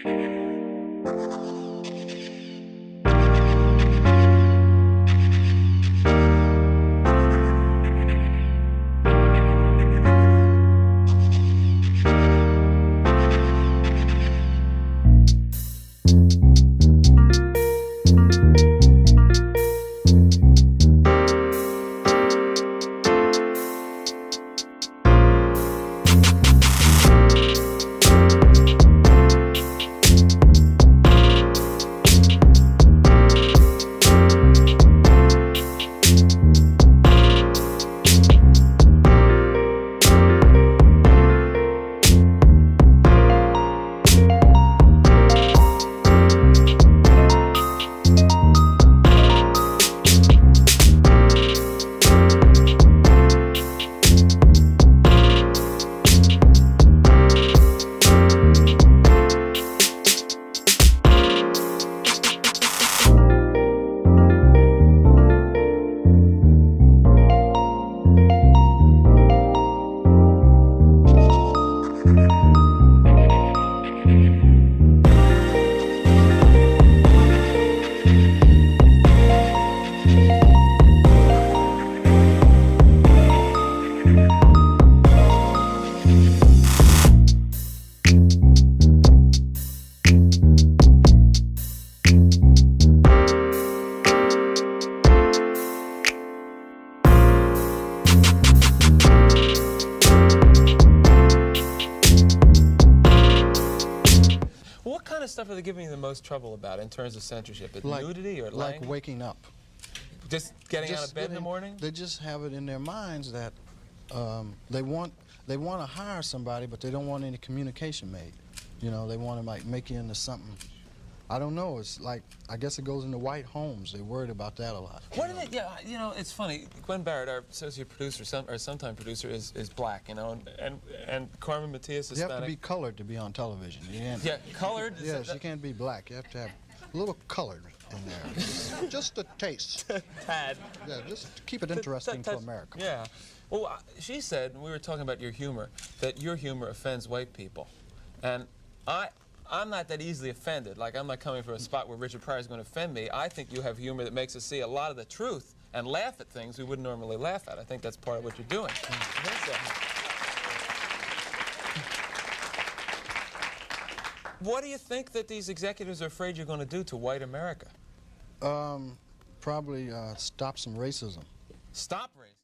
What kind of stuff are they giving you the most trouble about in terms of censorship? Nudity or lying? Like waking up. Just getting out of bed in the morning? They just have it in their minds that they want to hire somebody, but they don't want any communication made. You know, they want to like make you into something. I don't know. It's like, I guess it goes into white homes. They're worried about that a lot. What do they? Yeah, you know, it's funny. Gwen Barrett, our associate producer, or sometime producer, is black. You know, and Carmen Matias is You Hispanic. have to be colored to be on television. You can't, yeah, colored. Yes, you can't be black. You have to have a little colored in there. Just a taste. Tad. Yeah, just to keep it interesting for America. Yeah. Well, she said, we were talking about your humor, that your humor offends white people, and I'm not that easily offended. Like, I'm not coming from a spot where Richard Pryor is going to offend me. I think you have humor that makes us see a lot of the truth and laugh at things we wouldn't normally laugh at. I think that's part of what you're doing. What do you think that these executives are afraid you're going to do to white America? Probably stop some racism. Stop racism?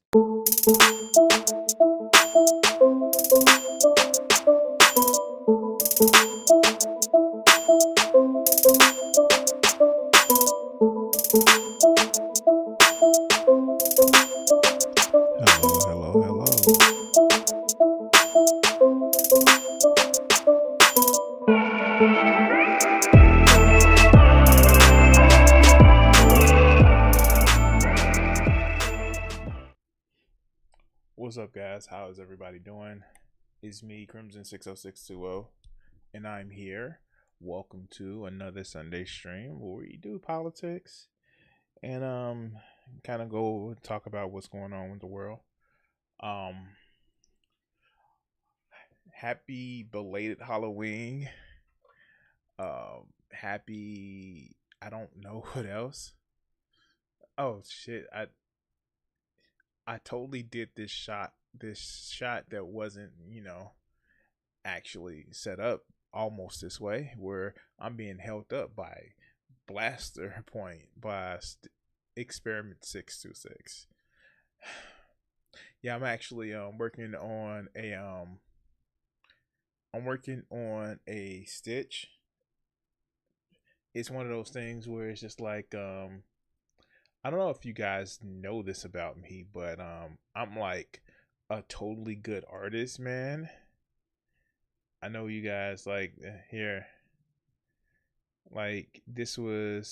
Hello. What's up, guys? How is everybody doing? It's me, Crimson 60620, and I'm here. Welcome to another Sunday Stream where we do politics and kind of go talk about what's going on with the world. Happy belated Halloween. Happy, I don't know what else. Oh shit, I totally did this shot that wasn't, actually set up almost this way, where I'm being held up by blaster point by experiment 626. Yeah, I'm actually working on a stitch. It's one of those things where it's just like I don't know if you guys know this about me, but I'm like a totally good artist, man. I know you guys like here. Like, this was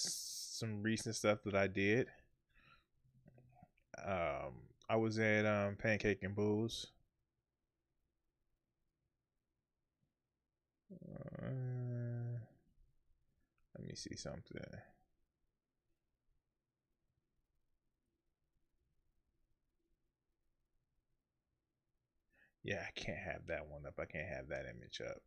some recent stuff that I did. I was at Pancake and Booze. Let me see something. Yeah, I can't have that one up. I can't have that image up.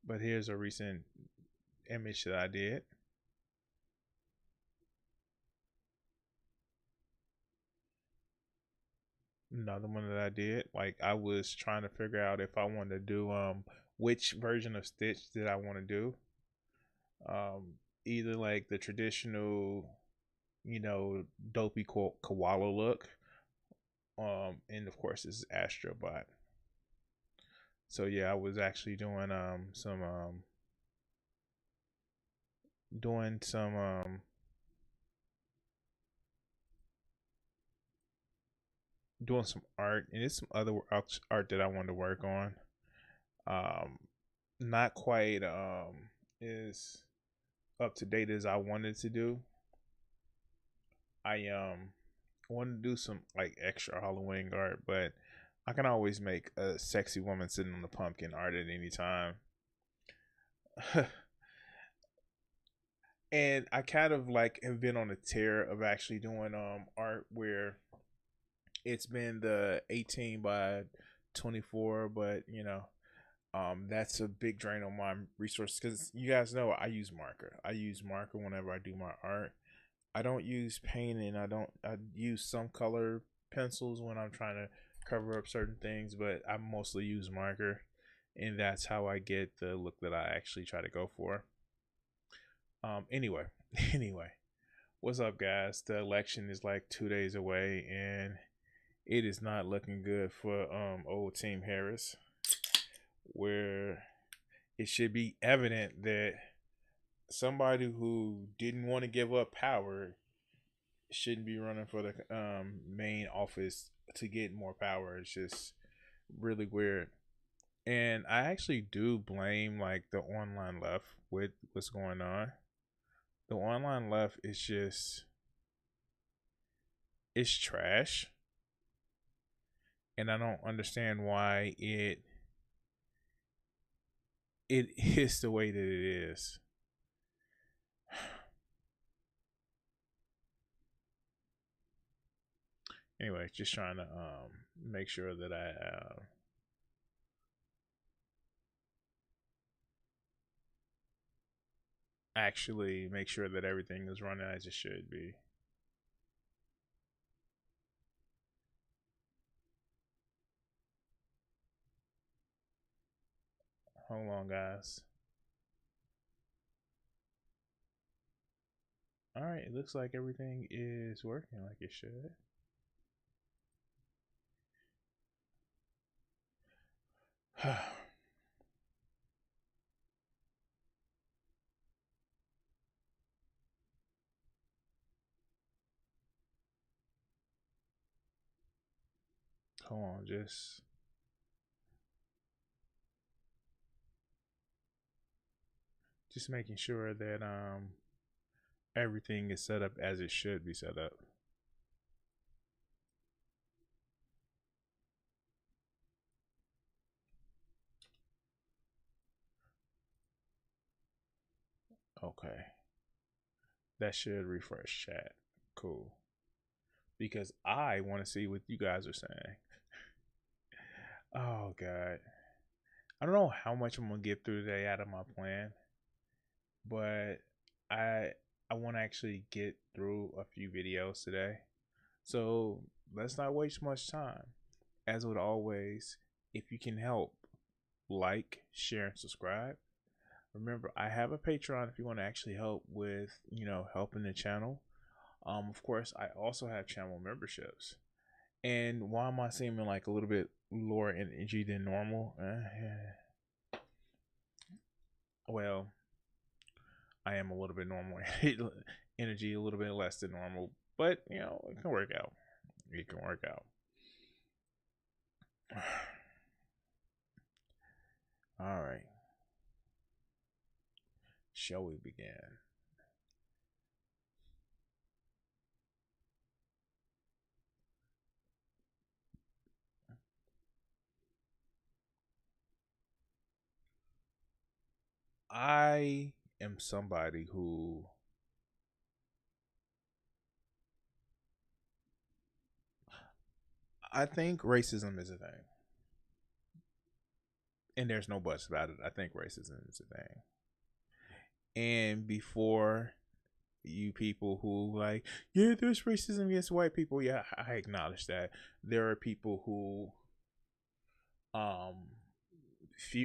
But here's a recent image that I did. Another one that I did. Like I was trying to figure out if I wanted to do which version of Stitch did I want to do. Either like the traditional, dopey koala look. And of course this is Astrobot. So yeah, I was actually doing doing some doing some art, and it's some other art that I wanted to work on. Um, not quite as up to date as I wanted to do. I wanted to do some like extra Halloween art, but I can always make a sexy woman sitting on the pumpkin art at any time. And I kind of like have been on a tear of actually doing art where it's been the 18 by 24, but that's a big drain on my resources because you guys know I use marker. I use marker whenever I do my art. I don't use paint, and I use some color pencils when I'm trying to cover up certain things, but I mostly use marker, and that's how I get the look that I actually try to go for. Anyway, anyway, what's up, guys? The election is like 2 days away, and it is not looking good for old Team Harris, where it should be evident that somebody who didn't want to give up power shouldn't be running for the main office to get more power. It's just really weird. And I actually do blame like the online left with what's going on. The online left is just, it's trash. And I don't understand why it is the way that it is. Anyway, just trying to make sure that I actually make sure that everything is running as it should be. Hold on, guys. All right, it looks like everything is working like it should. Hold on, just making sure that everything is set up as it should be set up. Okay. That should refresh chat. Cool. Because I want to see what you guys are saying. Oh god. I don't know how much I'm gonna get through today out of my plan, but I I want to actually get through a few videos today. So let's not waste much time. As with always, if you can help, like, share, and subscribe. Remember, I have a Patreon if you want to actually help with, helping the channel. Of course, I also have channel memberships. And why am I seeming like a little bit lower energy than normal? Well, I am a little bit normal energy, a little bit less than normal, but it can work out. It can work out. All right. Shall we begin? I am somebody who I think racism is a thing. and there's no buts about it. I think racism is a thing. And before you people who like, yeah, there's racism against white people. Yeah, I acknowledge that. There are people who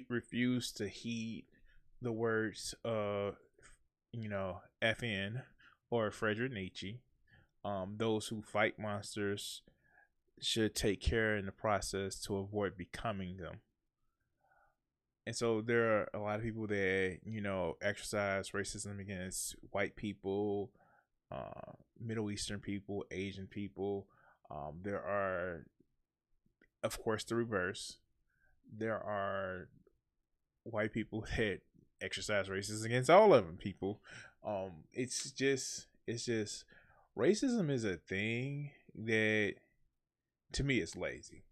refuse to heed the words FN or Friedrich Nietzsche. Those who fight monsters should take care in the process to avoid becoming them. And so there are a lot of people that, exercise racism against white people, Middle Eastern people, Asian people. There are, of course, the reverse. There are white people that exercise racism against all of them people. It's just racism is a thing that, to me, is lazy.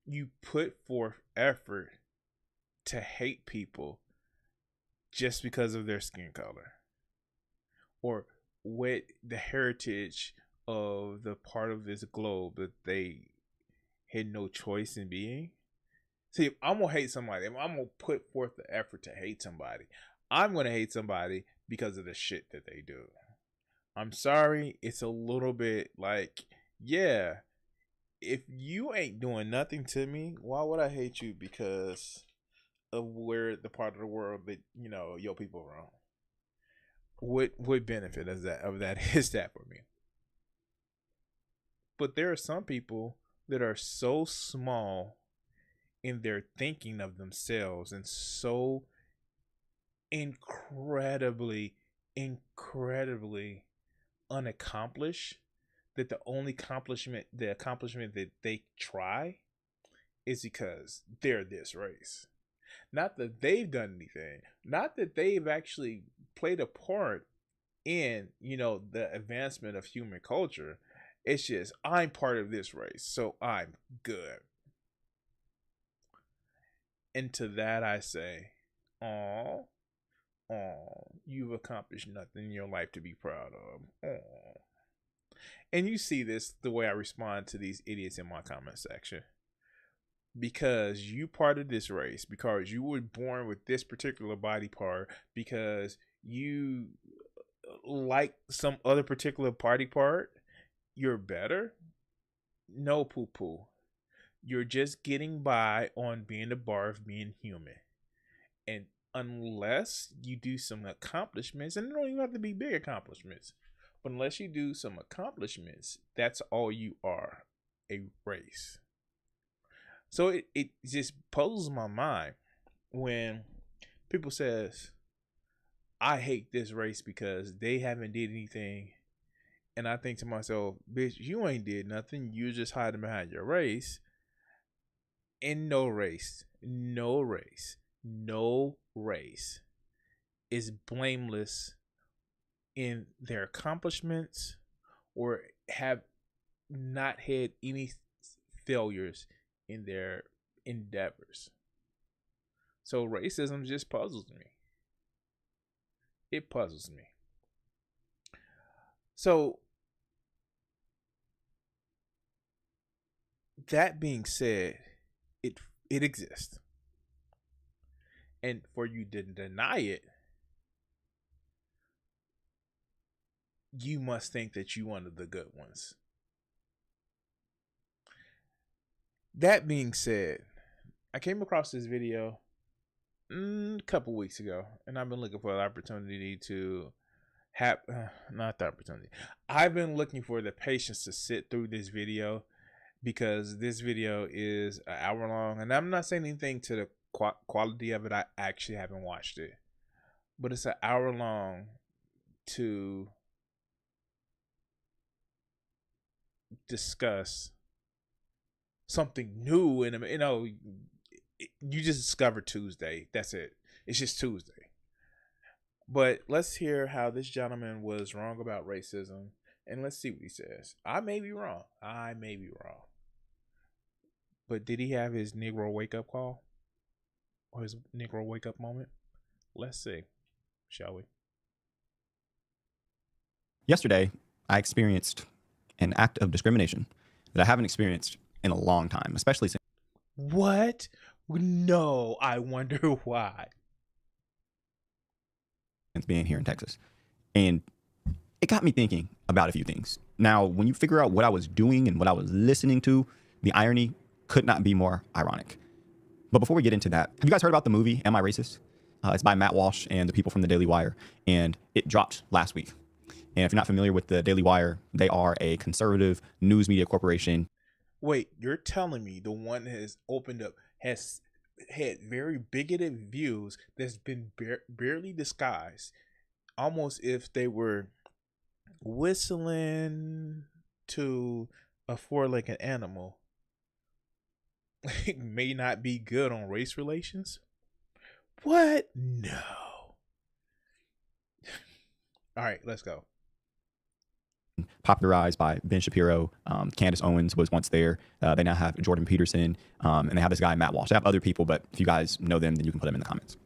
You put forth effort to hate people just because of their skin color or what the heritage of the part of this globe that they had no choice in being. See, if I'm gonna hate somebody, if I'm gonna put forth the effort to hate somebody, I'm gonna hate somebody because of the shit that they do. I'm sorry, it's a little bit like, yeah, if you ain't doing nothing to me, why would I hate you because of where the part of the world that your people are on? What benefit is that is that for me? But there are some people that are so small in their thinking of themselves and so incredibly unaccomplished that the only accomplishment that they try is because they're this race. Not that they've done anything, not that they've actually played a part in the advancement of human culture. It's just, I'm part of this race, so I'm good. And to that I say, aw, you've accomplished nothing in your life to be proud of. Aw. And you see this, the way I respond to these idiots in my comment section. Because you part of this race, because you were born with this particular body part, because you like some other particular body part, you're better? No, poo-poo. You're just getting by on being the bar of being human. And unless you do some accomplishments, and it don't even have to be big accomplishments, but unless you do some accomplishments, that's all you are, a race. So it just puzzles my mind when people says, I hate this race because they haven't did anything. And I think to myself, bitch, you ain't did nothing. You're just hiding behind your race. And no race is blameless in their accomplishments or have not had any failures in their endeavors. So racism just puzzles me. It puzzles me. So that being said, it exists. And for you to deny it, you must think that you're one of the good ones. That being said, I came across this video a couple weeks ago, and I've been looking for an opportunity to have, not the opportunity. I've been looking for the patience to sit through this video because this video is an hour long, and I'm not saying anything to the quality of it. I actually haven't watched it, but it's an hour long to discuss something new. And you just discovered Tuesday. That's it. It's just Tuesday. But let's hear how this gentleman was wrong about racism, and let's see what he says. I may be wrong. But did he have his Negro wake-up call? Or his Negro wake-up moment? Let's see. Shall we? Yesterday, I experienced an act of discrimination that I haven't experienced in a long time, especially since... What? No, I wonder why. Being here in Texas. And it got me thinking about a few things. Now, when you figure out what I was doing and what I was listening to, the irony could not be more ironic. But before we get into that, have you guys heard about the movie Am I Racist? It's by Matt Walsh and the people from the Daily Wire, and it dropped last week. And if you're not familiar with the Daily Wire, they are a conservative news media corporation. Wait, you're telling me the one that has opened up has had very bigoted views that's been barely disguised, almost if they were whistling to a four-legged animal, may not be good on race relations? What? No. All right, let's go. Popularized by Ben Shapiro. Candace Owens was once there. They now have Jordan Peterson, and they have this guy, Matt Walsh. They have other people, but if you guys know them, then you can put them in the comments.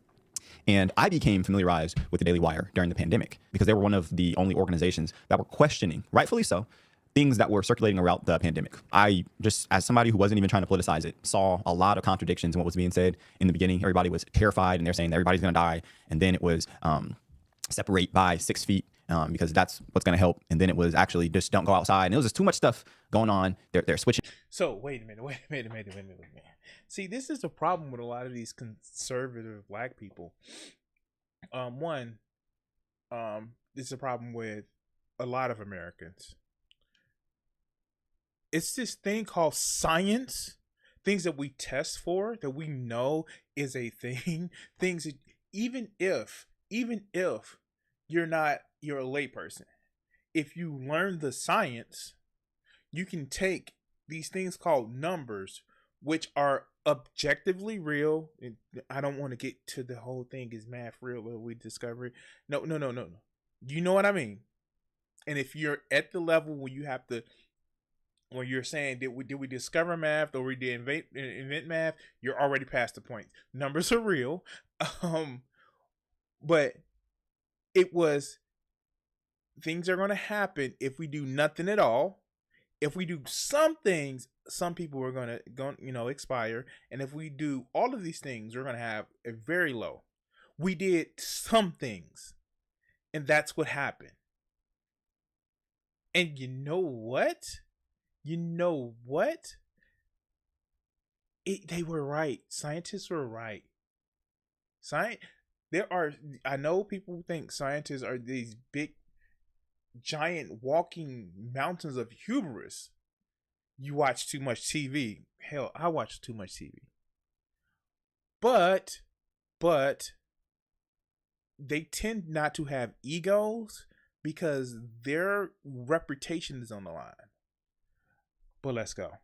And I became familiarized with the Daily Wire during the pandemic because they were one of the only organizations that were questioning, rightfully so, things that were circulating around the pandemic. I just, as somebody who wasn't even trying to politicize it, saw a lot of contradictions in what was being said. In the beginning, everybody was terrified and they're saying that everybody's going to die. And then it was separate by 6 feet because that's what's going to help. And then it was actually just don't go outside. And it was just too much stuff going on. They're switching. So wait a minute. See, this is the problem with a lot of these conservative black people. This is a problem with a lot of Americans. It's this thing called science, things that we test for, that we know is a thing, things that even if you're a layperson, if you learn the science, you can take these things called numbers, which are objectively real. And I don't want to get to the whole thing, is math real or we discover it? No. You know what I mean? And if you're at the level where you have to, when you're saying, did we discover math or we did invent math, you're already past the point. Numbers are real. But it was, things are going to happen if we do nothing at all. If we do some things, some people are going to expire. And if we do all of these things, we're going to have a very low. We did some things, and that's what happened. And you know what? They were right. Scientists were right. I know people think scientists are these big, giant walking mountains of hubris. You watch too much TV. Hell, I watch too much TV. But they tend not to have egos because their reputation is on the line. But let's go.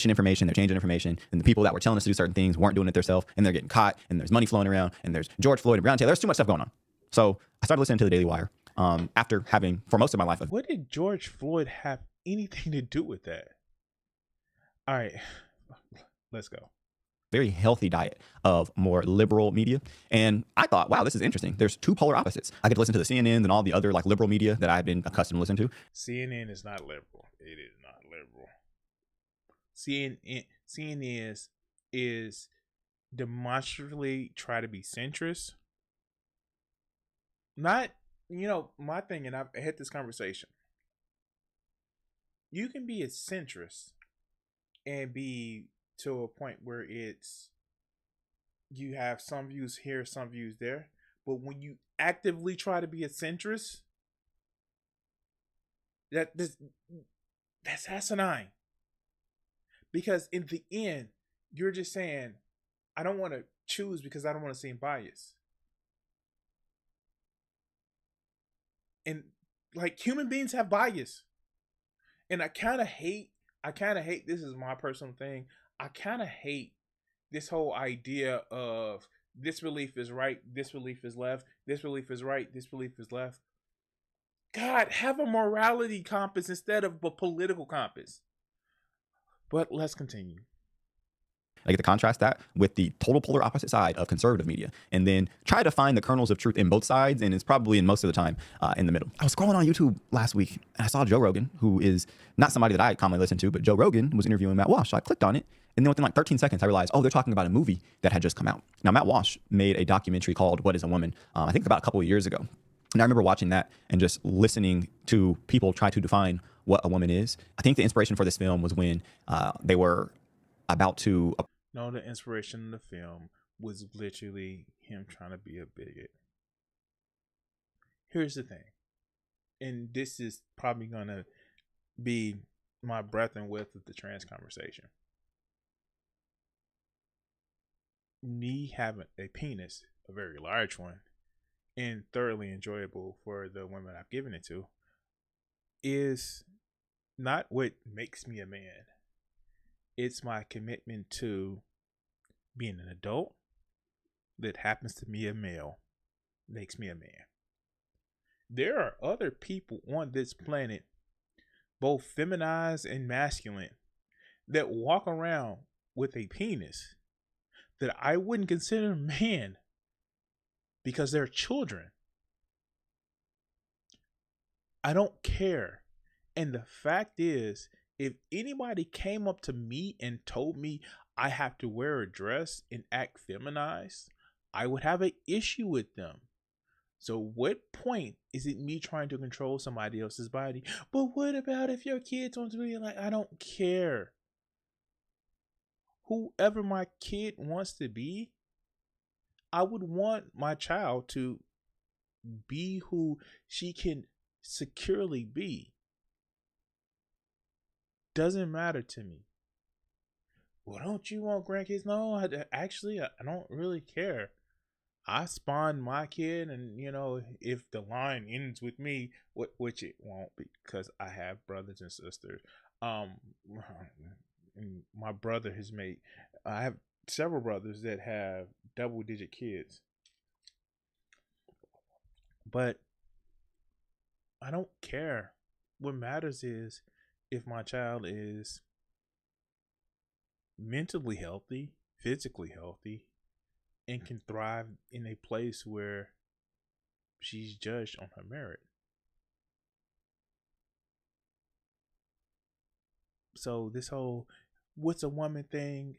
Information, they're changing information, and the people that were telling us to do certain things weren't doing it themselves, and they're getting caught, and there's money flowing around, and there's George Floyd and Brown Taylor. There's too much stuff going on. So I started listening to the Daily Wire after having, for most of my life. What did George Floyd have anything to do with that? All right, let's go. Very healthy diet of more liberal media. And I thought, wow, this is interesting. There's two polar opposites. I get to listen to the CNN and all the other like liberal media that I've been accustomed to listen to. CNN is not liberal. It is not liberal. CNN is demonstrably try to be centrist. Not, my thing, and I've had this conversation. You can be a centrist and be to a point where you have some views here, some views there. But when you actively try to be a centrist, that's asinine. Because in the end, you're just saying, I don't want to choose because I don't want to seem biased. And like human beings have bias. And I kind of hate, this is my personal thing. I kind of hate this whole idea of this belief is right, this belief is left, this belief is right, this belief is left. God, have a morality compass instead of a political compass. But let's continue. I get to contrast that with the total polar opposite side of conservative media and then try to find the kernels of truth in both sides, and it's probably in most of the time in the middle. I was scrolling on YouTube last week and I saw Joe Rogan, who is not somebody that I commonly listen to, but Joe Rogan was interviewing Matt Walsh. So I clicked on it And then within like 13 seconds, I realized, oh, they're talking about a movie that had just come out. Now, Matt Walsh made a documentary called What is a Woman? I think about a couple of years ago. And I remember watching that and just listening to people try to define what a woman is. I think the inspiration for this film was when they were about to. No, the inspiration in the film was literally him trying to be a bigot. Here's the thing, and this is probably going to be my breadth and width of the trans conversation. Me having a penis, a very large one, and thoroughly enjoyable for the women I've given it to, is not what makes me a man. It's my commitment to being an adult that happens to be a male makes me a man. There are other people on this planet, both feminized and masculine, that walk around with a penis that I wouldn't consider man because they're children. I don't care. And the fact is, if anybody came up to me and told me I have to wear a dress and act feminized, I would have an issue with them. So what point is it me trying to control somebody else's body? But what about if your kids want to be like, I don't care. Whoever my kid wants to be, I would want my child to be who she can securely be. Doesn't matter to me. Well, don't you want grandkids? No, I don't really care. I spawned my kid, and if the line ends with me, which it won't, because I have brothers and sisters. My brother has made. I have several brothers that have double-digit kids, but I don't care. What matters is if my child is mentally healthy, physically healthy, and can thrive in a place where she's judged on her merit. So this whole what's a woman thing,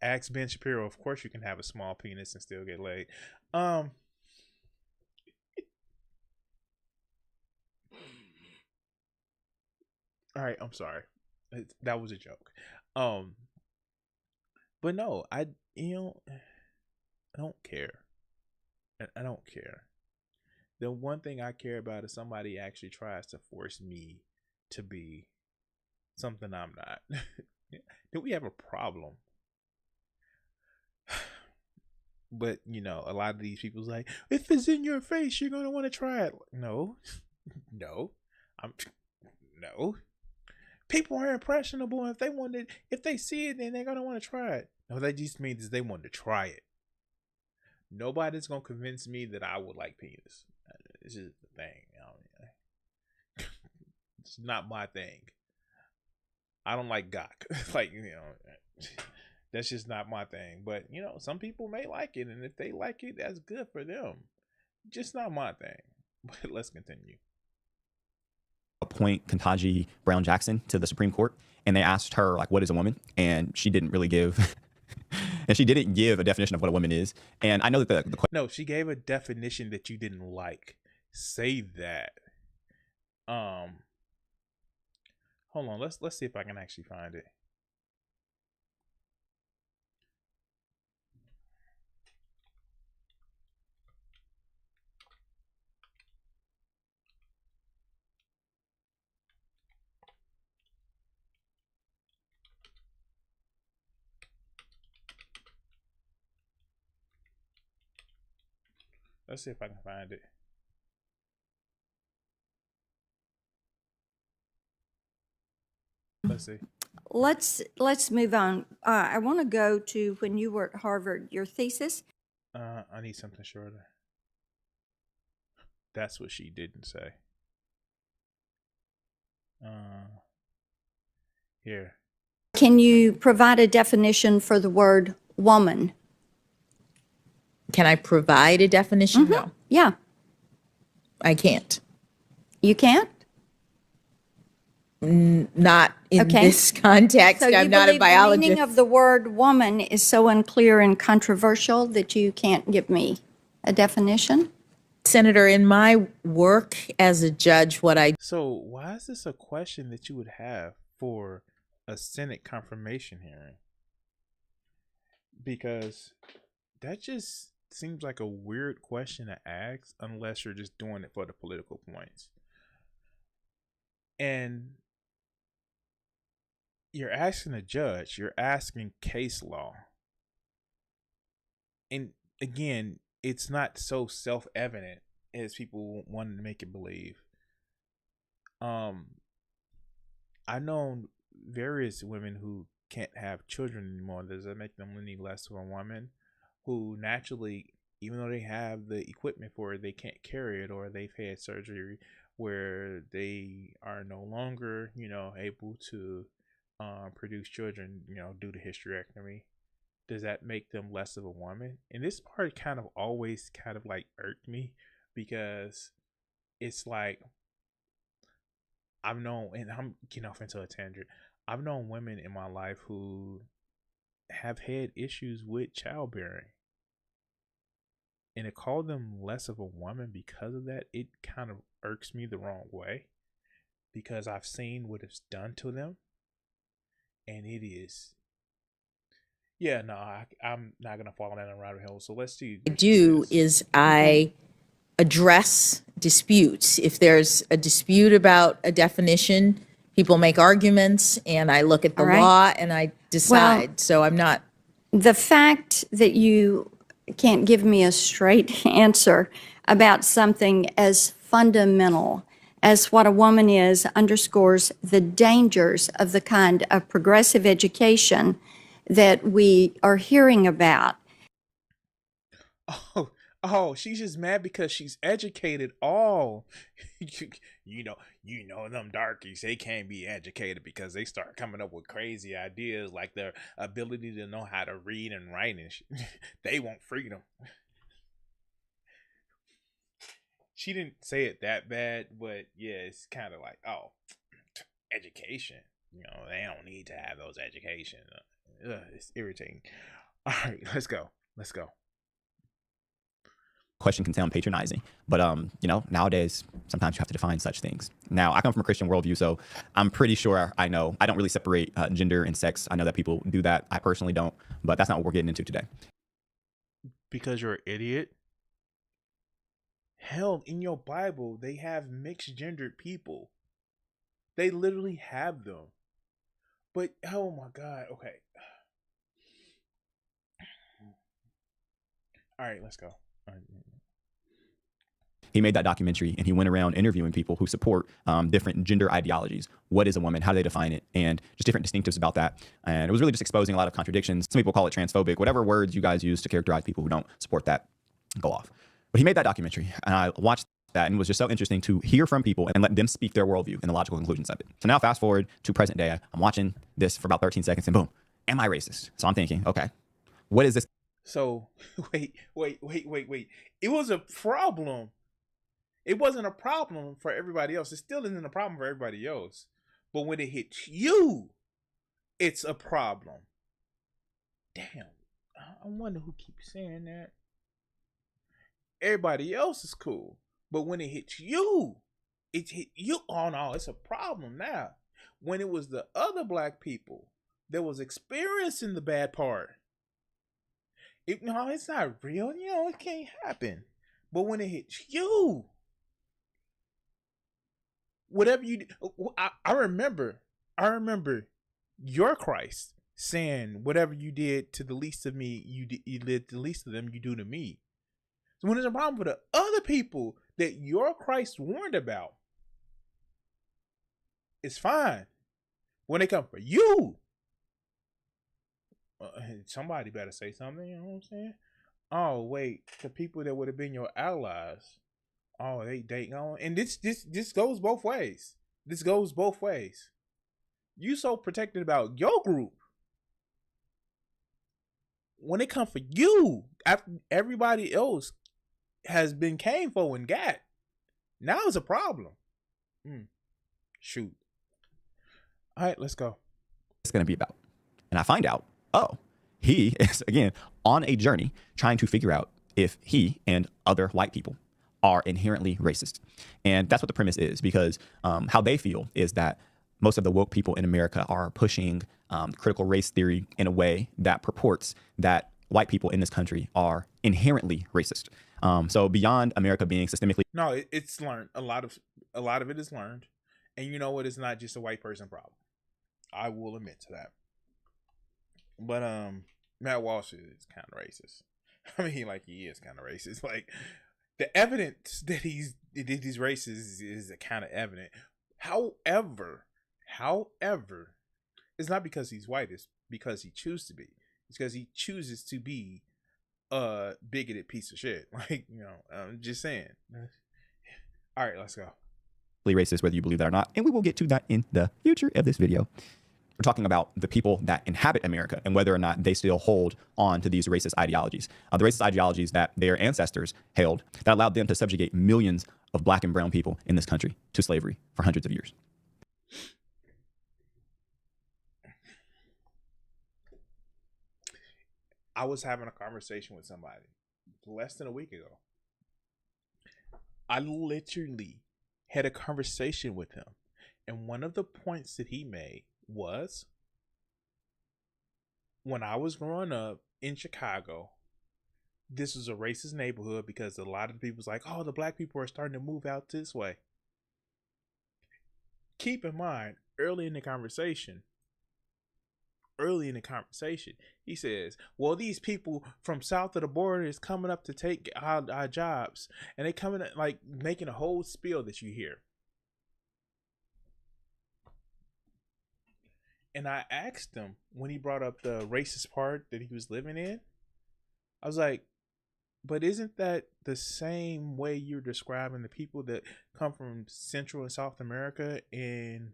ask Ben Shapiro. Of course you can have a small penis and still get laid. All right, I'm sorry. That was a joke. But no, I don't care. I don't care. The one thing I care about is somebody actually tries to force me to be something I'm not. Then we have a problem. But a lot of these people's like, if it's in your face, you're gonna want to try it. No, no, no. People are impressionable. If they see it, then they're gonna want to try it. No, that just means they want to try it. Nobody's gonna convince me that I would like penis. This is the thing. It's not my thing. I don't like gawk. That's just not my thing. But some people may like it, and if they like it, that's good for them. Just not my thing. But let's continue. Appoint Ketanji Brown Jackson to the Supreme Court, and they asked her what is a woman, and she didn't really give and she didn't give a definition of what a woman is. And I know that the no, she gave a definition that you didn't like. Say that. Hold on, let's see if I can actually find it. Let's see if I can find it. Let's see. Let's move on. I want to go to when you were at Harvard, your thesis. I need something shorter. That's what she didn't say. Here. Can you provide a definition for the word woman? Can I provide a definition? No, Yeah. I can't. You can't? not in Okay. this context. So you I'm not a believe the meaning biologist. of the word woman is so unclear and controversial that you can't give me a definition? Senator, in my work as a judge, what I So why is this a question that you would have for a Senate confirmation hearing? Because that just seems like a weird question to ask unless you're just doing it for the political points. And you're asking a judge, you're asking case law. And again, it's not so self-evident as people wanted to make it believe. I know various women who can't have children anymore. Does that make them any less of a woman? Who naturally, even though they have the equipment for it, they can't carry it, or they've had surgery where they are no longer, able to produce children, due to hysterectomy. Does that make them less of a woman? And this part kind of always kind of like irked me, because it's like, I've known, and I'm getting off into a tangent, I've known women in my life who have had issues with childbearing. And to call them less of a woman because of that, it kind of irks me the wrong way, because I've seen what it's done to them. And it is, yeah, no, I'm not going to fall down a rabbit hole. So let's do. is I address disputes. If there's a dispute about a definition, people make arguments, and I look at the All right. law and I decide. So I'm not. The fact that you can't give me a straight answer about something as fundamental as what a woman is underscores the dangers of the kind of progressive education that we are hearing about. Oh, she's just mad because she's educated. Oh, you know them darkies, they can't be educated because they start coming up with crazy ideas like their ability to know how to read and write and they want freedom. She didn't say it that bad, but yeah, it's kind of like, oh, education. They don't need to have those education. It's irritating. All right, let's go. Question can sound patronizing, but nowadays sometimes you have to define such things. Now, I come from a Christian worldview, so I'm pretty sure I know. I don't really separate gender and sex. I know that people do that. I personally don't, but that's not what we're getting into today. Because you're an idiot? Hell, in your Bible, they have mixed gendered people. They literally have them. But, oh my God, okay. All right, let's go. All right. He made that documentary and he went around interviewing people who support different gender ideologies. What is a woman? How do they define it? And just different distinctives about that. And it was really just exposing a lot of contradictions. Some people call it transphobic. Whatever words you guys use to characterize people who don't support that, go off. But he made that documentary and I watched that, and it was just so interesting to hear from people and let them speak their worldview and the logical conclusions of it. So now fast forward to present day. I'm watching this for about 13 seconds and boom, am I racist? So I'm thinking, okay, what is this? So wait. It was a problem. It wasn't a problem for everybody else. It still isn't a problem for everybody else. But when it hits you, it's a problem. Damn. I wonder who keeps saying that. Everybody else is cool. But when it hits you, it hit you. Oh no, it's a problem now. When it was the other black people that was experiencing the bad part, it's not real. It can't happen. But when it hits you, whatever you do, I remember your Christ saying, whatever you did to the least of me, you did the least of them, you do to me. So when there's a problem with the other people that your Christ warned about, it's fine. When they come for you, somebody better say something, you know what I'm saying? Oh, wait, the people that would have been your allies, oh, they going. And this goes both ways. This goes both ways. You so protected about your group. When it come for you, after everybody else has been came for and got, now it's a problem. Shoot. All right, let's go. It's going to be about. And I find out, oh, he is, again, on a journey trying to figure out if he and other white people are inherently racist. And that's what the premise is, because how they feel is that most of the woke people in America are pushing critical race theory in a way that purports that white people in this country are inherently racist. So beyond America being systemically... No, it's learned. A lot of it is learned. And you know what? It's not just a white person problem. I will admit to that. But Matt Walsh is kind of racist. I mean, like, he is kind of racist. Like, the evidence that he's racist is kind of evident. However, it's not because he's white. It's because he chooses to be. It's because he chooses to be a bigoted piece of shit. Like, you know, I'm just saying. All right, let's go. Racist, whether you believe that or not. And we will get to that in the future of this video. We're talking about the people that inhabit America and whether or not they still hold on to these racist ideologies. The racist ideologies that their ancestors held that allowed them to subjugate millions of black and brown people in this country to slavery for hundreds of years. I was having a conversation with somebody less than a week ago. I literally had a conversation with him. And one of the points that he made was, when I was growing up in Chicago, this was a racist neighborhood because a lot of the people was like, oh, the black people are starting to move out this way. Keep in mind, early in the conversation, he says, well, these people from south of the border is coming up to take our jobs. And they coming like making a whole spiel that you hear. And I asked him when he brought up the racist part that he was living in. I was like, but isn't that the same way you're describing the people that come from Central and South America and,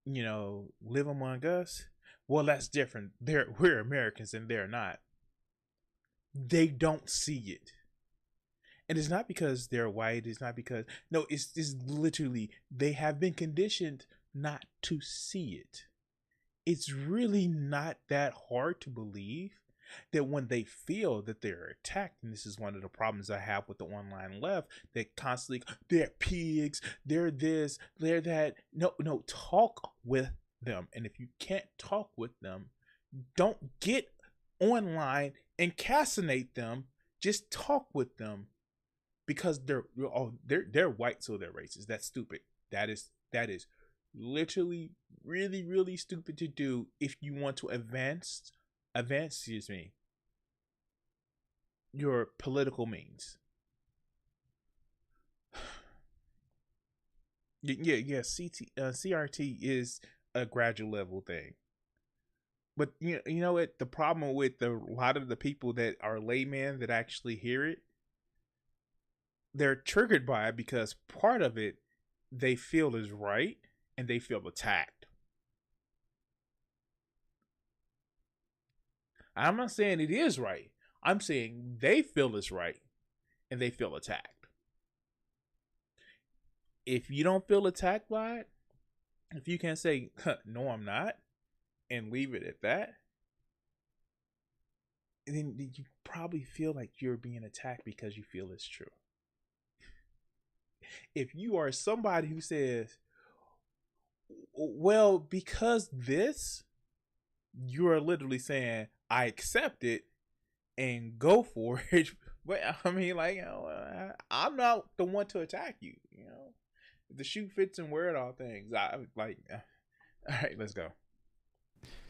you know, live among us? Well, that's different. We're Americans and they're not. They don't see it. And it's not because they're white. It's not because, no, it's literally, they have been conditioned not to see it. It's really not that hard to believe that when they feel that they're attacked, and this is one of the problems I have with the online left, that constantly, they're pigs, they're this, they're that. No, talk with them. And if you can't talk with them, don't get online and cassinate them. Just talk with them, because they're white, so they're racist. That's stupid. That is literally really, really stupid to do if you want to advance your political means. Yeah, CRT is a graduate level thing. But you know what? The problem with a lot of the people that are laymen that actually hear it, they're triggered by it because part of it they feel is right and they feel attacked. I'm not saying it is right. I'm saying they feel it's right and they feel attacked. If you don't feel attacked by it, if you can't say, no, I'm not, and leave it at that, then you probably feel like you're being attacked because you feel it's true. If you are somebody who says, well, because this, you are literally saying, I accept it and go for it. But I mean, like, you know, I'm not the one to attack you. You know, if the shoe fits and wear it all things. I like, all right, let's go.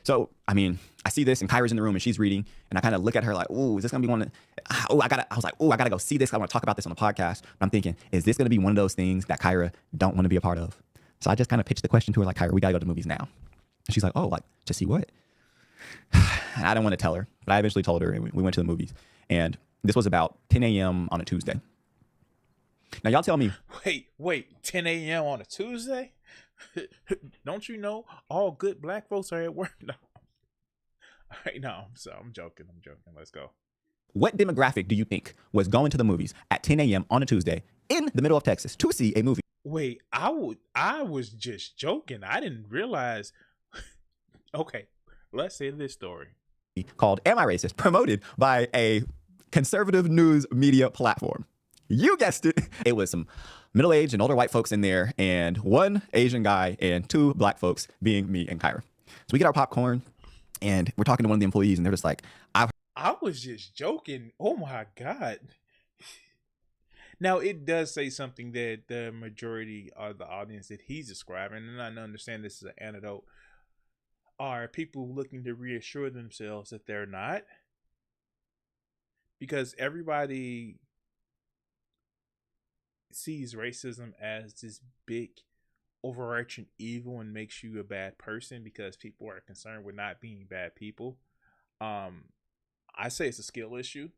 So, I mean, I see this and Kyra's in the room and she's reading and I kind of look at her like, oh, is this going to be one that, I was like, I got to go see this. I want to talk about this on the podcast. But I'm thinking, is this going to be one of those things that Kyra don't want to be a part of? So I just kind of pitched the question to her like, Kyra, we got to go to the movies now. And she's like, oh, like, to see what? And I didn't want to tell her, but I eventually told her and we went to the movies. And this was about 10 a.m. on a Tuesday. Now, y'all tell me. Wait, 10 a.m. on a Tuesday? Don't you know all good black folks are at work? No. All right, no, I'm joking. Let's go. What demographic do you think was going to the movies at 10 a.m. on a Tuesday in the middle of Texas to see a movie? Wait, I was just joking. I didn't realize. Okay, let's say this story. Called Am I Racist? Promoted by a conservative news media platform. You guessed it. It was some middle-aged and older white folks in there, and one Asian guy and two black folks, being me and Kyra. So we get our popcorn, and we're talking to one of the employees, and they're just like, I was just joking. Oh my God. Now, it does say something that the majority of the audience that he's describing, and I understand this is an anecdote, are people looking to reassure themselves that they're not. Because everybody sees racism as this big overarching evil and makes you a bad person because people are concerned with not being bad people. I say it's a skill issue.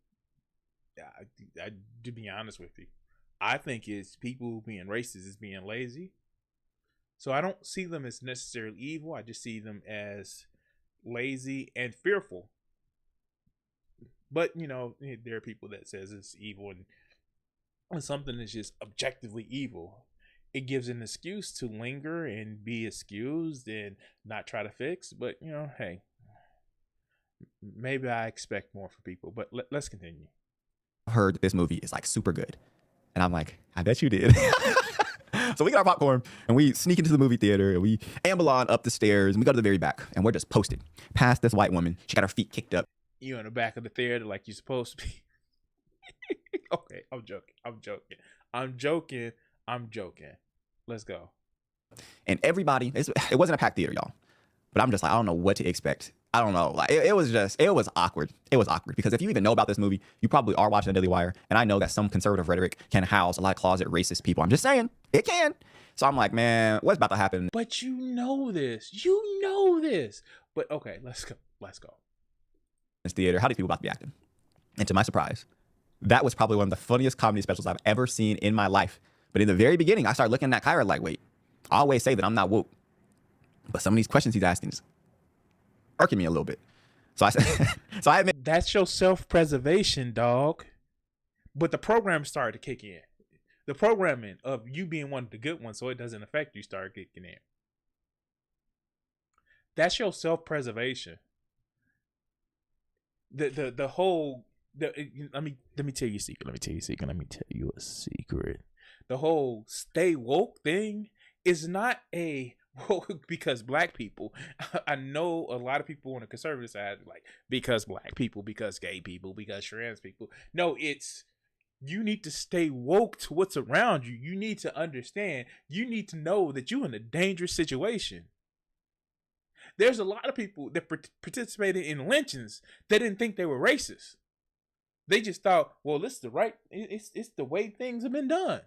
To be honest with you, I think it's people being racist is being lazy. So I don't see them as necessarily evil. I just see them as lazy and fearful. But there are people that says it's evil and something is just objectively evil. It gives an excuse to linger and be excused and not try to fix. But hey, maybe I expect more for people. But let's continue. I've heard this movie is like super good. And I'm like, I bet you did. So we get our popcorn and we sneak into the movie theater and we amble on up the stairs and we go to the very back and we're just posted past this white woman. She got her feet kicked up. You in the back of the theater like you're supposed to be. Okay, I'm joking. Let's go. And everybody, it wasn't a packed theater, y'all. But I'm just like, I don't know what to expect. I don't know. Like it was awkward. It was awkward because if you even know about this movie, you probably are watching the Daily Wire. And I know that some conservative rhetoric can house a lot of closet racist people. I'm just saying it can. So I'm like, man, what's about to happen? But you know this. But okay, let's go. This theater, how do people about to be acting? And to my surprise, that was probably one of the funniest comedy specials I've ever seen in my life. But in the very beginning, I started looking at Kyra like, wait, I always say that I'm not woke. But some of these questions he's asking is irking me a little bit. So I said, so I admit. That's your self-preservation, dog. But the program started to kick in. The programming of you being one of the good ones so it doesn't affect you started kicking in. That's your self-preservation. Let me tell you a secret. The whole stay woke thing is not a woke because black people. I know a lot of people on the conservative side like because black people, because gay people, because trans people. No, it's you need to stay woke to what's around you. You need to understand. You need to know that you're in a dangerous situation. There's a lot of people that participated in lynchings that didn't think they were racist. They just thought, well, this is it's the way things have been done.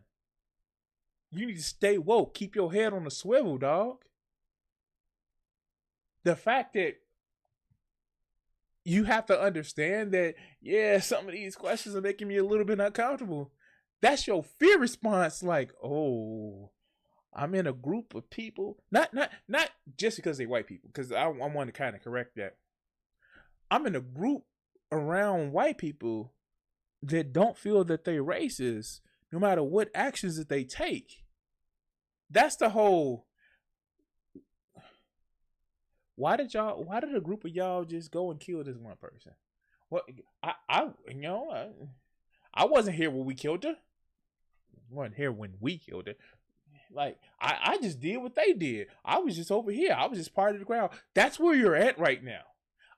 You need to stay woke. Keep your head on the swivel, dog. The fact that you have to understand that, yeah, some of these questions are making me a little bit uncomfortable. That's your fear response. Like, oh, I'm in a group of people. Not just because they're white people, because I want to kind of correct that. I'm in a group around white people that don't feel that they're racist, no matter what actions that they take. That's the whole. Why did a group of y'all just go and kill this one person? Well, I wasn't here when we killed her. I wasn't here when we killed her. Like, I just did what they did. I was just over here. I was just part of the crowd. That's where you're at right now.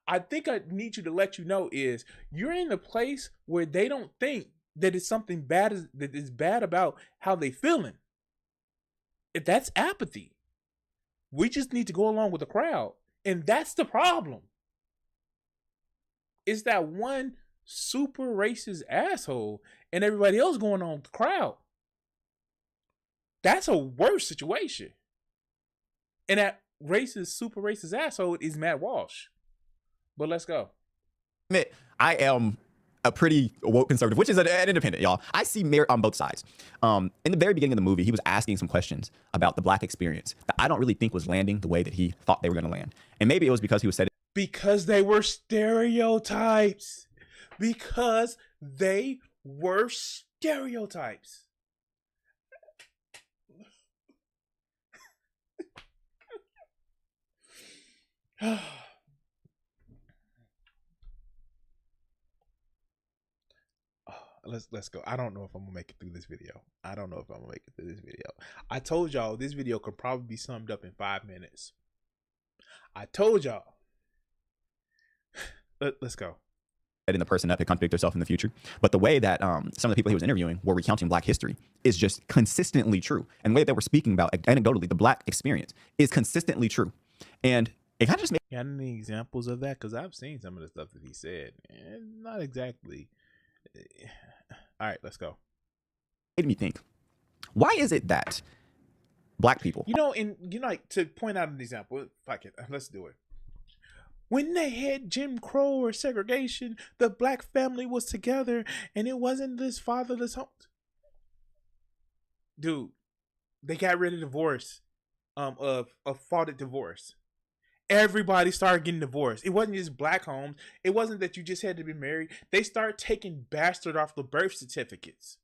I think I need you to let you know is you're in a place where they don't think that it's something bad that is bad about how they feeling. If that's apathy. We just need to go along with the crowd. And that's the problem. It's that one super racist asshole and everybody else going on with the crowd. That's a worse situation. And that super racist asshole is Matt Walsh. But let's go. I am a pretty woke conservative, which is an independent, y'all. I see merit on both sides. In the very beginning of the movie, he was asking some questions about the black experience that I don't really think was landing the way that he thought they were going to land. And maybe it was because he was saying because they were stereotypes. Because they were stereotypes. Let's go. I don't know if I'm gonna make it through this video. I told y'all this video could probably be summed up in 5 minutes. I told y'all. Let's go. In the person that could contradict herself in the future. But the way that some of the people he was interviewing were recounting Black history is just consistently true. And the way that we're speaking about anecdotally the Black experience is consistently true. And it kind of just makes Got any examples of that? Because I've seen some of the stuff that he said. And not exactly. All right, let's go. made me think, why is it that Black people, Like to point out an example, fuck it, let's do it. When they had Jim Crow or segregation, the Black family was together, and it wasn't this fatherless home. Dude, they got rid of divorce, of faulted divorce. Everybody started getting divorced. It wasn't just Black homes. It wasn't that you just had to be married. They started taking bastard off the birth certificates.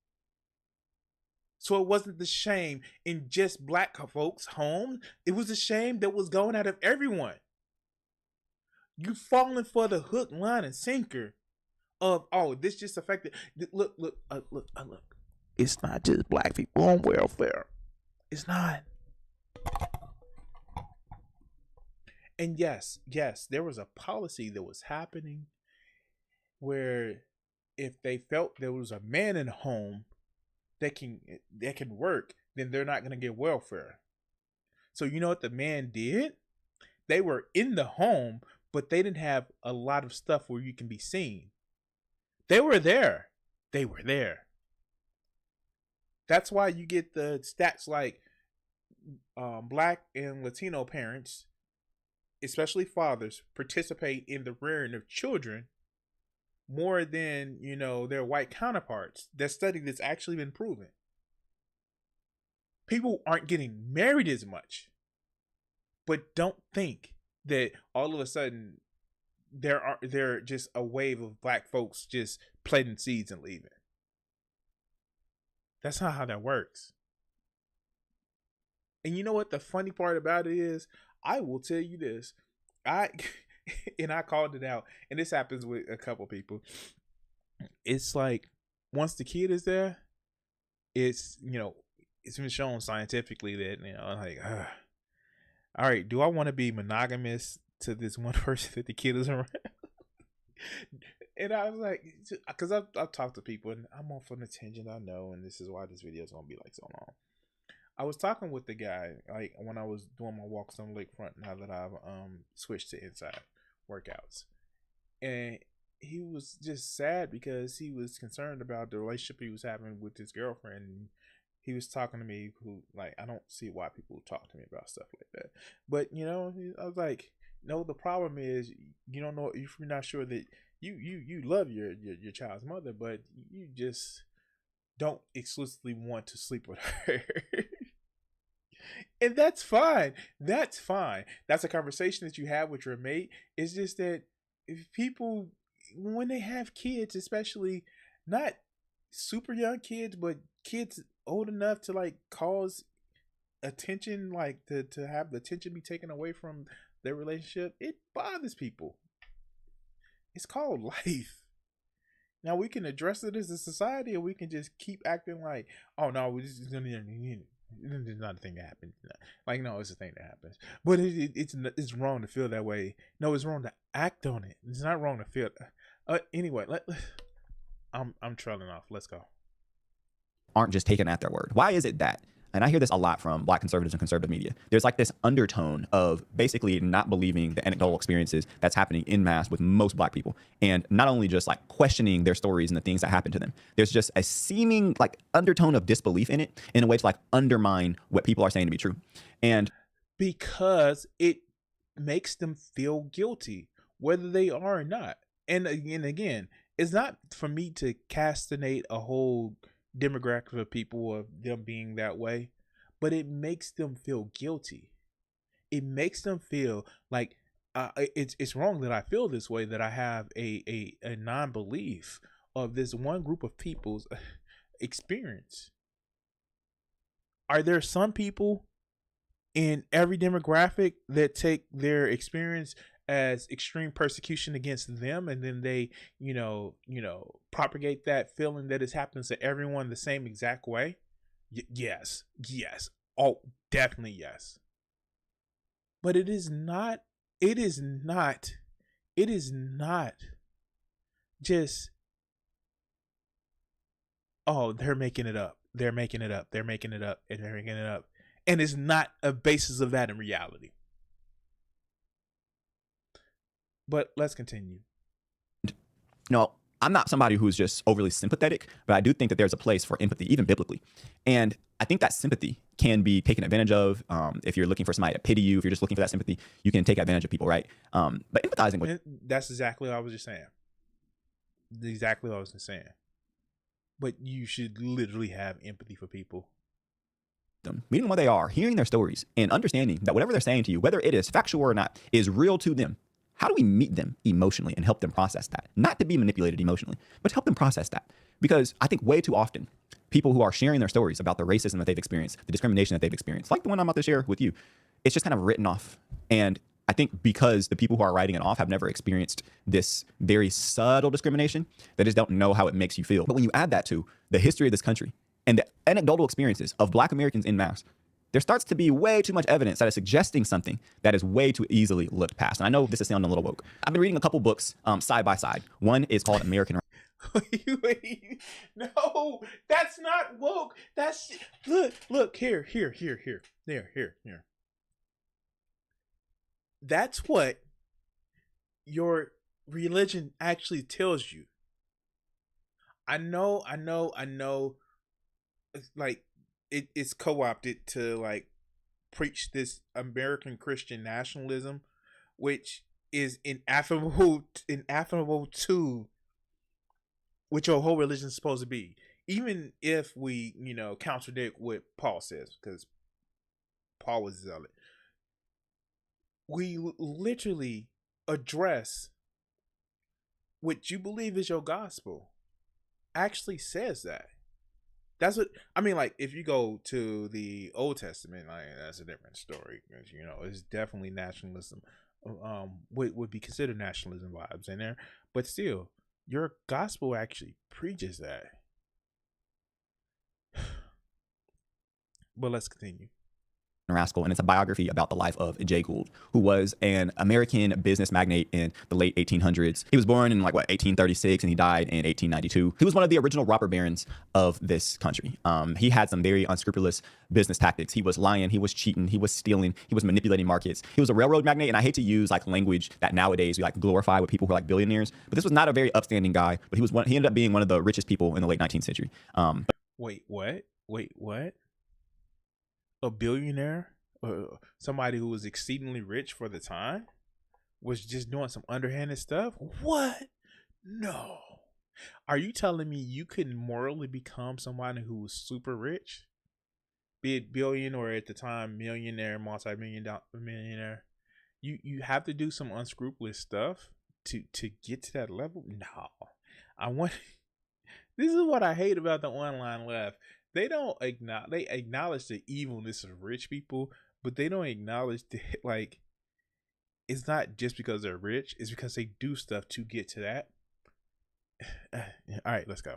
So it wasn't the shame in just Black folks' homes. It was the shame that was going out of everyone. You falling for the hook, line, and sinker of, oh, this just affected. Look. It's not just Black people on welfare. It's not. And yes, there was a policy that was happening where if they felt there was a man in the home that can work, then they're not going to get welfare. So you know what the man did? They were in the home, but they didn't have a lot of stuff where you can be seen. They were there. That's why you get the stats like Black and Latino parents, especially fathers, participate in the rearing of children more than, their white counterparts. That study that's actually been proven. People aren't getting married as much, but don't think that all of a sudden there just a wave of Black folks just planting seeds and leaving. That's not how that works. And you know what the funny part about it is? I will tell you this. I called it out, and this happens with a couple people. It's like once the kid is there, it's been shown scientifically that all right, do I want to be monogamous to this one person that the kid is around? And I was like, because I've talked to people, and I'm off on a tangent, I know, and this is why this video is gonna be like so long. I was talking with the guy like when I was doing my walks on the lakefront. Now that I've switched to inside workouts, and he was just sad because he was concerned about the relationship he was having with his girlfriend. He was talking to me, who like I don't see why people talk to me about stuff like that. But I was like, no, the problem is you don't know if you're not sure that you love your child's mother, but you just don't exclusively want to sleep with her. And that's fine. That's a conversation that you have with your mate. It's just that if people, when they have kids, especially not super young kids, but kids old enough to like cause attention, like to have the attention be taken away from their relationship, it bothers people. It's called life. Now we can address it as a society, or we can just keep acting like, oh no, this is not a thing that happens. Like, no, it's a thing that happens. But it's wrong to feel that way. No, it's wrong to act on it. It's not wrong to feel. Anyway, I'm trailing off. Let's go. aren't just taken at their word. Why is it that? And I hear this a lot from Black conservatives and conservative media. There's like this undertone of basically not believing the anecdotal experiences that's happening in mass with most Black people. And not only just like questioning their stories and the things that happen to them. There's just a seeming like undertone of disbelief in it in a way to like undermine what people are saying to be true. And because it makes them feel guilty, whether they are or not. And again, it's not for me to castinate a whole demographic of people of them being that way, but it makes them feel guilty. It makes them feel like it's wrong that I feel this way, that I have a non-belief of this one group of people's experience. Are there some people in every demographic that take their experience as extreme persecution against them, and then they, propagate that feeling that it happens to everyone the same exact way? Yes. Oh, definitely yes. But it is not just, oh, they're making it up. And it's not a basis of that in reality. But let's continue. No, I'm not somebody who's just overly sympathetic, but I do think that there's a place for empathy, even biblically. And I think that sympathy can be taken advantage of. If you're looking for somebody to pity you, if you're just looking for that sympathy, you can take advantage of people, right? But empathizing with... That's exactly what I was just saying. But you should literally have empathy for people. Meeting them where they are, hearing their stories, and understanding that whatever they're saying to you, whether it is factual or not, is real to them. How do we meet them emotionally and help them process that? Not to be manipulated emotionally, but to help them process that. Because I think way too often, people who are sharing their stories about the racism that they've experienced, the discrimination that they've experienced, like the one I'm about to share with you, it's just kind of written off. And I think because the people who are writing it off have never experienced this very subtle discrimination, they just don't know how it makes you feel. But when you add that to the history of this country and the anecdotal experiences of Black Americans en masse, there starts to be way too much evidence that is suggesting something that is way too easily looked past. And I know this is sounding a little woke. I've been reading a couple books side by side. One is called American... Wait, no, that's not woke. That's... Look, here. That's what your religion actually tells you. I know. Like, it's co-opted to like preach this American Christian nationalism, which is inaffable to what your whole religion is supposed to be. Even if we, contradict what Paul says, because Paul was a zealot. We literally address what you believe is your gospel. Actually says that. That's what I mean. Like, if you go to the Old Testament, like, that's a different story. Because, it's definitely nationalism. Would be considered nationalism vibes in there, but still, your gospel actually preaches that. But let's continue. Rascal, and it's a biography about the life of Jay Gould, who was an American business magnate in the late 1800s. He was born in 1836 and he died in 1892. He was one of the original robber barons of this country. He had some very unscrupulous business tactics. He was lying, he was cheating, he was stealing, he was manipulating markets. He was a railroad magnate, and I hate to use language that nowadays we glorify with people who are billionaires, but this was not a very upstanding guy, but he ended up being one of the richest people in the late 19th century. Wait, what? A billionaire, somebody who was exceedingly rich for the time, was just doing some underhanded stuff? What? No. Are you telling me you couldn't morally become somebody who was super rich? Be it billion or at the time millionaire, multi-millionaire. You have to do some unscrupulous stuff to get to that level? No. This is what I hate about the online left. They acknowledge the evilness of rich people, but they don't acknowledge that, it's not just because they're rich, it's because they do stuff to get to that. All right, let's go.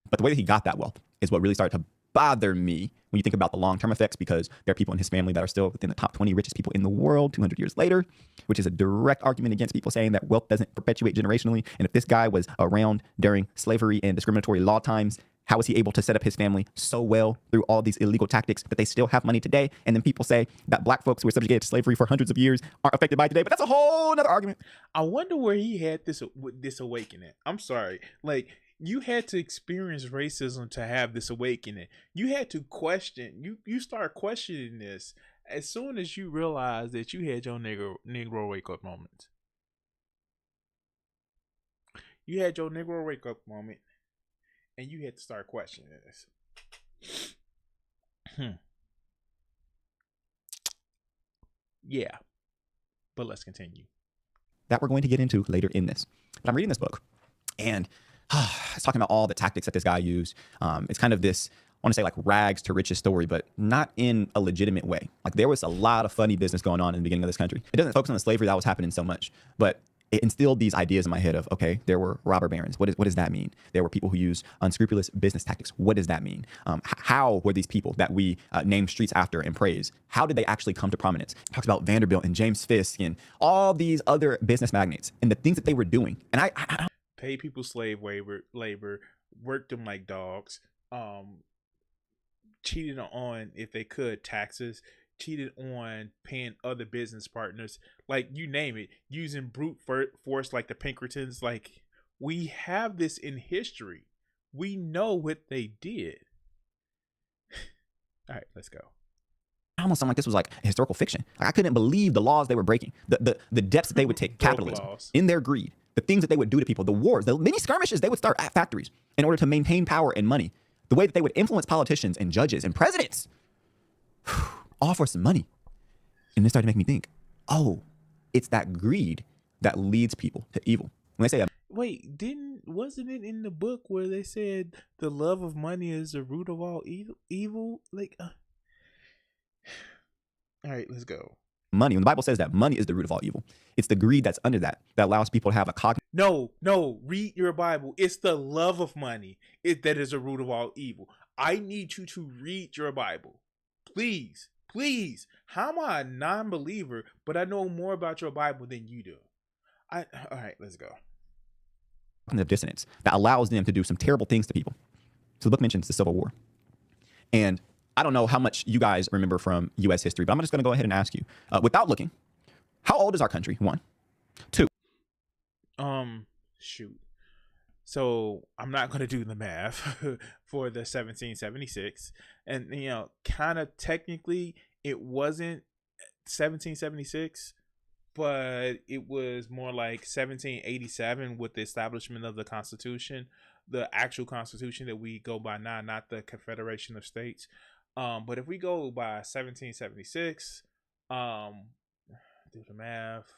But the way that he got that wealth is what really started to bother me when you think about the long-term effects, because there are people in his family that are still within the top 20 richest people in the world 200 years later, which is a direct argument against people saying that wealth doesn't perpetuate generationally. And if this guy was around during slavery and discriminatory law times, how was he able to set up his family so well through all these illegal tactics that they still have money today? And then people say that Black folks who were subjugated to slavery for hundreds of years aren't affected by it today. But that's a whole other argument. I wonder where he had this awakening. I'm sorry. You had to experience racism to have this awakening. You had to question. You start questioning this as soon as you realize that you had your Negro wake up moment. You had your Negro wake up moment. And you had to start questioning this. Yeah. But let's continue. That we're going to get into later in this. But I'm reading this book, and it's talking about all the tactics that this guy used. It's kind of this want to say like rags to riches story, but not in a legitimate way. Like there was a lot of funny business going on in the beginning of this country. It doesn't focus on the slavery that was happening so much, but it instilled these ideas in my head of, okay, there were robber barons. What does that mean? There were people who used unscrupulous business tactics. What does that mean? How were these people that we name streets after and praise? How did they actually come to prominence? It talks about Vanderbilt and James Fisk and all these other business magnates and the things that they were doing. And I Pay people slave labor, worked them like dogs, cheated on, if they could, taxes, cheated on paying other business partners, like you name it, using brute force like the Pinkertons. Like, we have this in history. We know what they did. All right, let's go. almost sounded like this was like historical fiction. Like I couldn't believe the laws they were breaking, the depths that they would take, capitalism, in their greed, the things that they would do to people, the wars, the many skirmishes they would start at factories in order to maintain power and money, the way that they would influence politicians and judges and presidents, all for some money. And this started to make me think, oh, it's that greed that leads people to evil. When they say Wait, wasn't it in the book where they said the love of money is the root of all evil? Like, all right, let's go. Money, when the Bible says that money is the root of all evil, it's the greed that's under that allows people to have a cognitive. No, read your Bible. It's the love of money that is the root of all evil. I need you to read your Bible. Please. How am I a non-believer, but I know more about your Bible than you do? All right, let's go. Cognitive dissonance that allows them to do some terrible things to people. So the book mentions the Civil War. And I don't know how much you guys remember from U.S. history, but I'm just going to go ahead and ask you, without looking, how old is our country? 1. 2. Shoot. So I'm not going to do the math for the 1776. And, kind of technically it wasn't 1776, but it was more like 1787 with the establishment of the Constitution, the actual Constitution that we go by now, not the Confederation of States. But if we go by 1776, do the math,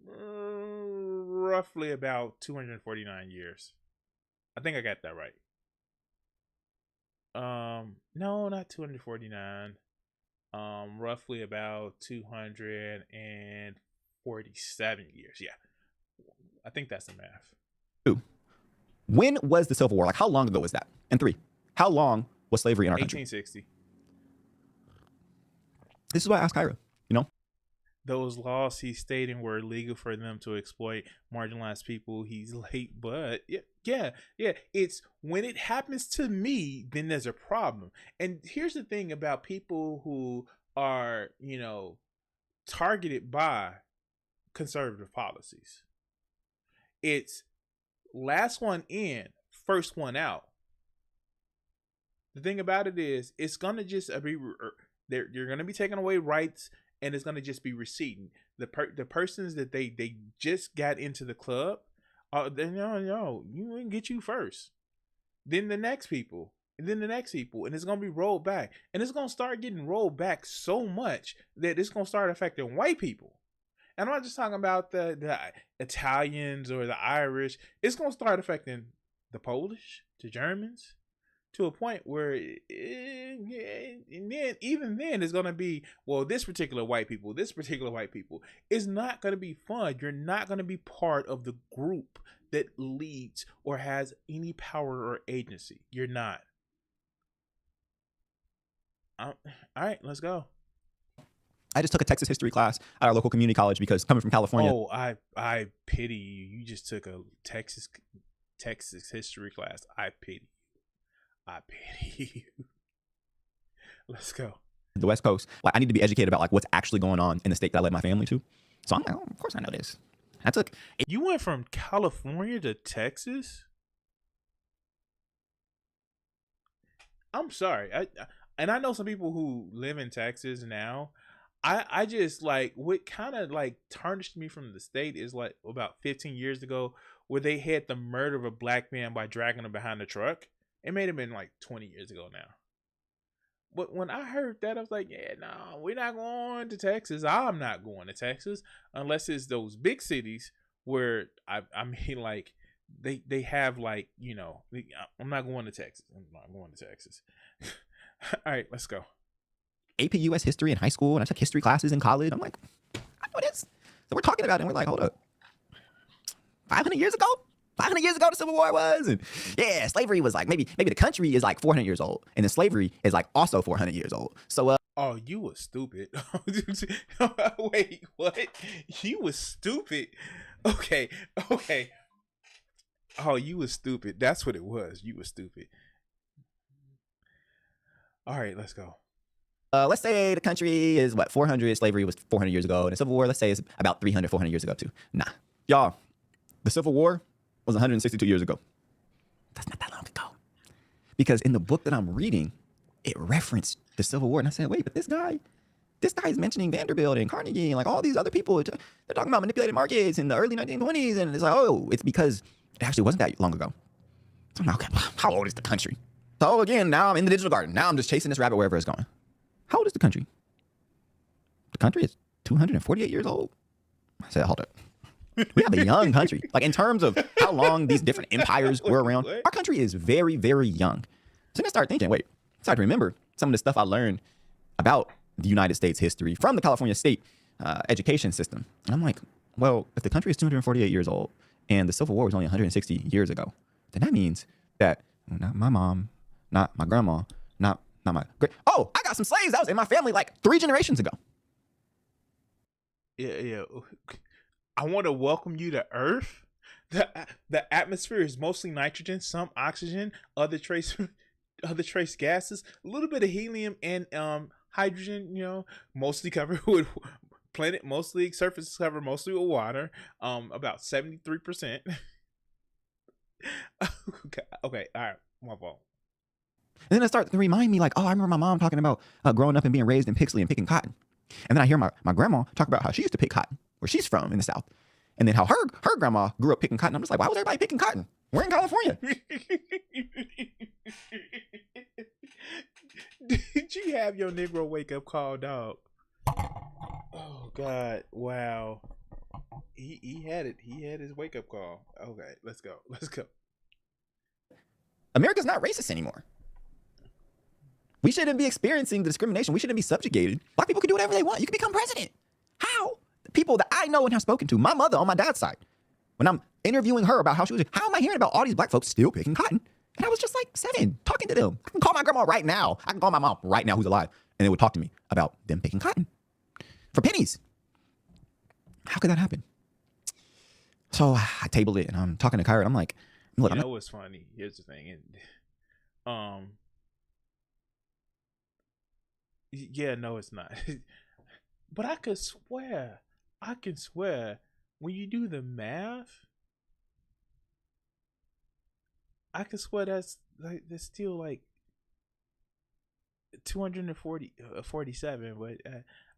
roughly about 249 years. I think I got that right. No, not 249. Roughly about 247 years. Yeah. I think that's the math. 2. When was the Civil War? Like, how long ago was that? And 3, how long was slavery in our country? 1860. This is why I asked Kyra, Those laws he's stating were illegal for them to exploit marginalized people. He's late, but yeah. It's when it happens to me, then there's a problem. And here's the thing about people who are, targeted by conservative policies. It's last one in, first one out. The thing about it is, it's gonna just be you're gonna be taking away rights, and it's gonna just be receding. The persons that they just got into the club, no, you didn't get you first. Then the next people, and then the next people, and it's gonna be rolled back, and it's gonna start getting rolled back so much that it's gonna start affecting white people. And I'm not just talking about the Italians or the Irish. It's gonna start affecting the Polish, the Germans, to a point where, and then even then, it's gonna be, well, this particular white people is not gonna be fun. You're not gonna be part of the group that leads or has any power or agency. You're not. All right, let's go. I just took a Texas history class at our local community college because coming from California. Oh, I pity you. You just took a Texas history class. I pity you. Let's go. The West Coast, like I need to be educated about like what's actually going on in the state that I led my family to. So I'm like, oh, of course I know this. I took. You went from California to Texas? I'm sorry. I know some people who live in Texas now. I just like what kind of like tarnished me from the state is like about 15 years ago where they had the murder of a black man by dragging him behind the truck. It may have been like 20 years ago now. But when I heard that, I was like, yeah, no, we're not going to Texas. I'm not going to Texas unless it's those big cities where I mean like they have like, you know, I'm not going to Texas. I'm not going to Texas. All right, let's go. AP US history in high school, and I took history classes in college. I'm like, I know this. So we're talking about it, and we're like, hold up. 500 years ago? 500 years ago the Civil War was? And yeah, slavery was like, maybe the country is like 400 years old, and then slavery is like also 400 years old. So Oh, you was stupid. Wait, what? You was stupid. Okay. Oh, you was stupid. That's what it was. You was stupid. All right, let's go. let's say the country is what, 400, slavery was 400 years ago, and the Civil War, let's say, is about 300, 400 years ago too. Nah. Y'all, the Civil War was 162 years ago. That's not that long ago. Because in the book that I'm reading, it referenced the Civil War. And I said, wait, but this guy is mentioning Vanderbilt and Carnegie and like all these other people. They're talking about manipulated markets in the early 1920s. And it's like, oh, it's because it actually wasn't that long ago. So I'm like, okay, how old is the country? So again, now I'm in the digital garden. Now I'm just chasing this rabbit wherever it's going. How old is the country? The country is 248 years old. I said, hold up. We have a young country. Like in terms of how long these different empires were around, our country is very, very young. So then I started thinking, wait, I started to remember some of the stuff I learned about the United States history from the California state education system. And I'm like, well, if the country is 248 years old and the Civil War was only 160 years ago, then that means that not my mom, not my grandma, not my great. Oh, I got some slaves that was in my family like 3 generations ago. Yeah. I want to welcome you to Earth. The atmosphere is mostly nitrogen, some oxygen, other trace gases, a little bit of helium and hydrogen. You know, mostly covered with surface is covered mostly with water. About 73%. Okay, all right, my fault. And then it starts to remind me like, oh, I remember my mom talking about growing up and being raised in Pixley and picking cotton. And then I hear my grandma talk about how she used to pick cotton, where she's from in the South. And then how her grandma grew up picking cotton. I'm just like, why was everybody picking cotton? We're in California. Did you have your Negro wake up call, dog? Oh God! Wow. He had it. He had his wake up call. Okay, let's go. America's not racist anymore. We shouldn't be experiencing the discrimination. We shouldn't be subjugated. Black people can do whatever they want. You can become president. How? The people that I know and have spoken to, my mother on my dad's side, when I'm interviewing her about how am I hearing about all these black folks still picking cotton? And I was just like 7, talking to them. I can call my grandma right now. I can call my mom right now who's alive. And they would talk to me about them picking cotton for pennies. How could that happen? So I tabled it and I'm talking to Kyra and I'm like, look, you know what's funny? Here's the thing. Yeah, no, it's not. But I can swear when you do the math, I can swear that's still like 247. But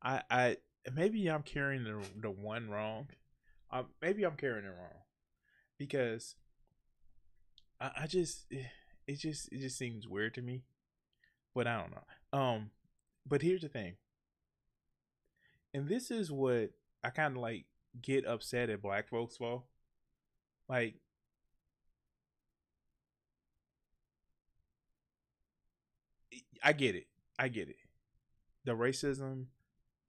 I maybe I'm carrying the one wrong. Maybe I'm carrying it wrong because it just seems weird to me. But I don't know. But here's the thing. And this is what I kind of like get upset at black folks for. Like, I get it. The racism,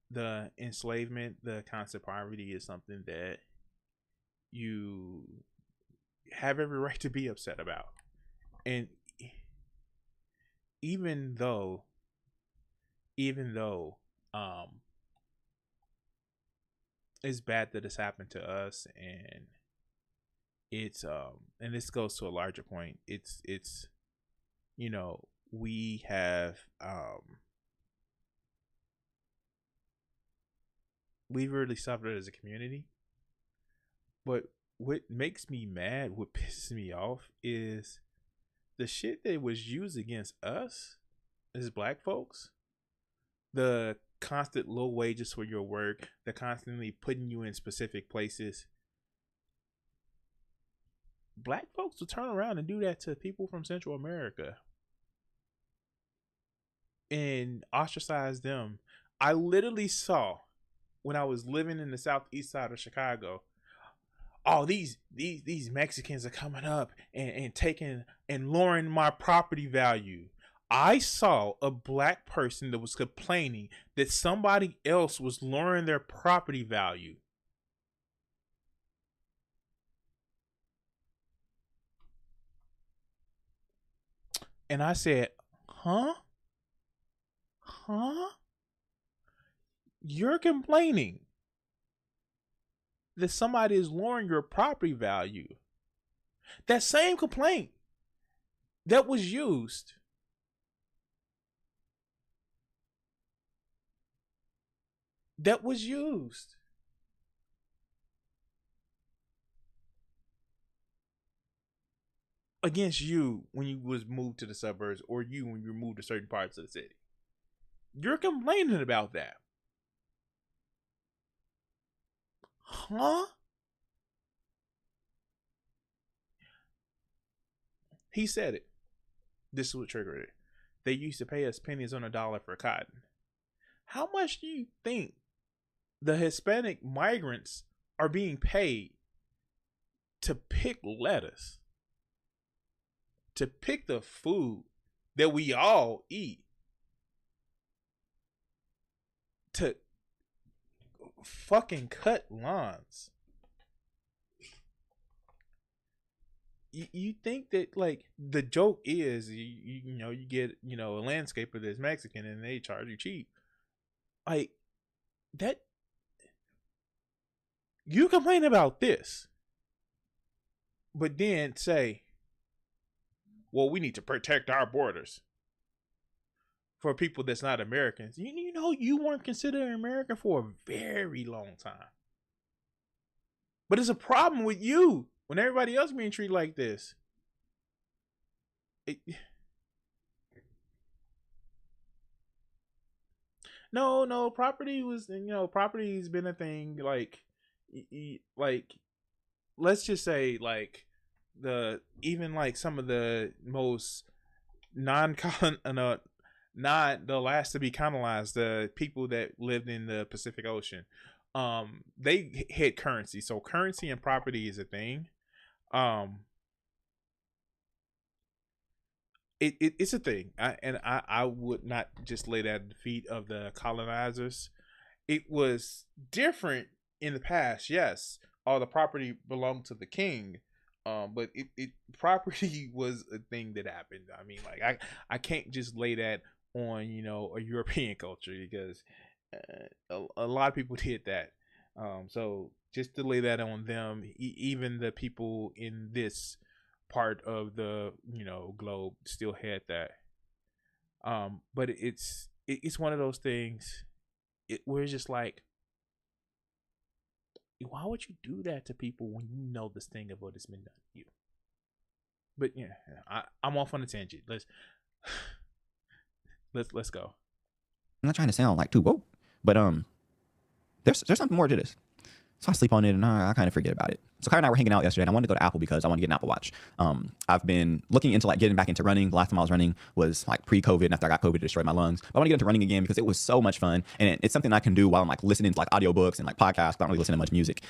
the enslavement, the constant poverty is something that you have every right to be upset about. And even though it's bad that this happened to us, and it's and this goes to a larger point. It's you know, we have we've really suffered as a community. But what makes me mad, what pisses me off, is the shit that was used against us as black folks. The constant low wages for your work, the constantly putting you in specific places. Black folks will turn around and do that to people from Central America and ostracize them. I literally saw, when I was living in the southeast side of Chicago, oh, these Mexicans are coming up and taking and lowering my property value. I saw a black person that was complaining that somebody else was lowering their property value. And I said, huh? Huh? You're complaining that somebody is lowering your property value. That same complaint that was used against you when you was moved to the suburbs, or you when you moved to certain parts of the city. You're complaining about that. Huh? He said it. This is what triggered it. They used to pay us pennies on a dollar for cotton. How much do you think the Hispanic migrants are being paid to pick lettuce? To pick the food that we all eat? To fucking cut lawns? You think that, like, the joke is you know, you get, you know, a landscaper that's Mexican and they charge you cheap, like that. You complain about this, but then say, well, we need to protect our borders for people that's not Americans. You know, you weren't considered American for a very long time, but it's a problem with you when everybody else being treated like this. No, property was, you know, property's been a thing. Like, like, let's just say, like, even like some of the most not the last to be colonized, the people that lived in the Pacific Ocean, they hit currency. So currency and property is a thing. It's a thing. I would not just lay that at the feet of the colonizers. It was different in the past. Yes, all the property belonged to the king. But property was a thing that happened. I mean, like, I can't just lay that on, you know, a European culture, because a lot of people did that. So just to lay that on them, even the people in this part of the, you know, globe still had that. But it's one of those things where it's just like, why would you do that to people when you know this thing of what has been done to you? But yeah, I'm off on a tangent. Let's go. I'm not trying to sound like too woke, but there's something more to this. So I sleep on it and I kind of forget about it. So Kyra and I were hanging out yesterday and I wanted to go to Apple because I wanted to get an Apple Watch. I've been looking into like getting back into running. The last time I was running was like pre-COVID, and after I got COVID, it destroyed my lungs. But I want to get into running again because it was so much fun, and it's something I can do while I'm like listening to like audiobooks and like podcasts. I don't really listen to much music.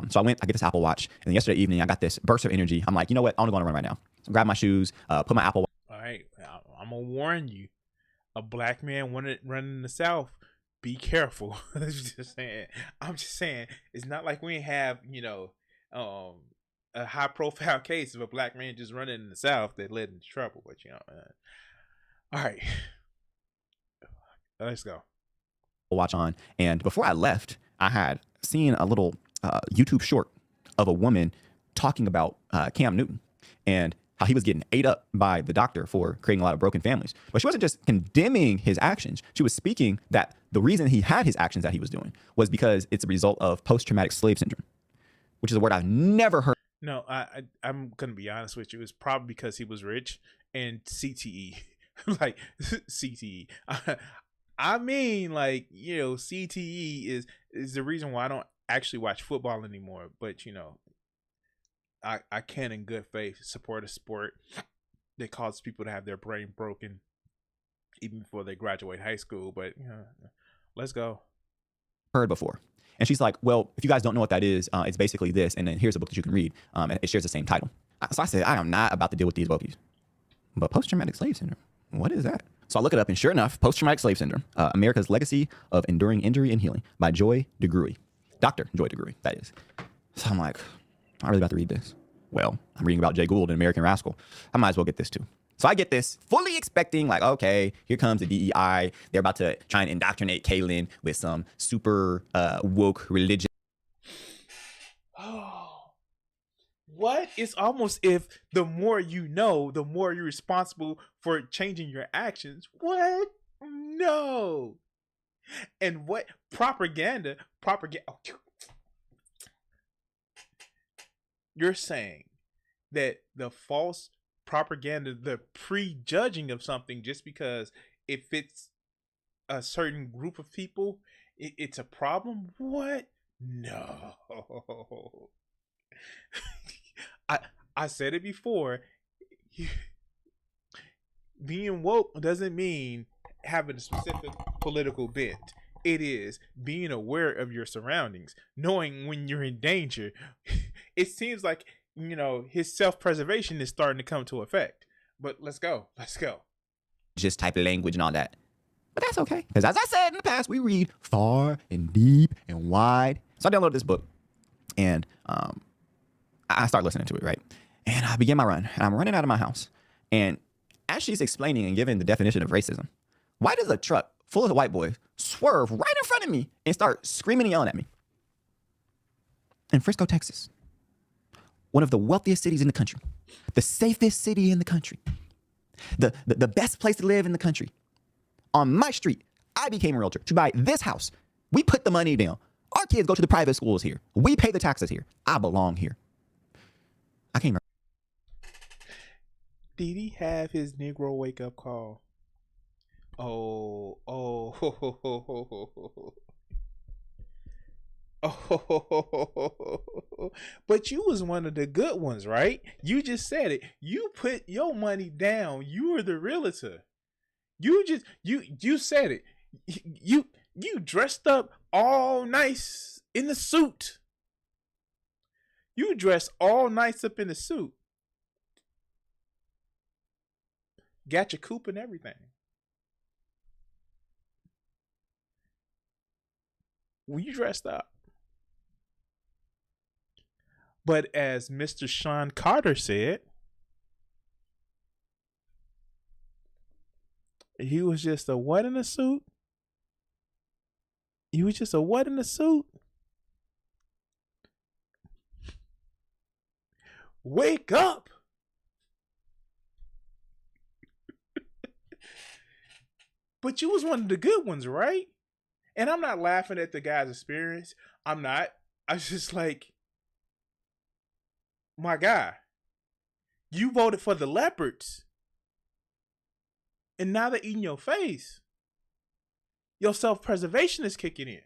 So I get this Apple Watch, and then yesterday evening I got this burst of energy. I'm like, you know what? I want to go on a run right now. So grab my shoes, put my Apple Watch. All right, I'm gonna warn you. A black man running in the South, be careful. I'm just saying. It's not like we have, you know, a high profile case of a black man just running in the South that led into trouble. But, you know, all right, let's go. Watch on, and before I left, I had seen a little YouTube short of a woman talking about Cam Newton and how he was getting ate up by the doctor for creating a lot of broken families. But she wasn't just condemning his actions. She was speaking that the reason he had his actions that he was doing was because it's a result of post-traumatic slave syndrome, which is a word I've never heard. No, I'm going to be honest with you. It's probably because he was rich and CTE. Like, CTE. I mean, like, you know, CTE is the reason why I don't actually watch football anymore. But, you know, I can in good faith support a sport that causes people to have their brain broken even before they graduate high school. But, you know, let's go. heard before. And she's like, well, if you guys don't know what that is, it's basically this. And then here's a book that you can read. And it shares the same title. So I said, I am not about to deal with these wokies. But post-traumatic slave syndrome, what is that? So I look it up, and sure enough, post-traumatic slave syndrome, America's Legacy of Enduring Injury and Healing by Joy DeGruy. Dr. Joy DeGruy, that is. So I'm like, I'm really about to read this. Well, I'm reading about Jay Gould and American Rascal. I might as well get this too. So I get this, fully expecting, like, okay, here comes the DEI. They're about to try and indoctrinate Kaylin with some super woke religion. What? It's almost if the more you know, the more you're responsible for changing your actions. What? No. And what? Propaganda. Oh. You're saying that the false propaganda, the prejudging of something just because it fits a certain group of people, it's a problem? What? No. I said it before. Being woke doesn't mean having a specific political bent. It is being aware of your surroundings, knowing when you're in danger. It seems like, his self-preservation is starting to come to effect. But let's go. Just type of language and all that. But that's okay. Because as I said in the past, we read far and deep and wide. So I downloaded this book, and I start listening to it, right? And I begin my run, and I'm running out of my house. And as she's explaining and giving the definition of racism, why does a truck full of white boys swerve right in front of me and start screaming and yelling at me? In Frisco, Texas, one of the wealthiest cities in the country, the safest city in the country, the best place to live in the country. On my street, I became a realtor to buy this house. We put the money down. Our kids go to the private schools here. We pay the taxes here. I belong here. I can't remember. Did he have his Negro wake-up call? Oh. But you was one of the good ones, right? You just said it. You put your money down. You were the realtor. You said it. You dressed up all nice in the suit. You dressed all nice up in the suit. Got your coupe and everything. Well, you dressed up. But as Mr. Sean Carter said, he was just a what in a suit? He was just a what in a suit? Wake up! But you was one of the good ones, right? And I'm not laughing at the guy's experience. I'm not. I was just like, my guy, you voted for the leopards. And now they're eating your face. Your self-preservation is kicking in.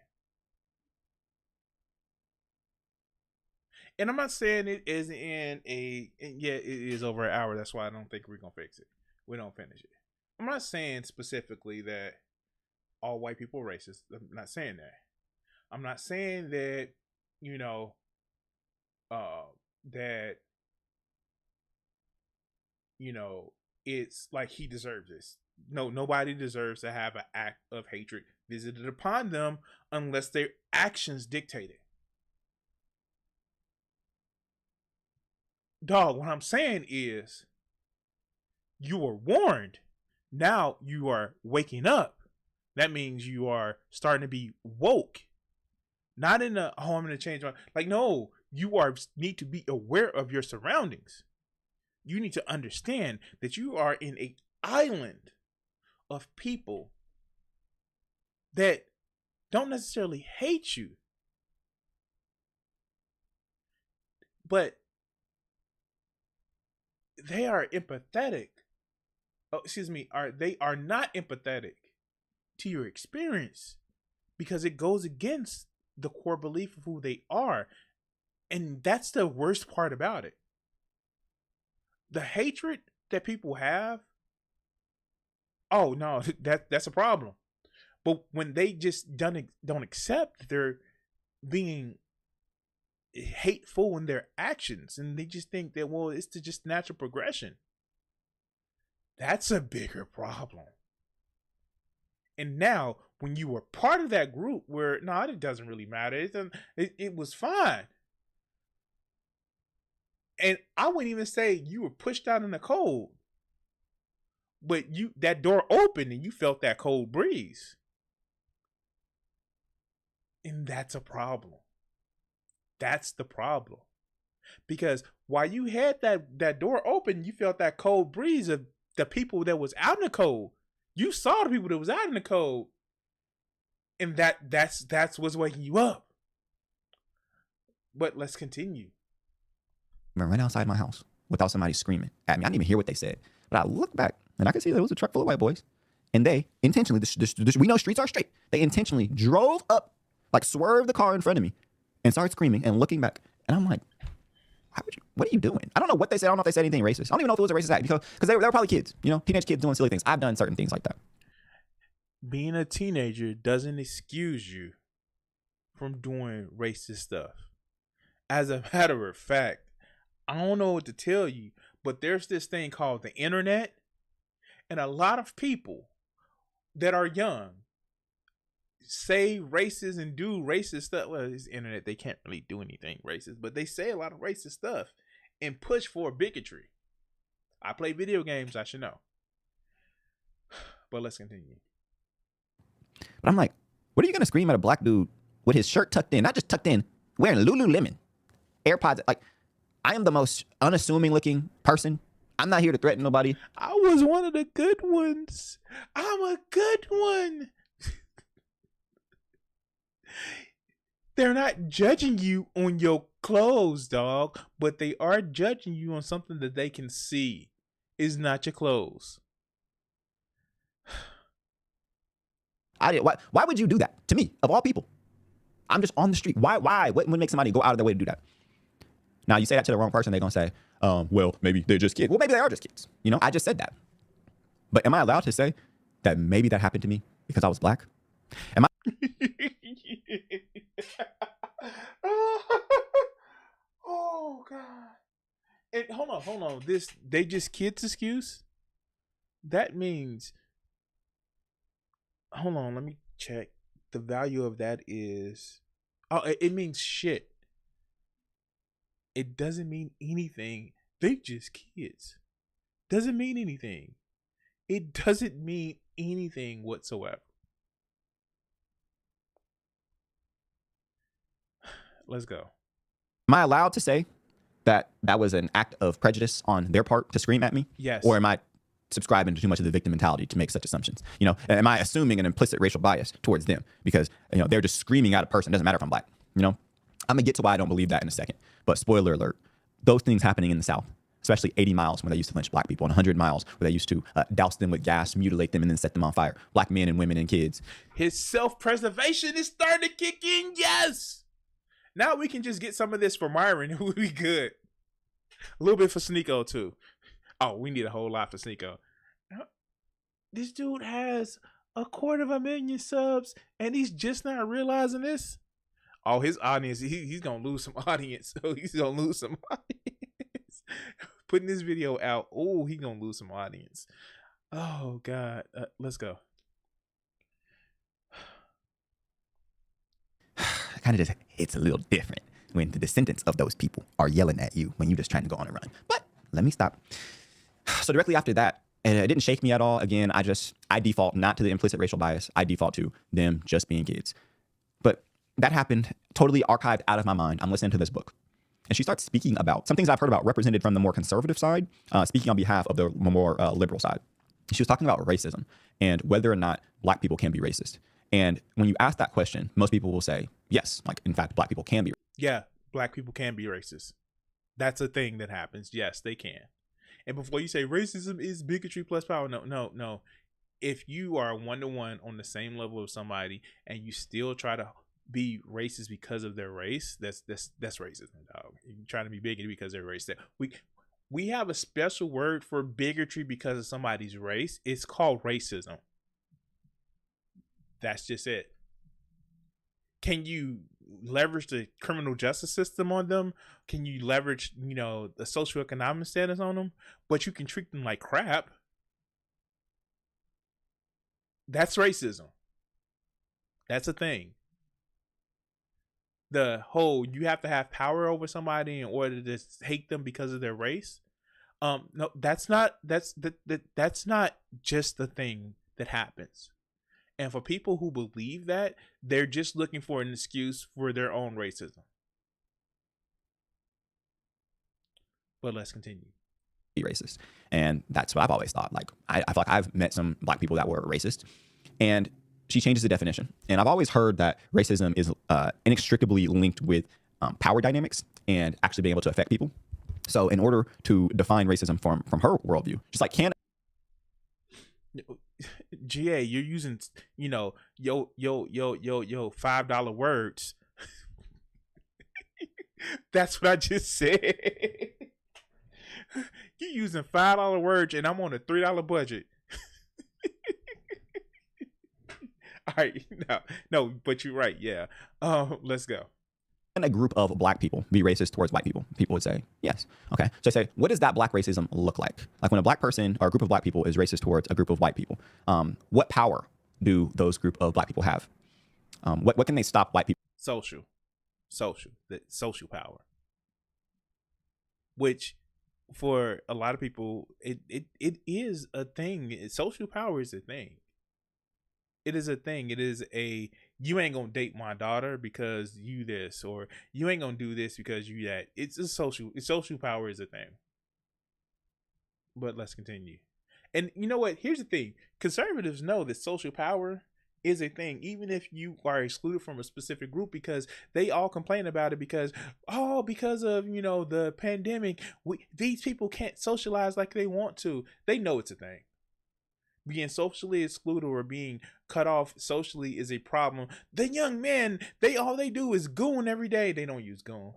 And I'm not saying it is it is over an hour. That's why I don't think we're going to fix it. We don't finish it. I'm not saying specifically that all white people are racist. I'm not saying that. I'm not saying that, it's like he deserves this. No, nobody deserves to have an act of hatred visited upon them unless their actions dictate it. Dog, what I'm saying is, you were warned. Now you are waking up. That means you are starting to be woke. Not in a, I'm going to change my... Like, no, you need to be aware of your surroundings. You need to understand that you are in an island of people that don't necessarily hate you, but they are empathetic. They are not empathetic to your experience because it goes against the core belief of who they are. And that's the worst part about it. The hatred that people have, oh no, that's a problem. But when they just don't accept, they're being hateful in their actions, and they just think that, well, it's just natural progression. That's a bigger problem. And now, when you were part of that group where, no, it doesn't really matter. It was fine. And I wouldn't even say you were pushed out in the cold, but that door opened and you felt that cold breeze. And that's a problem. That's the problem. Because while you had that door open, you felt that cold breeze of the people that was out in the cold. You saw the people that was out in the cold. And that's what's waking you up. But let's continue. I ran outside my house without somebody screaming at me. I didn't even hear what they said. But I looked back and I could see there was a truck full of white boys. And they intentionally, we know streets are straight. They intentionally drove up, like swerved the car in front of me and started screaming and looking back. And I'm like, what are you doing? I don't know what they said. I don't know if they said anything racist. I don't even know if it was a racist act because they were probably kids, teenage kids doing silly things. I've done certain things like that. Being a teenager doesn't excuse you from doing racist stuff. As a matter of fact, I don't know what to tell you, but there's this thing called the internet, and a lot of people that are young say racist and do racist stuff. Well, it's internet, they can't really do anything racist, but they say a lot of racist stuff and push for bigotry. I play video games, I should know. But let's continue. But I'm like, what are you going to scream at a black dude with his shirt tucked in, not just tucked in, wearing Lululemon, AirPods? Like, I am the most unassuming looking person. I'm not here to threaten nobody. I was one of the good ones. I'm a good one. They're not judging you on your clothes, dog, but they are judging you on something that they can see is not your clothes. Why would you do that to me, of all people? I'm just on the street. Why? What would make somebody go out of their way to do that? Now, you say that to the wrong person, they're going to say, well, maybe they're just kids. Well, maybe they are just kids. I just said that. But am I allowed to say that maybe that happened to me because I was black? Am I? Oh, God. And hold on. They just kids excuse? That means, hold on, let me check. The value of that is, it means shit. It doesn't mean anything. They just kids. Doesn't mean anything. It doesn't mean anything whatsoever. Let's go. Am I allowed to say that that was an act of prejudice on their part to scream at me? Yes. Or am I subscribing to too much of the victim mentality to make such assumptions? Am I assuming an implicit racial bias towards them because they're just screaming at a person? It doesn't matter if I'm black. I'm gonna get to why I don't believe that in a second. But spoiler alert, those things happening in the South, especially 80 miles when they used to lynch black people, and 100 miles where they used to douse them with gas, mutilate them, and then set them on fire. Black men and women and kids. His self-preservation is starting to kick in. Yes. Now we can just get some of this for Myron and we'll be good. A little bit for Sneeko too. Oh, we need a whole lot for Sneeko. This dude has 250,000 subs and he's just not realizing this. Oh, his audience, he's going to lose some audience. So he's going to lose some audience. Putting this video out, oh, he's going to lose some audience. Oh, God. Let's go. Kind of just, it's a little different when the descendants of those people are yelling at you when you're just trying to go on a run. But let me stop. So directly after that, and it didn't shake me at all. Again, I default not to the implicit racial bias. I default to them just being kids. But that happened, totally archived out of my mind. I'm listening to this book. And she starts speaking about some things I've heard about represented from the more conservative side, speaking on behalf of the more liberal side. She was talking about racism and whether or not black people can be racist. And when you ask that question, most people will say, yes, like, in fact, black people can be. Yeah, black people can be racist. That's a thing that happens. Yes, they can. And before you say racism is bigotry plus power, no. If you are one-to-one on the same level of somebody and you still try to be racist because of their race, that's racism, dog. You're trying to be bigoted because they're racist. We have a special word for bigotry because of somebody's race. It's called racism. That's just it. Can you leverage the criminal justice system on them? Can you leverage, the socioeconomic status on them? But you can treat them like crap. That's racism. That's a thing. The whole you have to have power over somebody in order to hate them because of their race. No, that's not just the thing that happens. And for people who believe that, they're just looking for an excuse for their own racism. But let's continue. Be racist. And that's what I've always thought. Like, I feel like I've met some black people that were racist, and she changes the definition. And I've always heard that racism is inextricably linked with power dynamics and actually being able to affect people. So in order to define racism from her worldview, just like GA, you're using, yo $5 words. That's what I just said. You're using $5 words, and I'm on a $3 budget. All right, no, but you're right. Yeah, let's go. Can a group of black people be racist towards white people? People would say yes. Okay, so I say, what does that black racism look like? Like when a black person or a group of black people is racist towards a group of white people, what power do those group of black people have? What can they stop white people? Social power, which for a lot of people, it is a thing. Social power is a thing. It is a thing. It is you ain't gonna date my daughter because you this, or you ain't gonna do this because you that. Social power is a thing. But let's continue. And you know what? Here's the thing. Conservatives know that social power is a thing, even if you are excluded from a specific group, because they all complain about it because of, the pandemic, these people can't socialize like they want to. They know it's a thing. Being socially excluded or being cut off socially is a problem. The young men, all they do is goon every day. They don't use goon.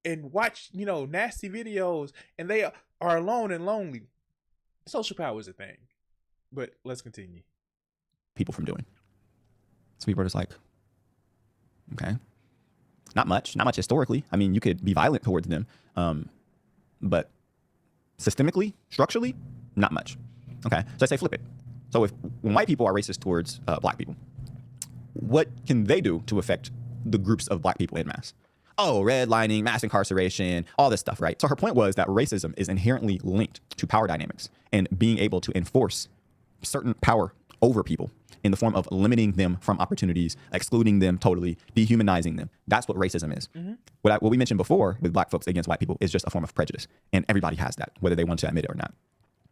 And watch, nasty videos, and they are alone and lonely. Social power is a thing. But let's continue. People from doing. So people are just like, okay, not much historically. I mean, you could be violent towards them, but systemically, structurally, not much. Okay, so I say flip it. So when white people are racist towards black people, what can they do to affect the groups of black people en masse? Oh, redlining, mass incarceration, all this stuff, right? So her point was that racism is inherently linked to power dynamics and being able to enforce certain power over people in the form of limiting them from opportunities, excluding them totally, dehumanizing them. That's what racism is. Mm-hmm. What we mentioned before with black folks against white people is just a form of prejudice. And everybody has that, whether they want to admit it or not.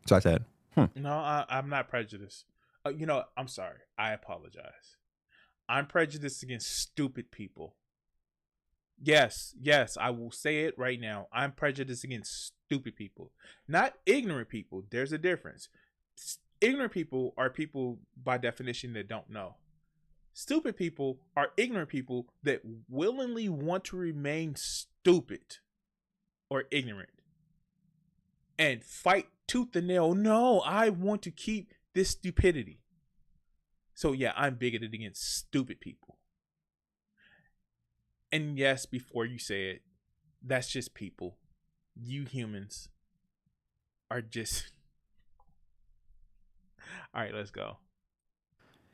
So I said, No, I'm not prejudiced. I'm sorry. I apologize. I'm prejudiced against stupid people. Yes, I will say it right now. I'm prejudiced against stupid people, not ignorant people. There's a difference. Ignorant people are people by definition that don't know. Stupid people are ignorant people that willingly want to remain stupid or ignorant and fight tooth and nail. No, I want to keep this stupidity. So yeah, I'm bigoted against stupid people. And yes, before you say it, that's just people. You humans are just... All right, let's go.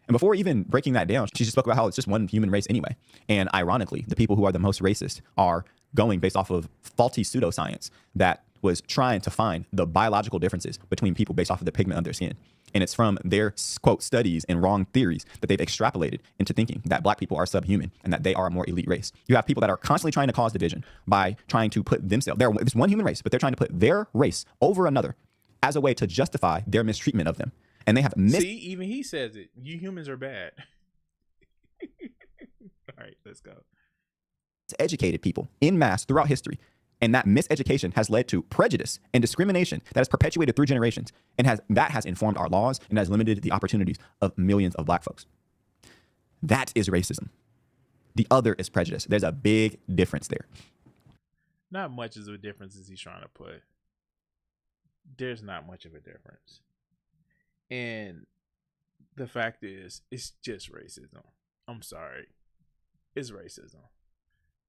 And before even breaking that down, she just spoke about how it's just one human race anyway. And ironically, the people who are the most racist are going based off of faulty pseudoscience that was trying to find the biological differences between people based off of the pigment of their skin. And it's from their, quote, studies and wrong theories that they've extrapolated into thinking that black people are subhuman and that they are a more elite race. You have people that are constantly trying to cause division by trying to put themselves, it's one human race, but they're trying to put their race over another as a way to justify their mistreatment of them. And they have See, even he says it. You humans are bad. All right, let's go. Educated people en masse throughout history. And that miseducation has led to prejudice and discrimination that has perpetuated through generations and has informed our laws and has limited the opportunities of millions of black folks. That is racism. The other is prejudice. There's a big difference there. Not much of a difference as he's trying to put. There's not much of a difference. And the fact is, it's just racism. I'm sorry. It's racism.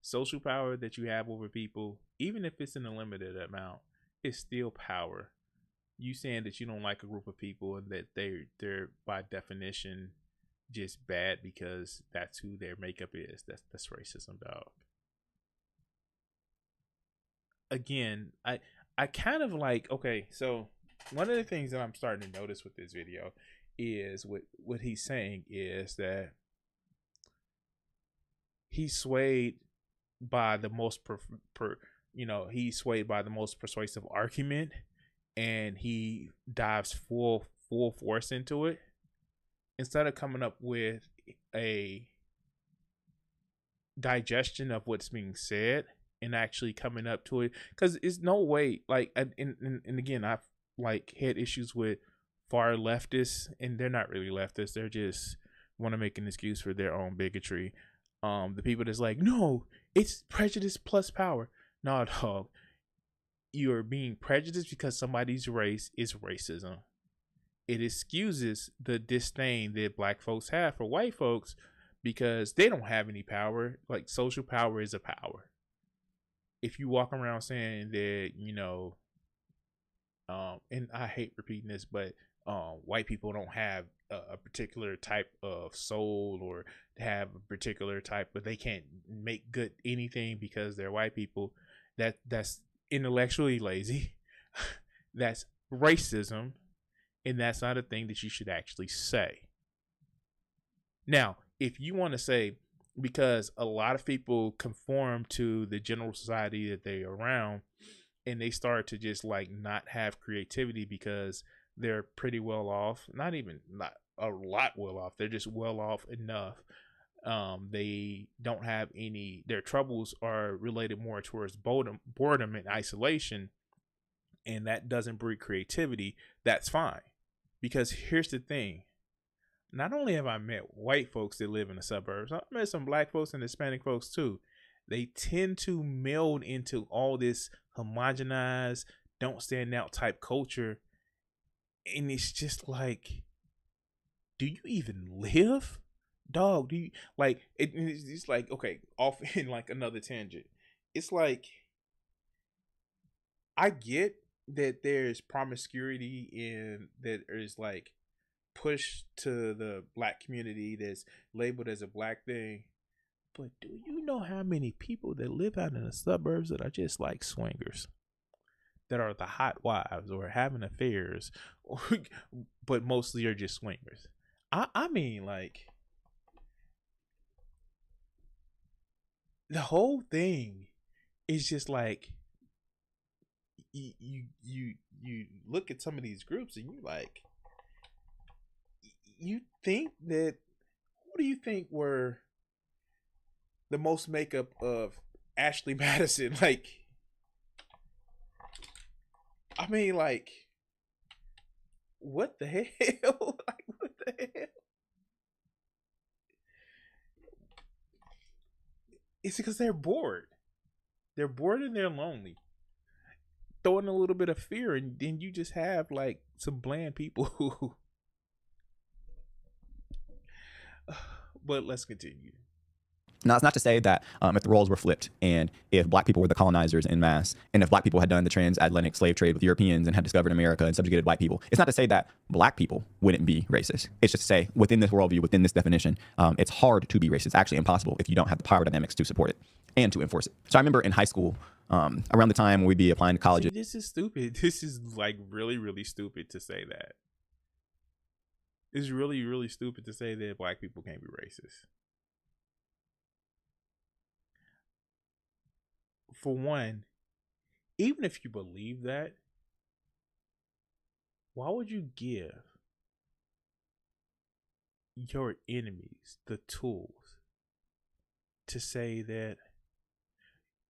Social power that you have over people, even if it's in a limited amount, is still power. You saying that you don't like a group of people and that they're by definition just bad because that's who their makeup is. That's racism, dog. Again, I kind of like, okay, so one of the things that I'm starting to notice with this video is what he's saying is that he's swayed by the most he's swayed by the most persuasive argument, and he dives full force into it instead of coming up with a digestion of what's being said and actually coming up to it. Because it's no way, like, and again, I've like had issues with far leftists, and they're not really leftists, they're just want to make an excuse for their own bigotry. The people that's like, no, it's prejudice plus power. No, dog, you're being prejudiced because somebody's race is racism. It excuses the disdain that black folks have for white folks because they don't have any power. Like, social power is a power. If you walk around saying that, and I hate repeating this, but white people don't have a particular type of soul or have a particular type, but they can't make good anything because they're white people. That's intellectually lazy. That's racism, and that's not a thing that you should actually say. Now, if you want to say, because a lot of people conform to the general society that they're around, and they start to just like not have creativity because they're pretty well off, not a lot well off, they're just well off enough. They don't have any, their troubles are related more towards boredom and isolation, and that doesn't breed creativity. That's fine, because here's the thing. Not only have I met white folks that live in the suburbs, I've met some black folks and Hispanic folks too. They tend to meld into all this homogenized, don't stand out type culture. And it's just like, do you even live? Dog, do you like it? It's like, okay, off in like another tangent. It's like, I get that there's promiscuity in that is like push to the black community that's labeled as a black thing, but do you know how many people that live out in the suburbs that are just like swingers, that are the hot wives or having affairs, but mostly are just swingers? I mean, like, the whole thing is just like, you look at some of these groups and you like, you think that, who do you think were the most makeup of Ashley Madison? Like, I mean, like, what the hell? Like, what the hell? It's because they're bored. They're bored and they're lonely. Throw in a little bit of fear, and then you just have like some bland people who. But let's continue. Now, it's not to say that if the roles were flipped and if black people were the colonizers en masse, and if black people had done the transatlantic slave trade with Europeans and had discovered America and subjugated white people, it's not to say that black people wouldn't be racist. It's just to say, within this worldview, within this definition, it's hard to be racist. It's actually impossible if you don't have the power dynamics to support it and to enforce it. So I remember in high school, around the time when we'd be applying to colleges. This is stupid. This is like really, really stupid to say that. It's really, really stupid to say that black people can't be racist. For one, even if you believe that, why would you give your enemies the tools to say that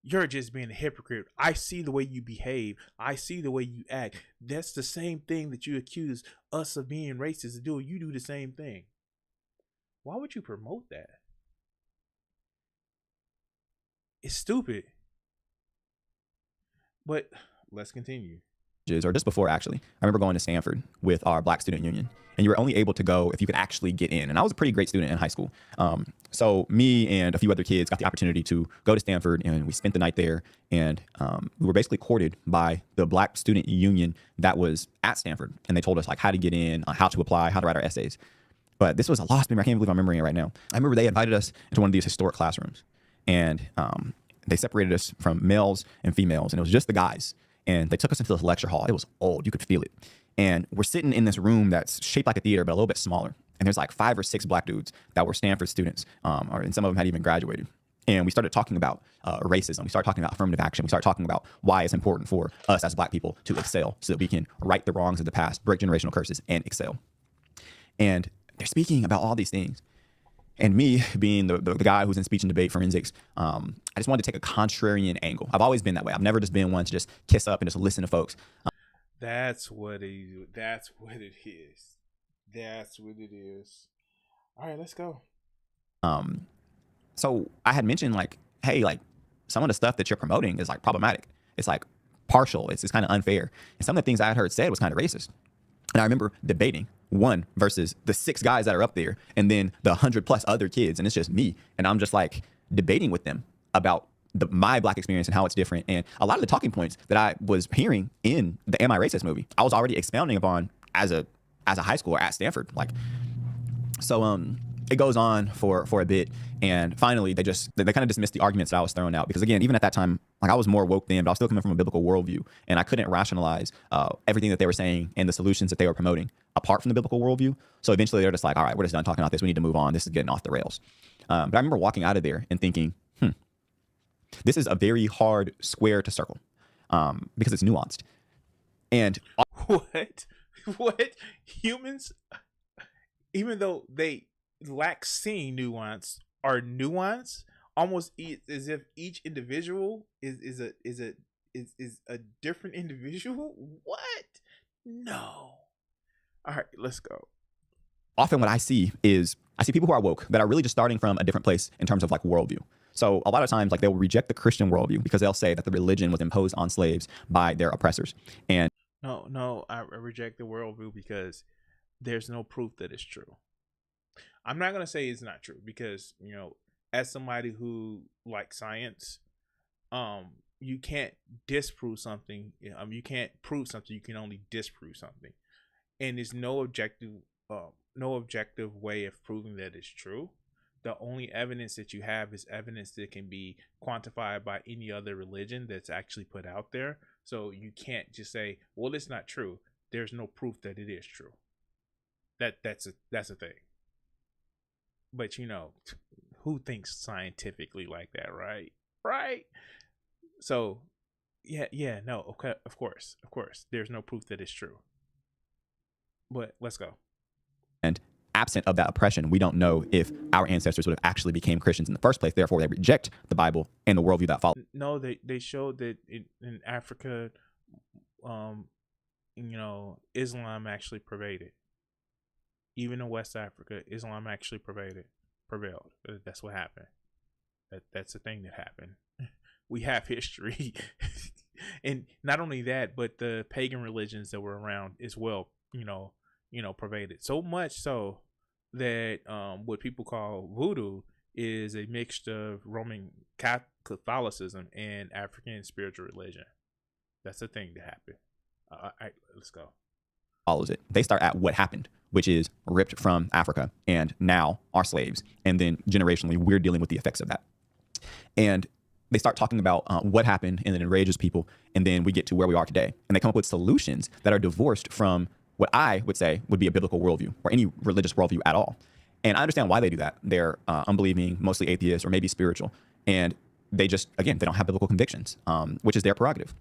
you're just being a hypocrite? I see the way you behave. I see the way you act. That's the same thing that you accuse us of being racist to do. You do the same thing. Why would you promote that? It's stupid. But let's continue. or just before actually, I remember going to Stanford with our Black Student Union, and you were only able to go if you could actually get in. And I was a pretty great student in high school. So me and a few other kids got the opportunity to go to Stanford, and we spent the night there. And we were basically courted by the Black Student Union that was at Stanford. And they told us like how to get in, how to apply, how to write our essays. But this was a lost memory. I can't believe I'm remembering it right now. I remember they invited us into one of these historic classrooms, and they separated us from males and females, and it was just the guys. And they took us into this lecture hall. It was old. You could feel it. And we're sitting in this room that's shaped like a theater, but a little bit smaller. And there's like 5 or 6 Black dudes that were Stanford students, and some of them had even graduated. And we started talking about racism. We started talking about affirmative action. We started talking about why it's important for us as Black people to excel so that we can right the wrongs of the past, break generational curses, and excel. And they're speaking about all these things. And me being the guy who's in speech and debate forensics, I just wanted to take a contrarian angle. I've always been that way. I've never just been one to just kiss up and just listen to folks. That's what it is. That's what it is. That's what it is. All right, let's go. So I had mentioned like, hey, like some of the stuff that you're promoting is like problematic. It's like partial. It's kind of unfair. And some of the things I had heard said was kind of racist. And I remember debating one versus the 6 guys that are up there and then the 100+ other kids. And it's just me. And I'm just like debating with them about my Black experience and how it's different. And a lot of the talking points that I was hearing in the Am I Racist movie, I was already expounding upon as a high schooler at Stanford. Like, so it goes on for a bit. And finally, they kind of dismissed the arguments that I was throwing out. Because again, even at that time, like I was more woke then, but I was still coming from a biblical worldview. And I couldn't rationalize everything that they were saying and the solutions that they were promoting apart from the biblical worldview. So eventually they're just like, all right, we're just done talking about this. We need to move on. This is getting off the rails. But I remember walking out of there and thinking, this is a very hard square to circle because it's nuanced. And what humans, even though they lack seeing nuance, are nuanced almost as if each individual is a different individual. What? No. All right, let's go. Often what I see people who are woke that are really just starting from a different place in terms of like worldview. So a lot of times, like they will reject the Christian worldview because they'll say that the religion was imposed on slaves by their oppressors. And no, I reject the worldview because there's no proof that it's true. I'm not gonna say it's not true because, you know, as somebody who likes science, you can't disprove something. You can't prove something. You can only disprove something, and there's no objective way of proving that it's true. The only evidence that you have is evidence that can be quantified by any other religion that's actually put out there. So you can't just say, well, it's not true. There's no proof that it is true. That's a thing. But you know, who thinks scientifically like that, right? Right? So no, okay, of course. There's no proof that it's true. But let's go. And absent of that oppression, we don't know if our ancestors would have actually became Christians in the first place. Therefore, they reject the Bible and the worldview that follows. No, they showed that in Africa, you know, Islam actually pervaded. Even in West Africa, Islam actually prevailed. That's what happened. That's the thing that happened. We have history, and not only that, but the pagan religions that were around as well. You know, pervaded so much so that what people call voodoo is a mixture of Roman Catholicism and African spiritual religion. That's the thing that happened. All right, let's go. Follows it. They start at what happened, which is ripped from Africa and now are slaves. And then generationally, we're dealing with the effects of that. And they start talking about what happened, and it enrages people. And then we get to where we are today. And they come up with solutions that are divorced from what I would say would be a biblical worldview or any religious worldview at all. And I understand why they do that. They're unbelieving, mostly atheists, or maybe spiritual. And they just, again, they don't have biblical convictions, which is their prerogative.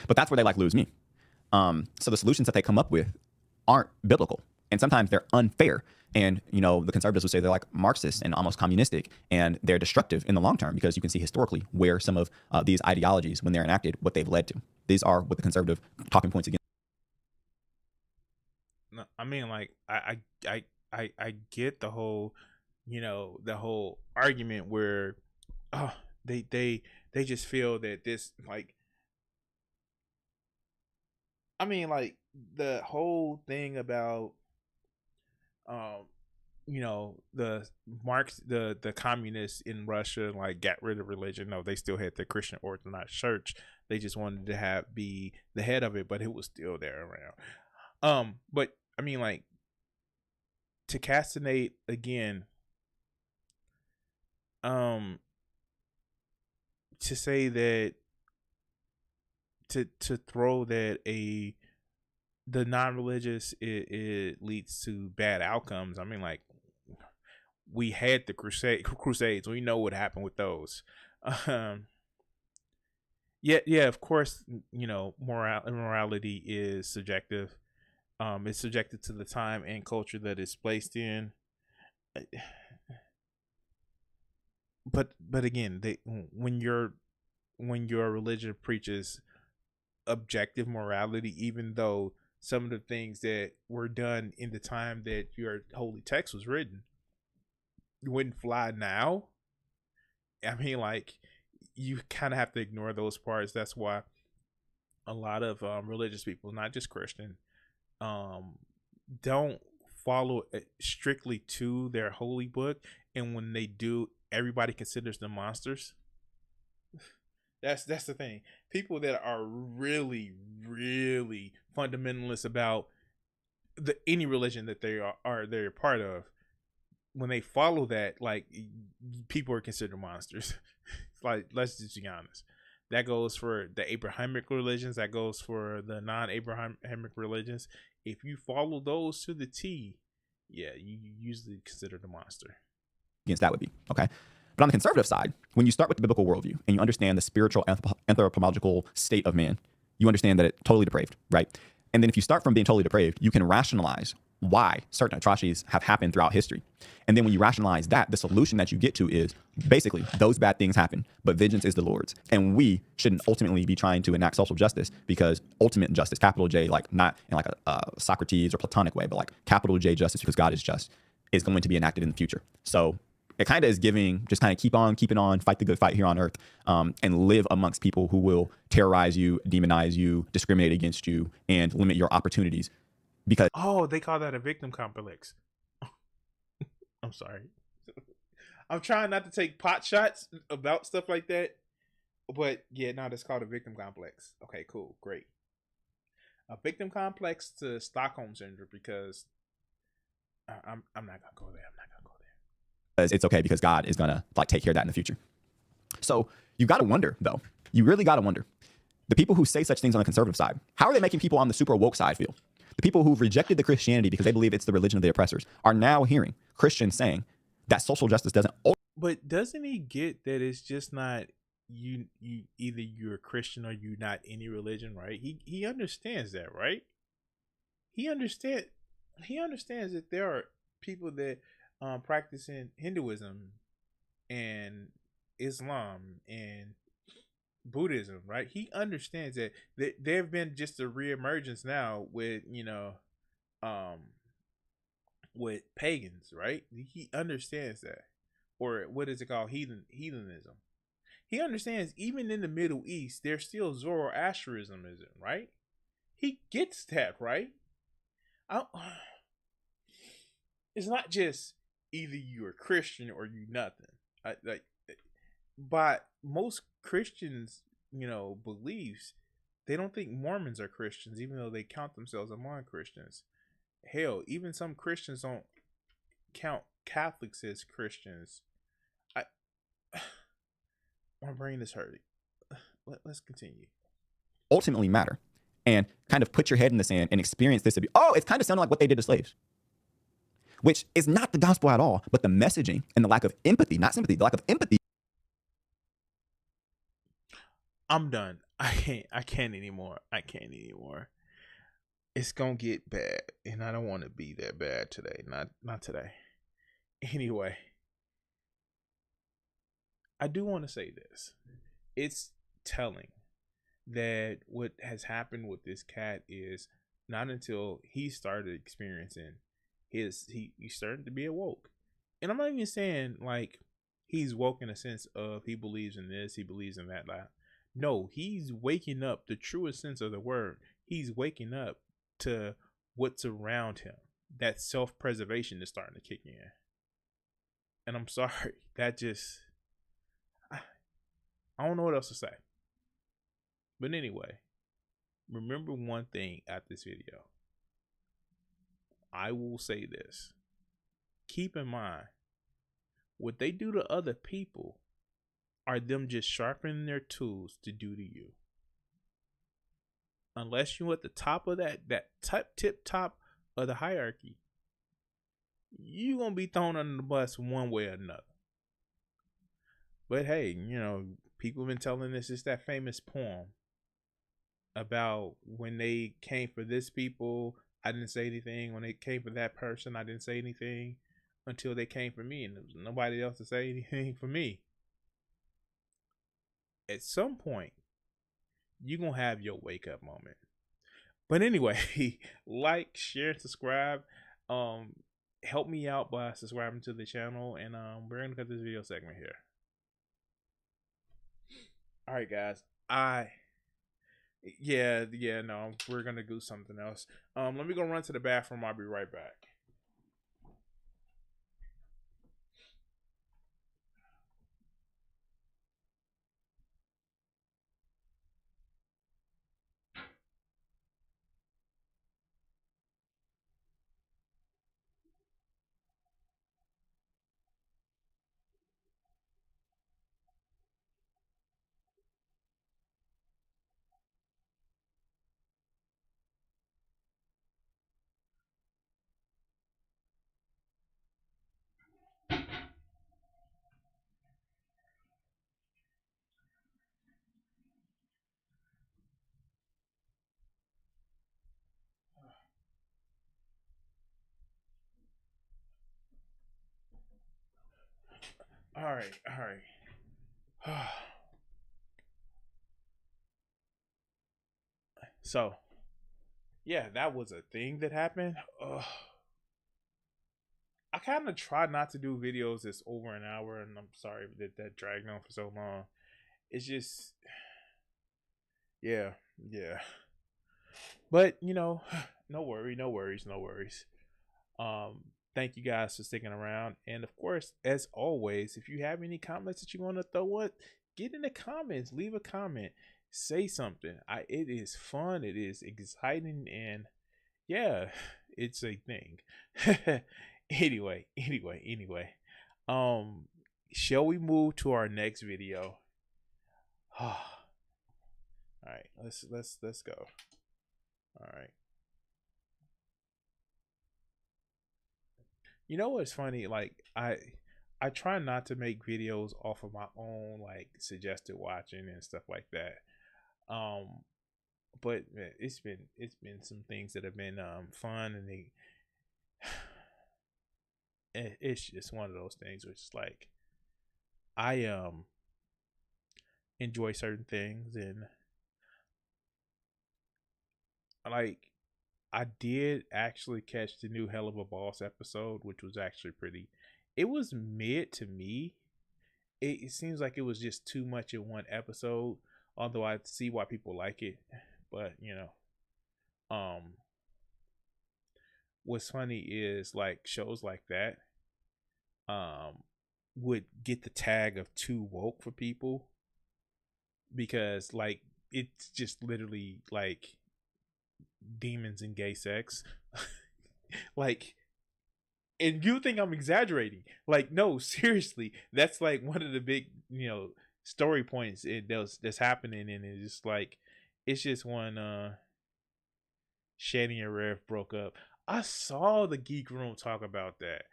But that's where they like lose me. So the solutions that they come up with aren't biblical. And sometimes they're unfair. And, you know, the conservatives would say they're like Marxist and almost communistic, and they're destructive in the long term because you can see historically where some of these ideologies, when they're enacted, what they've led to. These are what the conservative talking points against. No, I mean, like, I get the whole, you know, the whole argument where, they just feel that this, like, I mean, like the whole thing about, um, the Marx, the communists in Russia, like got rid of religion. No, they still had the Christian Orthodox Church. They just wanted to be the head of it, but it was still there around. But I mean, like, to castinate again, to say that, to throw that the non-religious, it leads to bad outcomes. I mean, like, we had the crusades. We know what happened with those. Yeah, of course, morality is subjective. It's subjected to the time and culture that it's placed in. But again, when your religion preaches objective morality, even though some of the things that were done in the time that your holy text was written wouldn't fly now. I mean, like, you kind of have to ignore those parts. That's why a lot of religious people, not just Christian, don't follow strictly to their holy book, and when they do, everybody considers them monsters. That's the thing. People that are really, really fundamentalist about any religion that they're a part of, when they follow that, like, people are considered monsters. Like, let's just be honest. That goes for the Abrahamic religions. That goes for the non-Abrahamic religions. If you follow those to the T, yeah, you usually considered a monster. Against that would be, okay? But on the conservative side, when you start with the biblical worldview and you understand the spiritual anthropological state of man, you understand that it's totally depraved, right? And then if you start from being totally depraved, you can rationalize why certain atrocities have happened throughout history. And then when you rationalize that, the solution that you get to is basically those bad things happen, but vengeance is the Lord's. And we shouldn't ultimately be trying to enact social justice, because ultimate justice, capital J, like not in like a Socrates or Platonic way, but like capital J justice, because God is just, is going to be enacted in the future. So it kind of is giving, just kind of keep on keeping on, fight the good fight here on earth, and live amongst people who will terrorize you, demonize you, discriminate against you, and limit your opportunities. Because they call that a victim complex. I'm sorry. I'm trying not to take pot shots about stuff like that, but yeah, no, that's called a victim complex. Okay, cool, great. A victim complex to Stockholm syndrome, because I'm not gonna go there. it's okay, because God is gonna like take care of that in the future. So you got to wonder, though. You really got to wonder. The people who say such things on the conservative side, how are they making people on the super woke side feel? The people who've rejected the Christianity because they believe it's the religion of the oppressors are now hearing Christians saying that social justice doesn't. But doesn't he get that it's just not you either you're a Christian or you're not any religion, right? He understands that, right? He understands that there are people that practicing Hinduism and Islam and Buddhism, right? He understands that there have been just a reemergence now with with pagans, right? He understands that, or what is it called, heathenism. He understands even in the Middle East there's still Zoroastrianism, right? He gets that, right? It's not just either you're a Christian or you nothing. By most Christians, beliefs, they don't think Mormons are Christians, even though they count themselves among Christians. Hell, even some Christians don't count Catholics as Christians. My brain is hurting. Let's continue. Ultimately matter, and kind of put your head in the sand and experience this abuse. Oh, it's kind of sounding like what they did to slaves, which is not the gospel at all, but the messaging and the lack of empathy, not sympathy, the lack of empathy. I'm done. I can't anymore. It's gonna get bad, and I don't want to be that bad today. Not today. Anyway, I do want to say this. It's telling that what has happened with this cat is not until he started experiencing he's starting to be awoke. And I'm not even saying like he's woke in a sense of he believes in this, he believes in that. No, he's waking up the truest sense of the word. he's waking up to what's around him. That self-preservation is starting to kick in. And I'm sorry, that just, I don't know what else to say. But anyway, remember one thing at this video. I will say this. Keep in mind, what they do to other people are them just sharpening their tools to do to you. Unless you're at the top of that tip top of the hierarchy, you're going to be thrown under the bus one way or another. But hey, people have been telling us it's that famous poem about when they came for this people, I didn't say anything. When they came for that person, I didn't say anything until they came for me, and there was nobody else to say anything for me. At some point, you're going to have your wake up moment. But anyway, like, share, and subscribe. Help me out by subscribing to the channel, and we're going to cut this video segment here. All right, guys. No, we're going to do something else. Let me go run to the bathroom. I'll be right back. All right. So, yeah, that was a thing that happened. I kind of try not to do videos that's over an hour, and I'm sorry that dragged on for so long. It's just, yeah. But no worries. Thank you guys for sticking around, and of course, as always, if you have any comments that you want to throw up, get in the comments, leave a comment, say something. It is fun, it is exciting, and yeah, it's a thing. anyway, shall we move to our next video? All right, let's go. All right. You know what's funny? Like, I try not to make videos off of my own, like, suggested watching and stuff like that. But it's been some things that have been fun, and it's just one of those things which is like, I enjoy certain things, and like, I did actually catch the new Hell of a Boss episode, which was actually it was mid to me. It seems like it was just too much in one episode, although I see why people like it. But, what's funny is, like, shows like that would get the tag of too woke for people, because, like, it's just literally like demons and gay sex. Like, and you think I'm exaggerating? Like, no, seriously, that's like one of the big story points that's happening, and it's just like, it's just when Shani and Rev broke up. I saw the Geek Room talk about that.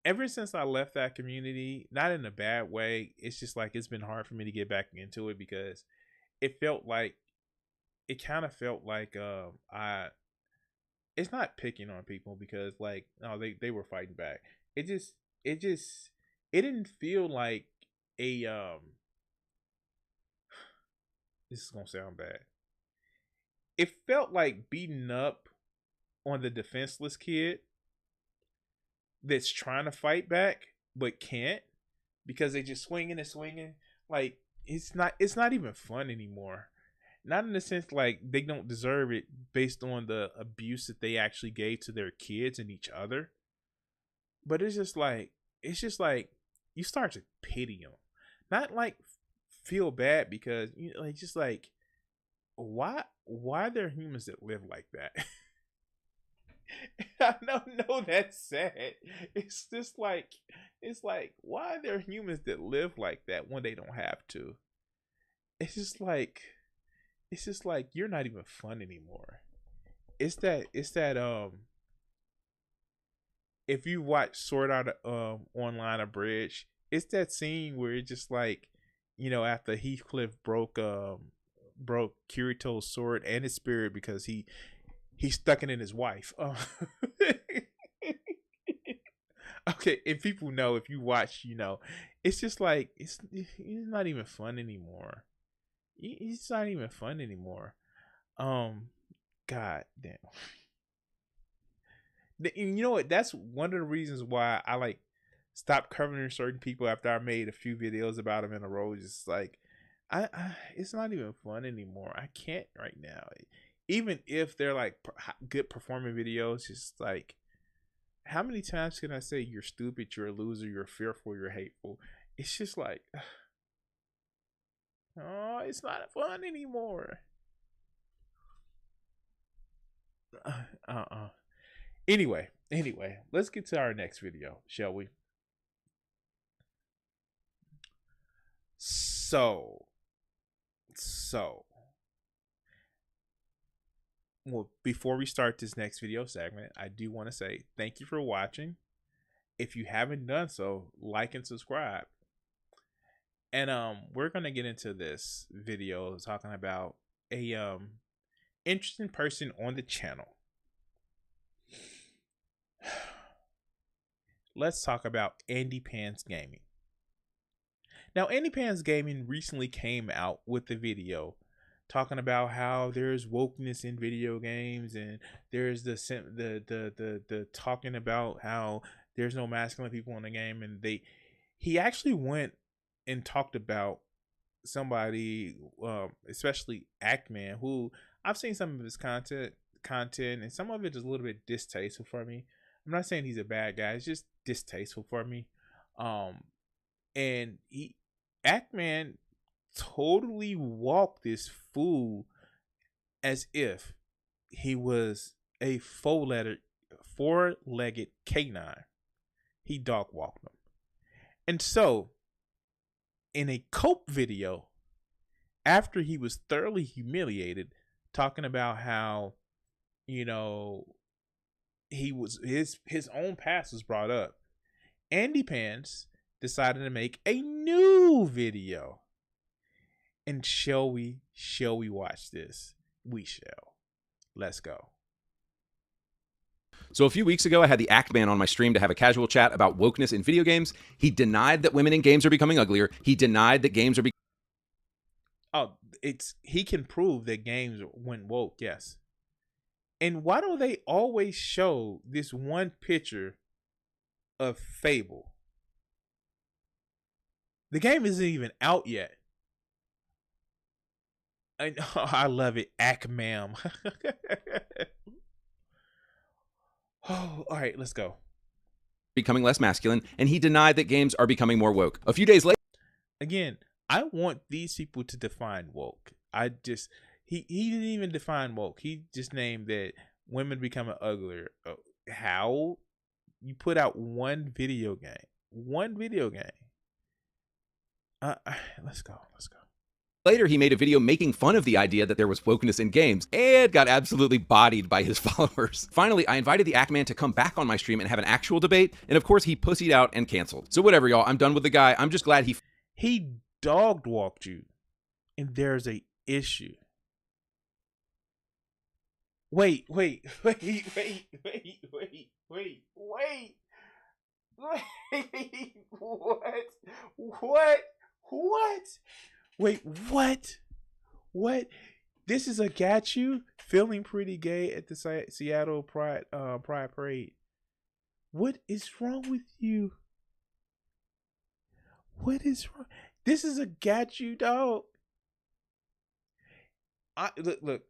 Ever since I left that community, not in a bad way, it's just like, it's been hard for me to get back into it, because it kind of felt like it's not picking on people, because, like, no, they were fighting back. It didn't feel like a this is gonna sound bad. It felt like beating up on the defenseless kid that's trying to fight back but can't, because they just swinging and swinging. Like, it's not even fun anymore. Not in the sense like they don't deserve it based on the abuse that they actually gave to their kids and each other. But it's just like you start to pity them, not like feel bad because you know, like just like why there are humans that live like that. I don't know that's sad. It's just like why are there humans that live like that when they don't have to? It's just like you're not even fun anymore. It's that if you watch Sword Art Online Abridged, it's that scene where it's just like, you know, after Heathcliff broke Kirito's sword and his spirit because he stuck it in his wife. Okay, if people know, if you watch, you know, it's just like it's not even fun anymore. It's not even fun anymore. God damn. You know what? That's one of the reasons why I like stopped covering certain people after I made a few videos about them in a row. Just like, I it's not even fun anymore. I can't right now. Even if they're like good performing videos, just like, how many times can I say you're stupid, you're a loser, you're fearful, you're hateful? It's just like, oh, it's not fun anymore. Anyway, let's get to our next video, shall we? So, well, before we start this next video segment, I do want to say thank you for watching. If you haven't done so, like and subscribe. And we're gonna get into this video talking about a interesting person on the channel. Let's talk about Andy Pans Gaming. Now, Andy Pans Gaming recently came out with a video talking about how there's wokeness in video games, and there's the talking about how there's no masculine people in the game, and he actually went and talked about somebody, especially Ackman, who I've seen some of his content, and some of it is a little bit distasteful for me. I'm not saying he's a bad guy; it's just distasteful for me. And Ackman totally walked this fool as if he was a four-legged canine. He dog walked him. And so, in a cope video, after he was thoroughly humiliated, talking about how, you know, he was his own past was brought up, Andy Pans decided to make a new video. And shall we watch this? We shall. Let's go. So a few weeks ago, I had the Act Man on my stream to have a casual chat about wokeness in video games. He denied that women in games are becoming uglier. He denied that games are he can prove that games went woke, yes. And why don't they always show this one picture of Fable? The game isn't even out yet. I love it, Ackman. Oh, all right, let's go. becoming less masculine, and he denied that games are becoming more woke. A few days later, Again, I want these people to define woke. He didn't even define woke. He just named that women becoming uglier. How? You put out one video game. Let's go. Later, he made a video making fun of the idea that there was wokeness in games and got absolutely bodied by his followers. Finally, I invited the Ackman to come back on my stream and have an actual debate, and of course, he pussied out and canceled. So whatever, y'all. I'm done with the guy. I'm just glad he dog walked you, and there's a issue. Wait. What? Wait, what? This is a got you feeling pretty gay at the Seattle Pride Parade. What is wrong with you? What is wrong? This is a got you, dog. Look.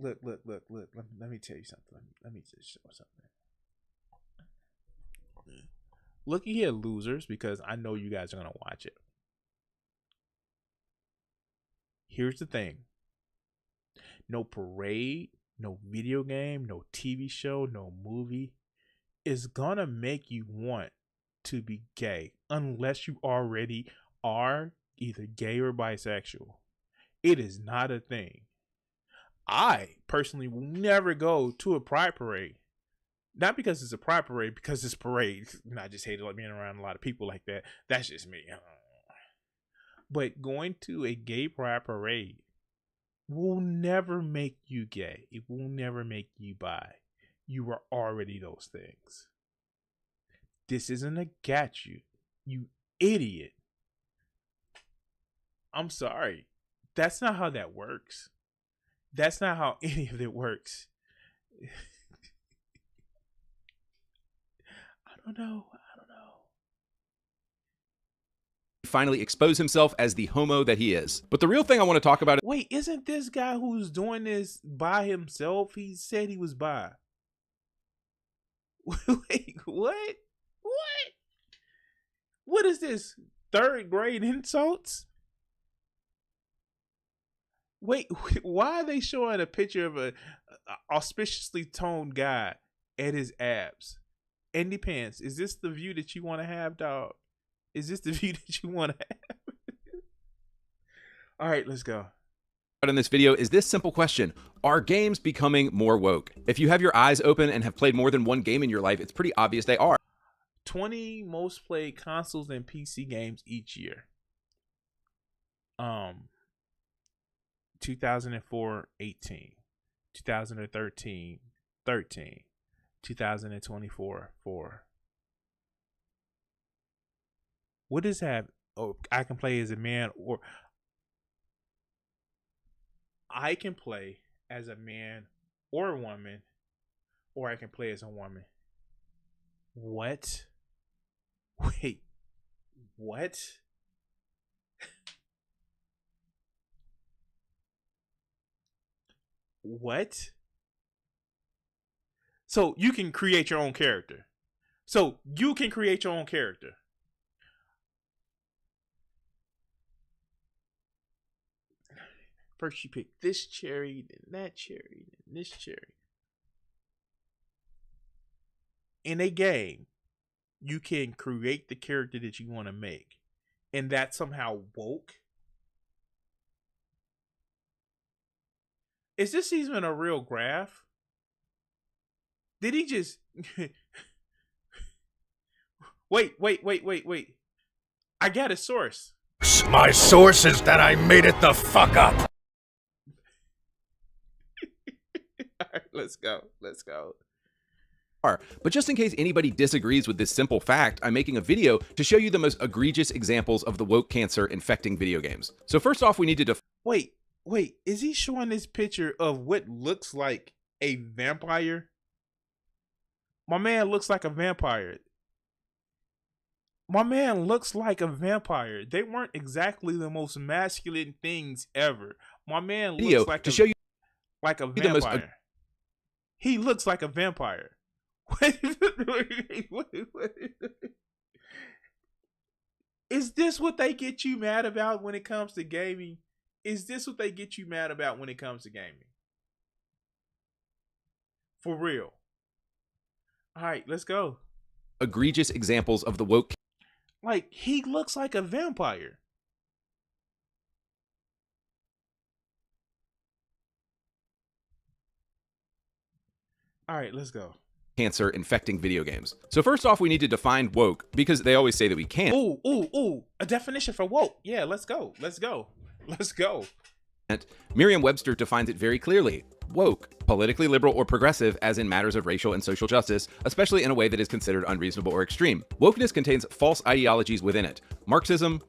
Let me tell you something. Let me just show something. Looky here, losers, because I know you guys are gonna watch it. Here's the thing. No parade, no video game, no TV show, no movie is gonna make you want to be gay unless you already are either gay or bisexual. It is not a thing. I personally will never go to a pride parade. Not because it's a pride parade, because it's parade. I just hate being around a lot of people like that. That's just me. But going to a gay pride parade will never make you gay. It will never make you bi. You are already those things. This isn't a got you, you idiot. I'm sorry. That's not how that works. That's not how any of it works. I don't know. Finally expose himself as the homo that he is. But the real thing I want to talk about Wait, isn't this guy who's doing this by himself? He said he was bi. Wait, what? What is this? 3rd grade insults? Wait, why are they showing a picture of a auspiciously toned guy at his abs? Andy Pants, is this the view that you want to have, dog? Is this the view that you want to have? All right, let's go. in this video is this simple question: are games becoming more woke? If you have your eyes open and have played more than one game in your life, it's pretty obvious they are. 20 most played consoles and PC games each year. 2004, 18. 2013, 13. 2024, 4. What does have? Oh, I can play as a man, or I can play as a man or a woman, or I can play as a woman. What? Wait, what? What? So you can create your own character. First you pick this cherry, then that cherry, then this cherry. In a game, you can create the character that you want to make. And that's somehow woke. Is this even a real graph? Did he just... Wait. I got a source. My source is that I made it the fuck up. All right, let's go. But just in case anybody disagrees with this simple fact, I'm making a video to show you the most egregious examples of the woke cancer infecting video games. So first off, we need to Wait, is he showing this picture of what looks like a vampire? My man looks like a vampire. They weren't exactly the most masculine things ever. My man looks like show you like a vampire. He looks like a vampire. Wait. Is this what they get you mad about when it comes to gaming? For real. All right, let's go. Egregious examples of the woke. Like, he looks like a vampire. All right, let's go. Cancer infecting video games. So first off, we need to define woke, because they always say that we can't. Ooh, a definition for woke. Yeah, let's go. Merriam-Webster defines it very clearly. Woke, politically liberal or progressive as in matters of racial and social justice, especially in a way that is considered unreasonable or extreme. Wokeness contains false ideologies within it. Marxism.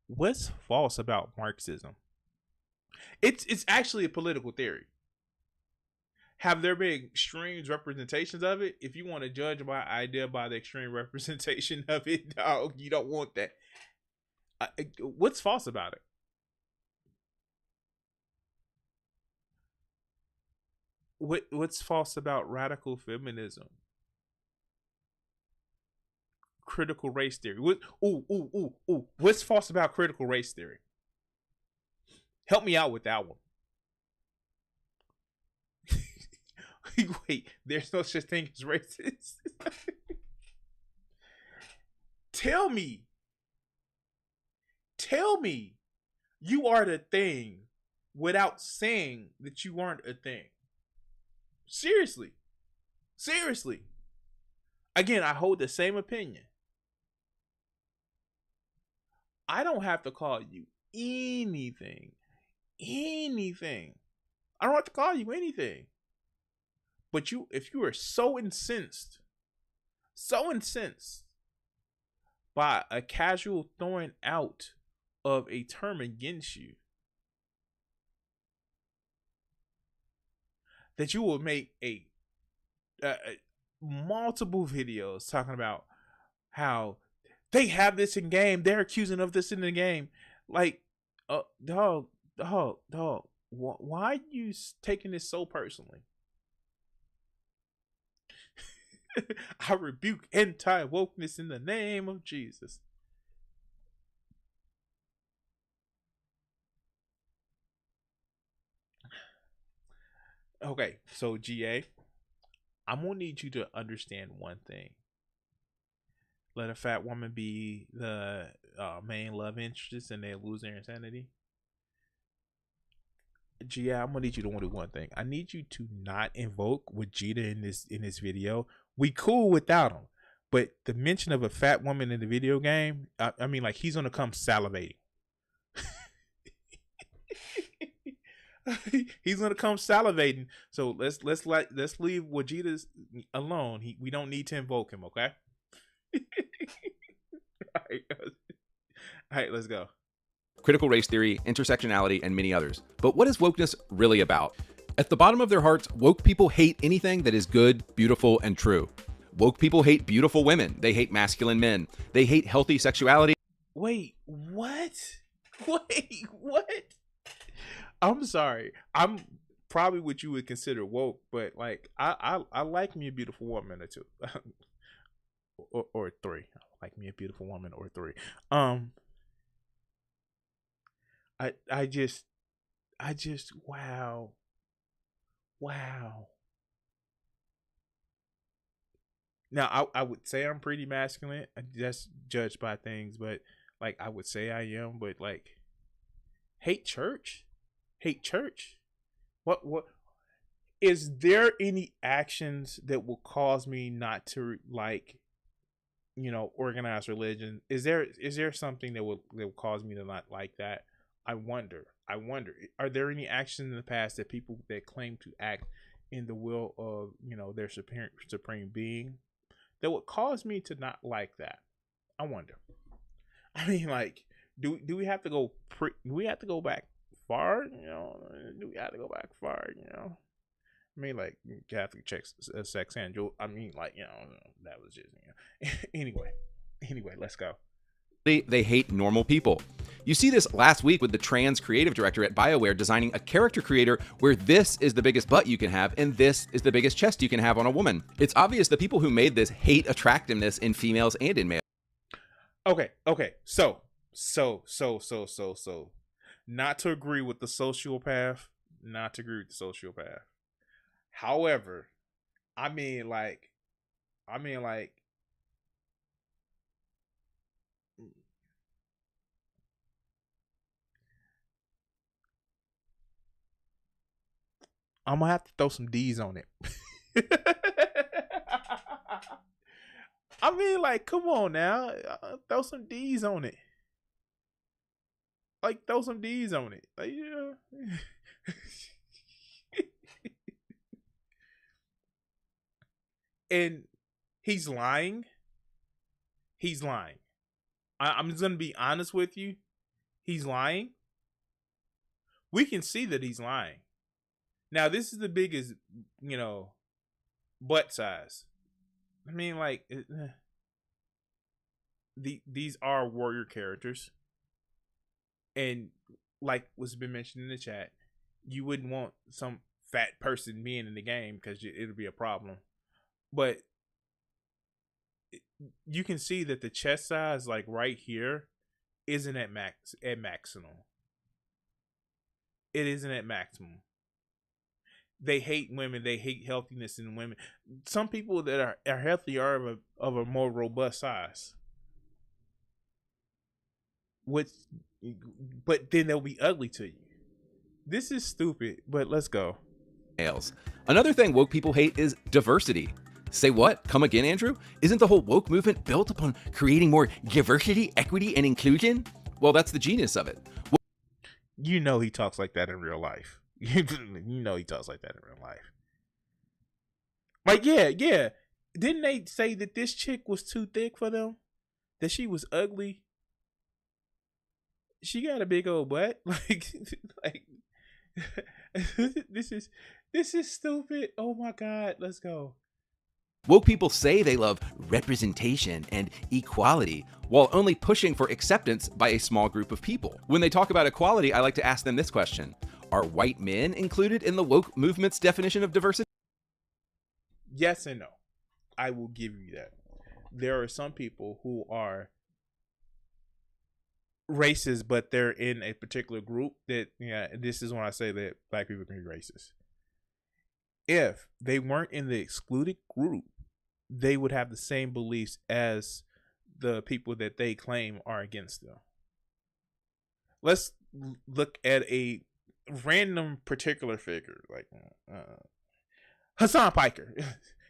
What's false about Marxism? It's actually a political theory. have there been extreme representations of it? If you want to judge my idea by the extreme representation of it, dog, you don't want that. What's false about it? What's false about radical feminism? Critical race theory. What's false about critical race theory? Help me out with that one. Wait, there's no such thing as racist. Tell me you are the thing without saying that you aren't a thing. Seriously. Again, I hold the same opinion. I don't have to call you anything. I don't have to call you anything. But if you are so incensed by a casual throwing out of a term against you, that you will make a multiple videos talking about how they have this in game, they're accusing of this in the game. Like, dog, why are you taking this so personally? I rebuke anti-wokeness in the name of Jesus. Okay, so GA, I'm gonna need you to understand one thing. Let a fat woman be the main love interest and they lose their insanity. GA, I'm gonna need you to do one thing. I need you to not invoke Vegeta in this video. We cool without him, but the mention of a fat woman in the video game, I mean, like, he's gonna come salivating. He's gonna come salivating. So let's leave Vegeta alone. We don't need to invoke him, okay? All right, let's go. Critical race theory, intersectionality, and many others. But what is wokeness really about? At the bottom of their hearts, woke people hate anything that is good, beautiful, and true. Woke people hate beautiful women. They hate masculine men. They hate healthy sexuality. Wait, what? Wait, what? I'm sorry. I'm probably what you would consider woke, but like I like me a beautiful woman or two. or three. I like me a beautiful woman or three. I just wow. Now I would say I'm pretty masculine. That's judged by things, but like I would say I am, but like hate church? What is there any actions that will cause me not to like, organized religion? Is there something that will cause me to not like that? I wonder. Are there any actions in the past that people that claim to act in the will of, their supreme being that would cause me to not like that? I wonder. I mean, like, do we have to go back far? Do we have to go back far? I mean, like, Catholic sex angel. I mean, like, that was just, Anyway, let's go. They hate normal people. You see this last week with the trans creative director at BioWare designing a character creator where this is the biggest butt you can have and this is the biggest chest you can have on a woman. It's obvious the people who made this hate attractiveness in females and in males. Okay. So. Not to agree with the sociopath. However, I mean like I'm gonna have to throw some D's on it. I mean, like, come on now, throw some D's on it. Like, And he's lying. I'm just gonna be honest with you. He's lying. We can see that he's lying. Now, this is the biggest, butt size. I mean, like, these are warrior characters. And like what's been mentioned in the chat, you wouldn't want some fat person being in the game because it'll be a problem. But you can see that the chest size, like right here, isn't at maximum. It isn't at maximum. They hate women. They hate healthiness in women. Some people that are healthy are of a more robust size. But then they'll be ugly to you. This is stupid, but let's go. Another thing woke people hate is diversity. Say what? Come again, Andrew? Isn't the whole woke movement built upon creating more diversity, equity, and inclusion? Well, that's the genius of it. You know he talks like that in real life. You know he talks like that in real life. Like, yeah. Didn't they say that this chick was too thick for them? That she was ugly? She got a big old butt. Like this is stupid. Oh my God, let's go. Woke people say they love representation and equality, while only pushing for acceptance by a small group of people. When they talk about equality, I like to ask them this question. Are white men included in the woke movement's definition of diversity? Yes and no. I will give you that. There are some people who are racist, but they're in a particular group that, this is when I say that black people can be racist. If they weren't in the excluded group, they would have the same beliefs as the people that they claim are against them. Let's look at a random particular figure like Hassan Piker.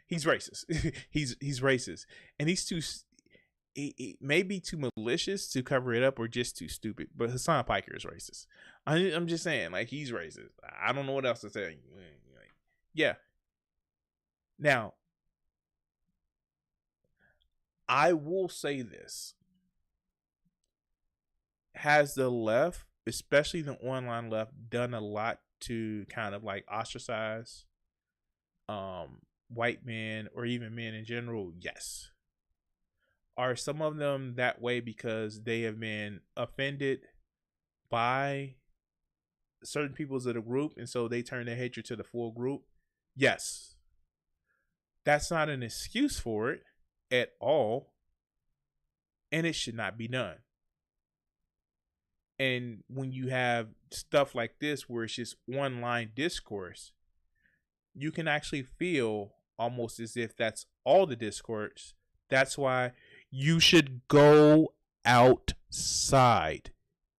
He's racist. he's racist, and he's too. He may be too malicious to cover it up, or just too stupid. But Hassan Piker is racist. I'm just saying, like, he's racist. I don't know what else to say. Yeah. Now, I will say this. Has the left, especially the online left, done a lot to kind of like ostracize white men or even men in general? Yes. Are some of them that way because they have been offended by certain peoples of the group, and so they turn their hatred to the full group? Yes. That's not an excuse for it at all, and it should not be done. And when you have stuff like this where it's just online discourse, you can actually feel almost as if that's all the discourse. That's why you should go outside.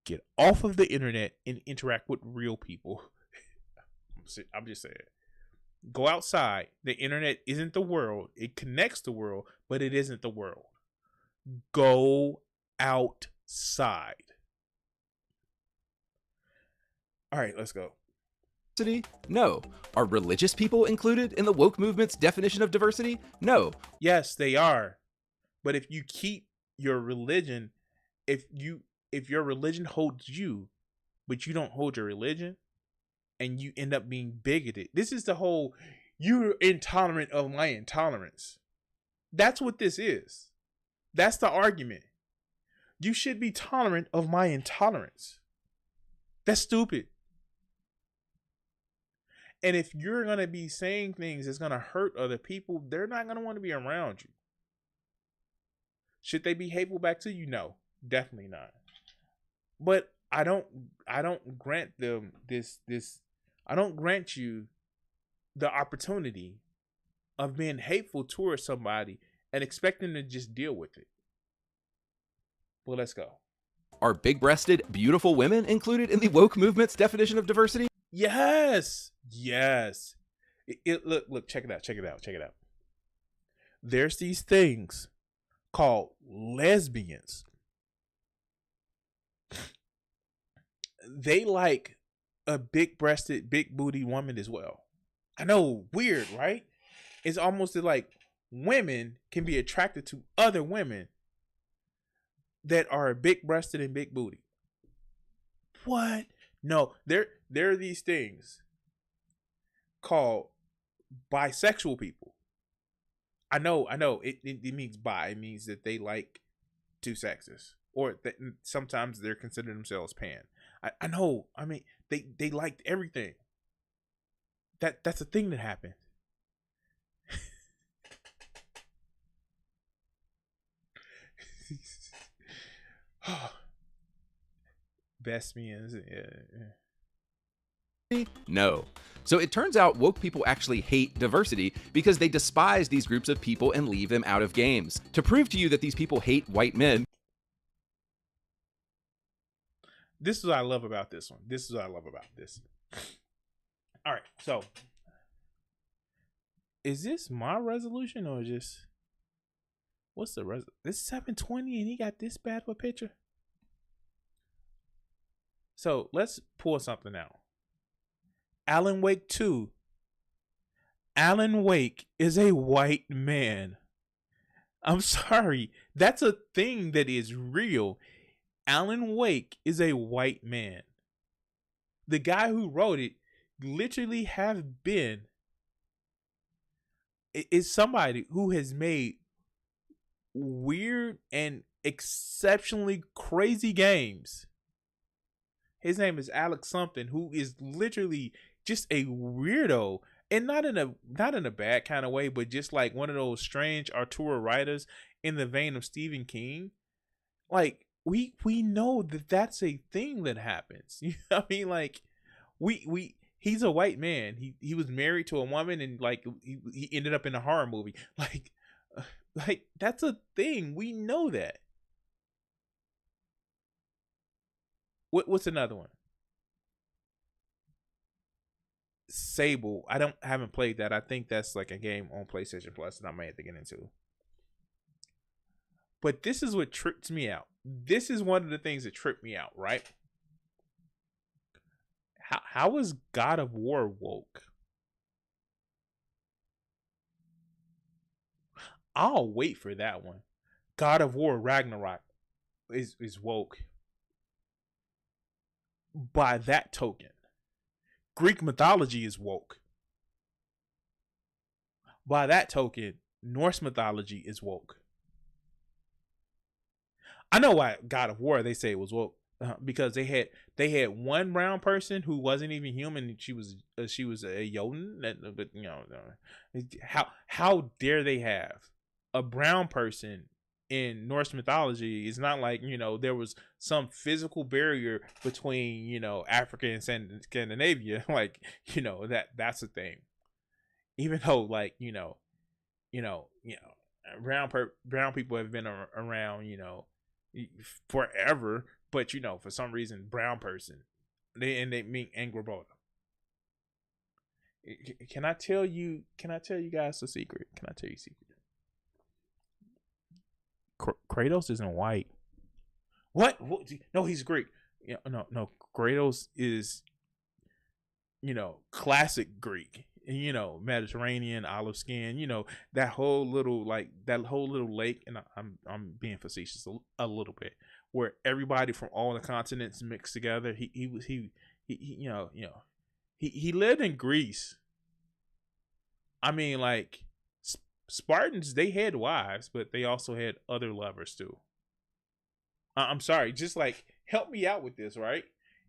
Get off of the internet and interact with real people. I'm just saying. Go outside. The internet isn't the world. It connects the world, but it isn't the world. Go outside. All right, let's go. No. Are religious people included in the woke movement's definition of diversity? No. Yes, they are. But if you keep your religion, if your religion holds you, but you don't hold your religion, and you end up being bigoted. This is the whole, you're intolerant of my intolerance. That's what this is. That's the argument. You should be tolerant of my intolerance. That's stupid. And if you're going to be saying things that's going to hurt other people, they're not going to want to be around you. Should they be hateful back to you? No, definitely not. But I don't grant them this. I don't grant you the opportunity of being hateful towards somebody and expect them to just deal with it. Well, let's go. Are big-breasted, beautiful women included in the woke movement's definition of diversity? Yes. Look, check it out. There's these things called lesbians. They like a big-breasted, big-booty woman as well. I know, weird, right? It's almost like women can be attracted to other women that are big-breasted and big-booty. What? No, there are these things. called bisexual people. I know. It means bi. It means that they like two sexes, or that sometimes they're considered themselves pan. I know. I mean, they liked everything. That's a thing that happened. Best means, yeah. No. So it turns out woke people actually hate diversity because they despise these groups of people and leave them out of games. To prove to you that these people hate white men, This is what I love about this one. This is what I love about this. All right, so is this my resolution or just what's the this is 720 and he got this bad of a picture? So let's pull something out. Alan Wake 2. Alan Wake is a white man. I'm sorry. That's a thing that is real. Alan Wake is a white man. The guy who wrote it literally have been is somebody who has made weird and exceptionally crazy games. His name is Alex something, who is literally just a weirdo, and not in a bad kind of way, but just like one of those strange auteur writers in the vein of Stephen King. Like we know that that's a thing that happens. You know what I mean? Like he's a white man. He was married to a woman, and like he ended up in a horror movie. Like that's a thing. We know that. What's another one? Sable. Haven't played that. I think that's like a game on PlayStation Plus that I may have to get into. But this is what trips me out. This is one of the things that tripped me out, right? How is God of War woke? I'll wait for that one. God of War Ragnarok is woke. By that token, Greek mythology is woke. By that token, Norse mythology is woke. I know why God of War they say it was woke, because they had one brown person who wasn't even human. She was a Jotun. But you know, how dare they have a brown person in Norse mythology? It's not like, you know, there was some physical barrier between, you know, Africa and Scandinavia. Like, you know, that's a thing. Even though, like, you know, brown people have been around, you know, forever. But, you know, for some reason, brown person, they mean Angroboda. Can I tell you guys a secret? Can I tell you a secret? Kratos isn't white. What? No, he's Greek. Yeah, no. Kratos is, you know, classic Greek. You know, Mediterranean, olive skin. You know, that whole little lake. And I'm being facetious a little bit, where everybody from all the continents mixed together. He lived in Greece. I mean, like, Spartans, they had wives, but they also had other lovers too. I'm sorry, just like, help me out with this, right?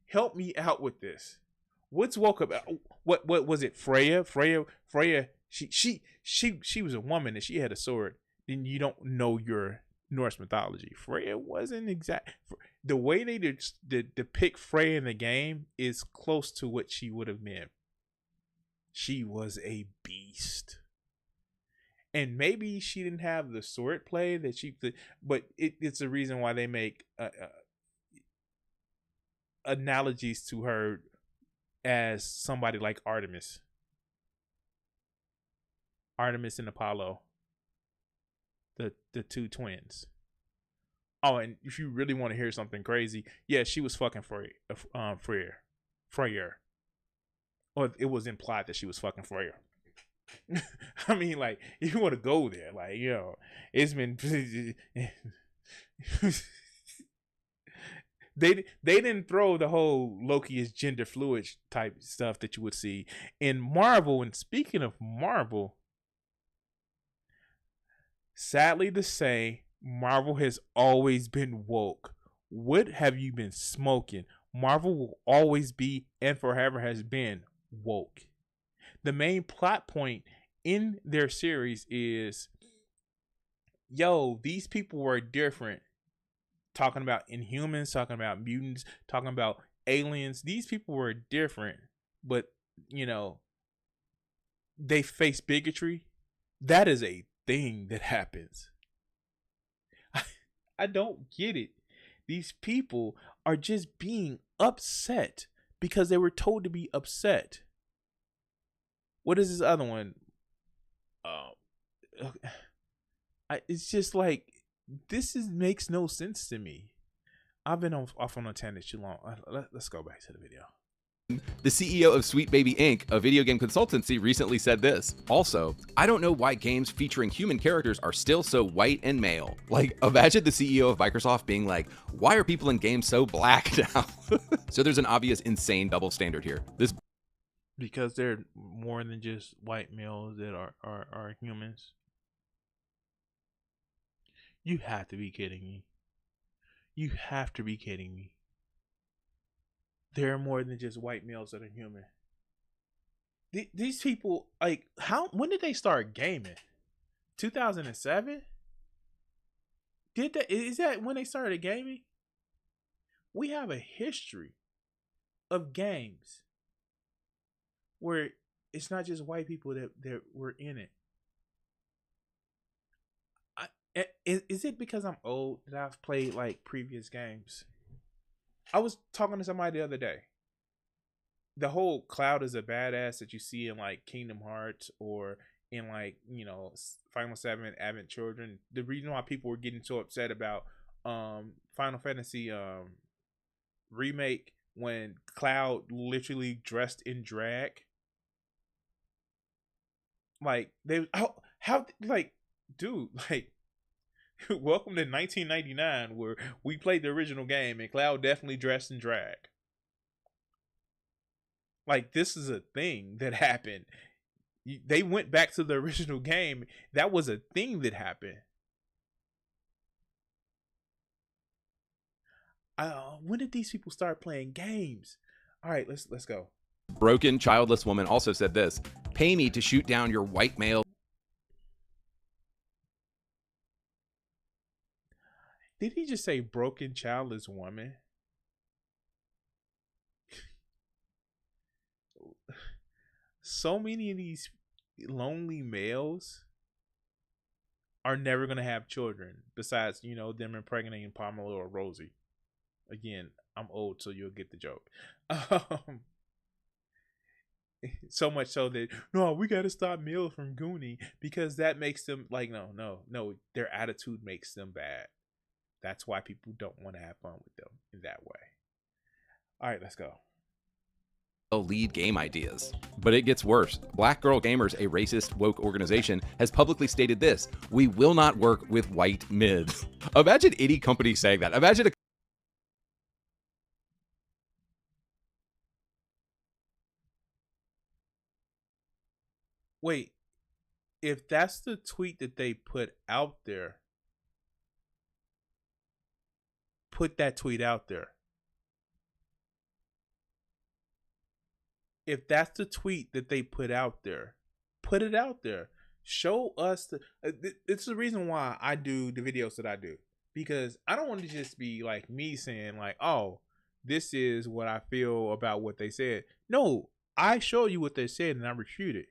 Help me out with this. What's woke about? What was it? Freya. She was a woman and she had a sword. Then you don't know your Norse mythology. Freya wasn't exact. The way they depict Freya in the game is close to what she would have been. She was a beast. And maybe she didn't have the sword play that but it's the reason why they make analogies to her as somebody like Artemis and Apollo, the two twins. Oh, and if you really want to hear something crazy, yeah, she was fucking Freyr. Or it was implied that she was fucking Freyr. I mean, like, if you want to go there, like, you know, it's been they didn't throw the whole Loki is gender fluid type stuff that you would see in Marvel. And speaking of Marvel, sadly to say, Marvel has always been woke. What have you been smoking? Marvel will always be, and forever has been, woke. The main plot point in their series is, yo, these people were different. Talking about Inhumans, talking about mutants, talking about aliens. These people were different, but, you know, they face bigotry. That is a thing that happens. I don't get it. These people are just being upset because they were told to be upset. What is this other one? It's just like, makes no sense to me. I've been off on a tangent too long. Let's go back to the video. The CEO of Sweet Baby Inc., a video game consultancy, recently said this. Also, I don't know why games featuring human characters are still so white and male. Like, imagine the CEO of Microsoft being like, why are people in games so black now? So there's an obvious insane double standard here. Because they're more than just white males that are humans. You have to be kidding me. You have to be kidding me. There are more than just white males that are human. These people, like, when did they start gaming? 2007? Is that when they started gaming? We have a history of games where it's not just white people that were in it. Is it because I'm old that I've played like previous games? I was talking to somebody the other day. The whole Cloud is a badass that you see in like Kingdom Hearts or in like, you know, Final 7 Advent Children. The reason why people were getting so upset about Final Fantasy remake when Cloud literally dressed in drag. Like how like, dude, like, welcome to 1999 where we played the original game and Cloud definitely dressed in drag. Like, this is a thing that happened. They went back to the original game. That was a thing that happened. When did these people start playing games? All right, let's go. Broken childless woman also said this. Pay me to shoot down your white male. Did he just say broken childless woman? So many of these lonely males are never going to have children besides, you know, them impregnating Pamela or Rosie. Again, I'm old, so you'll get the joke. So much so that, no, we got to stop males from gooning because that makes them like, no, their attitude makes them bad. That's why people don't want to have fun with them in that way. All right, let's go. Lead game ideas. But it gets worse. Black Girl Gamers, a racist woke organization, has publicly stated this. We will not work with white mids. Imagine any company saying that. Imagine a Wait, if that's the tweet that they put out there, put that tweet out there. If that's the tweet that they put out there, put it out there. Show us it's the reason why I do the videos that I do. Because I don't want to just be like me saying like, oh, this is what I feel about what they said. No, I show you what they said and I refute it.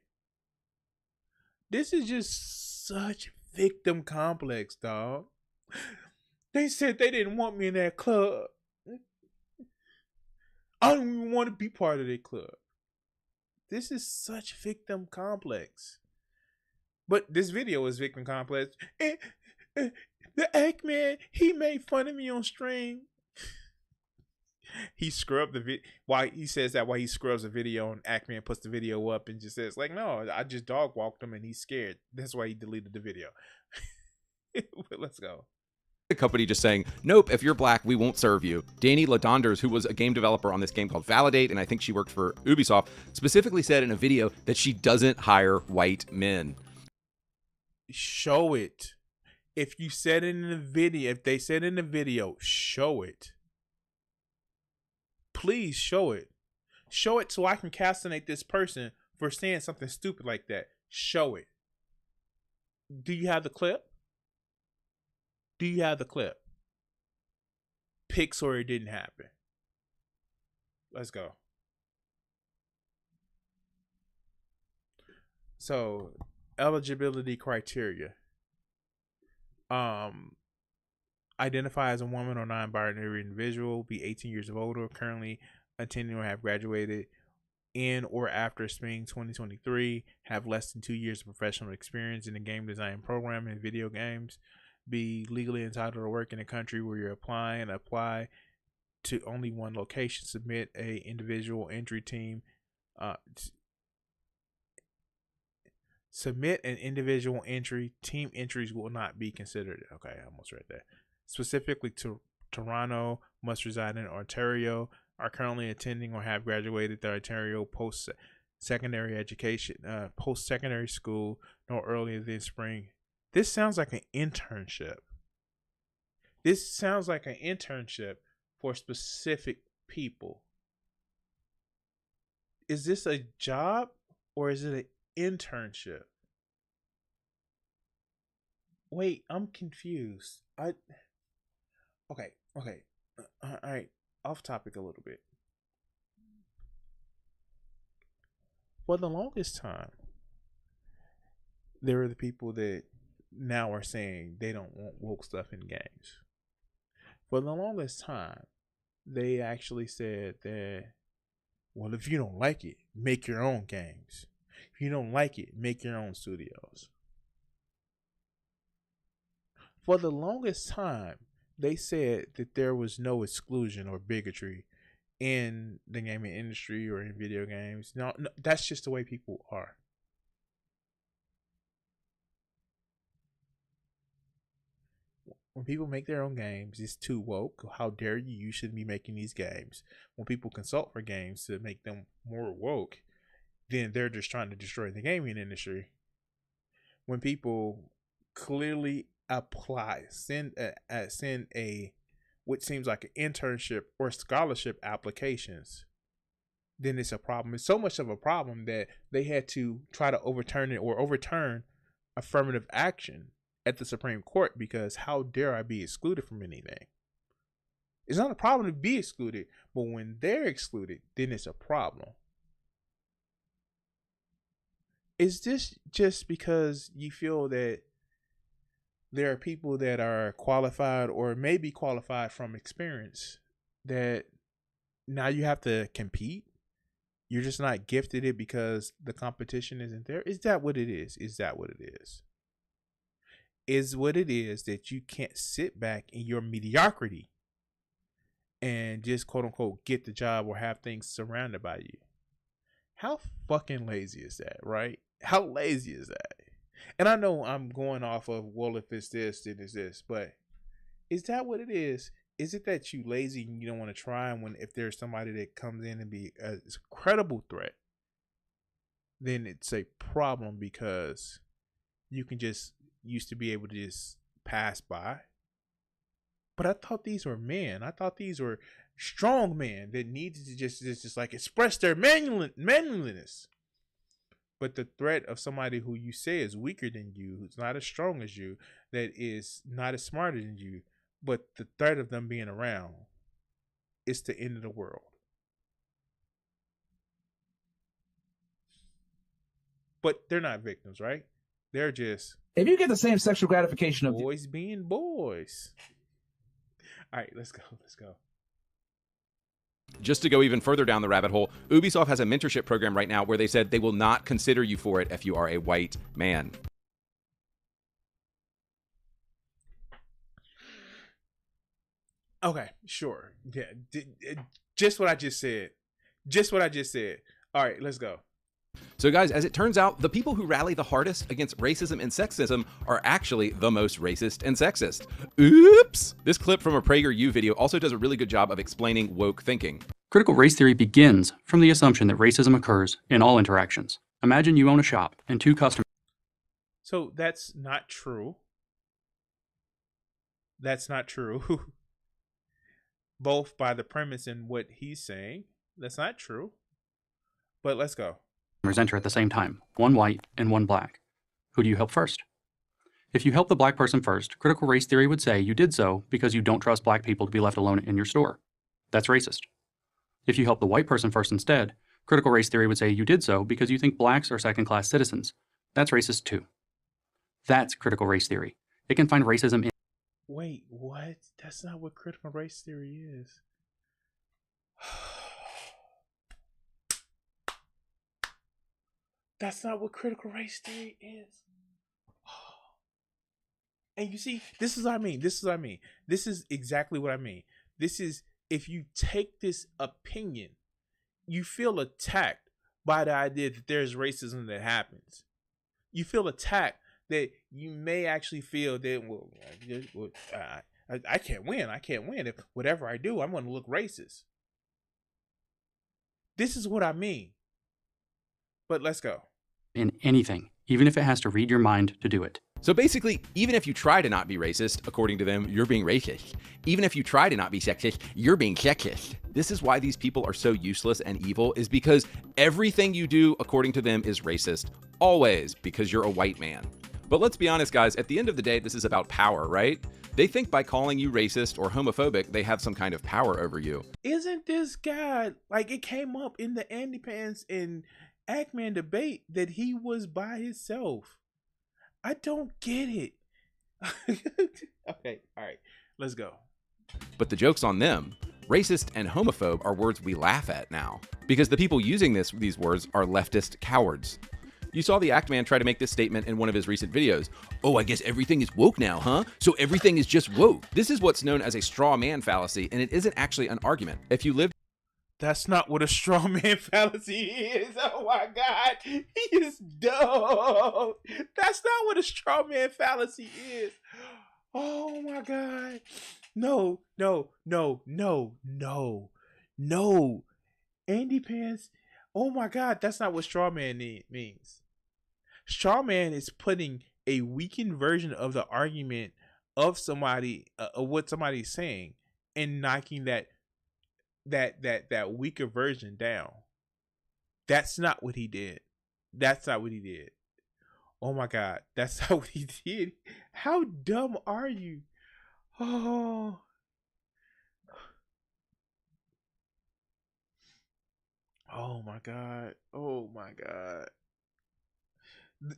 This is just such victim complex, dog. They said they didn't want me in that club. I don't even want to be part of their club. This is such victim complex. But this video is victim complex. The Eggman, he made fun of me on stream. He scrubbed the video. Why he says that? Why he scrubs the video and Ackman puts the video up and just says like, no, I just dog walked him and he's scared. That's why he deleted the video. But let's go. The company just saying, nope, if you're black, we won't serve you. Dani Ladonders, who was a game developer on this game called Validate, and I think she worked for Ubisoft, specifically said in a video that she doesn't hire white men. Show it. If you said it in the video, if they said in the video, show it. Please show it. Show it so I can castinate this person for saying something stupid like that. Show it. Do you have the clip? Do you have the clip? Pics or it didn't happen. Let's go. So, eligibility criteria. Identify as a woman or non-binary individual, be 18 years of older, currently attending or have graduated in or after spring 2023, have less than 2 years of professional experience in the game design program and video games, be legally entitled to work in a country where you're applying, apply to only one location, submit a individual entry team, submit an individual entry, team entries will not be considered. Okay, I almost read that. Specifically to Toronto, must reside in Ontario, are currently attending or have graduated the Ontario post-secondary education, post-secondary school no earlier than spring. This sounds like an internship. This sounds like an internship for specific people. Is this a job or is it an internship? Wait, I'm confused. Okay. All right, off topic a little bit. For the longest time, there are the people that now are saying they don't want woke stuff in games. For the longest time, they actually said that, well, if you don't like it, make your own games. If you don't like it, make your own studios. For the longest time, they said that there was no exclusion or bigotry in the gaming industry or in video games. No, that's just the way people are. When people make their own games, it's too woke. How dare you? You shouldn't be making these games. When people consult for games to make them more woke, then they're just trying to destroy the gaming industry. When people clearly apply, send a what seems like an internship or scholarship applications, then it's a problem. It's so much of a problem that they had to try to overturn it or overturn affirmative action at the Supreme Court, because how dare I be excluded from anything? It's not a problem to be excluded, but when they're excluded, then it's a problem. Is this just because you feel that there are people that are qualified or maybe qualified from experience that now you have to compete? You're just not gifted it because the competition isn't there? Is that what it is? Is that what it is? Is what it is that you can't sit back in your mediocrity and just quote unquote get the job or have things surrounded by you? How fucking lazy is that, right? How lazy is that? And I know I'm going off of, well, if it's this, then it's this, but is that what it is? Is it that you lazy and you don't want to try? And when, if there's somebody that comes in and be a credible threat, then it's a problem because you can just used to be able to just pass by. But I thought these were men. I thought these were strong men that needed to just like express their manliness. But the threat of somebody who you say is weaker than you, who's not as strong as you, that is not as smarter than you, but the threat of them being around is the end of the world. But they're not victims, right? They're just, if you get the same sexual gratification of boys being boys. All right, let's go. Just to go even further down the rabbit hole, Ubisoft has a mentorship program right now where they said they will not consider you for it if you are a white man. Okay, sure. Yeah, just what I just said. All right, let's go. So guys, as it turns out, the people who rally the hardest against racism and sexism are actually the most racist and sexist. Oops! This clip from a PragerU video also does a really good job of explaining woke thinking. Critical race theory begins from the assumption that racism occurs in all interactions. Imagine you own a shop and two customers. So that's not true. That's not true. Both by the premise and what he's saying. That's not true. But let's go. Enter at the same time, one white and one black. Who do you help first? If you help the black person first, critical race theory would say you did so because you don't trust black people to be left alone in your store. That's racist. If you help the white person first instead, critical race theory would say you did so because you think blacks are second-class citizens. That's racist too. That's critical race theory. It can find racism in... Wait, what? That's not what critical race theory is. That's not what critical race theory is. And you see, this is what I mean. This is what I mean. This is exactly what I mean. This is, if you take this opinion, you feel attacked by the idea that there's racism that happens. You feel attacked that you may actually feel that, well, I can't win. I can't win. If whatever I do, I'm going to look racist. This is what I mean. But let's go. In anything, even if it has to read your mind to do it. So basically, even if you try to not be racist, according to them, you're being racist. Even if you try to not be sexist, you're being sexist. This is why these people are so useless and evil, is because everything you do, according to them, is racist. Always, because you're a white man. But let's be honest, guys, at the end of the day, this is about power, right? They think by calling you racist or homophobic, they have some kind of power over you. Isn't this guy, like, it came up in the Andy Pants and Ackman debate that he was by himself. I don't get it. Okay, all right, let's go. But the joke's on them. Racist and homophobe are words we laugh at now, because the people using these words are leftist cowards. You saw the Act Man try to make this statement in one of his recent videos. Oh, I guess everything is woke now, huh? So everything is just woke. This is what's known as a straw man fallacy, and it isn't actually an argument. If you lived... That's not what a straw man fallacy is. Oh my God, he is dumb. That's not what a straw man fallacy is. Oh my God. No. Andy Pants. Oh my God, that's not what straw man means. Straw man is putting a weakened version of the argument of somebody, of what somebody's saying, and knocking that weaker version down. That's not what he did. That's not what he did. Oh my God, that's not what he did. How dumb are you? Oh my God. Oh my God.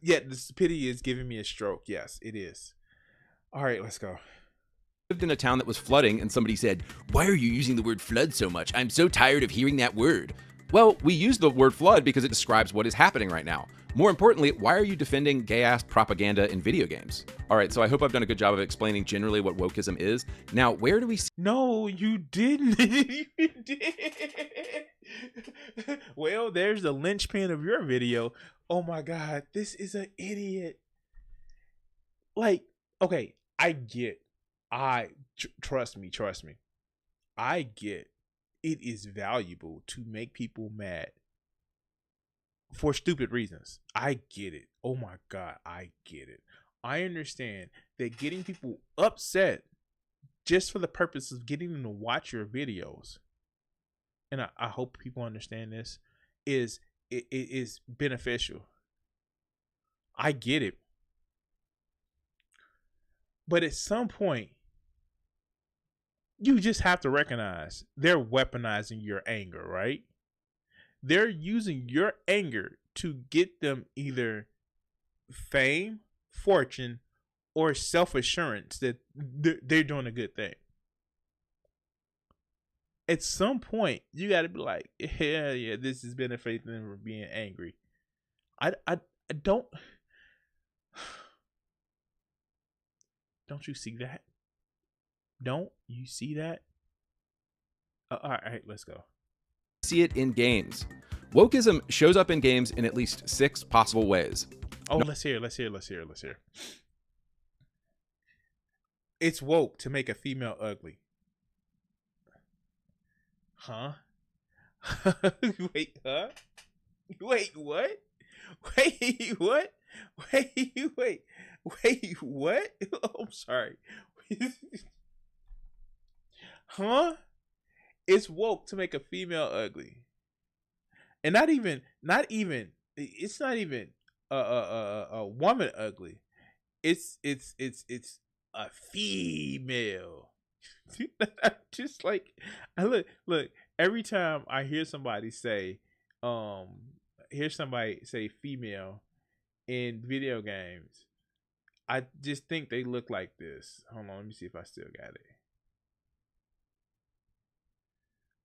Yeah, the stupidity is giving me a stroke. Yes, it is. All right, let's go. Lived in a town that was flooding and somebody said, "Why are you using the word flood so much? I'm so tired of hearing that word." Well, we use the word flood because it describes what is happening right now. More importantly, why are you defending gay-ass propaganda in video games? All right, so I hope I've done a good job of explaining generally what wokeism is. Now, where do we see... No, you didn't. You did. Well, there's the linchpin of your video. Oh my God, this is an idiot. Like, okay, I get. Trust me. I get it is valuable to make people mad for stupid reasons. I get it. Oh my God, I get it. I understand that getting people upset just for the purpose of getting them to watch your videos, and I hope people understand this, is beneficial. I get it. But at some point, you just have to recognize they're weaponizing your anger, right? They're using your anger to get them either fame, fortune, or self-assurance that they're doing a good thing. At some point, you got to be like, yeah, this is benefiting them from being angry. I don't you see that? Don't you see that? All right, let's go. See it in games. Wokeism shows up in games in at least 6 possible ways. Oh, let's hear. It's woke to make a female ugly. Huh? Wait, huh? Wait, what? Wait, what? Wait, what? Oh, I'm sorry. Huh? It's woke to make a female ugly. And not even it's not even a woman ugly. It's a female. Just like I look every time I hear somebody say female in video games, I just think they look like this. Hold on, let me see if I still got it.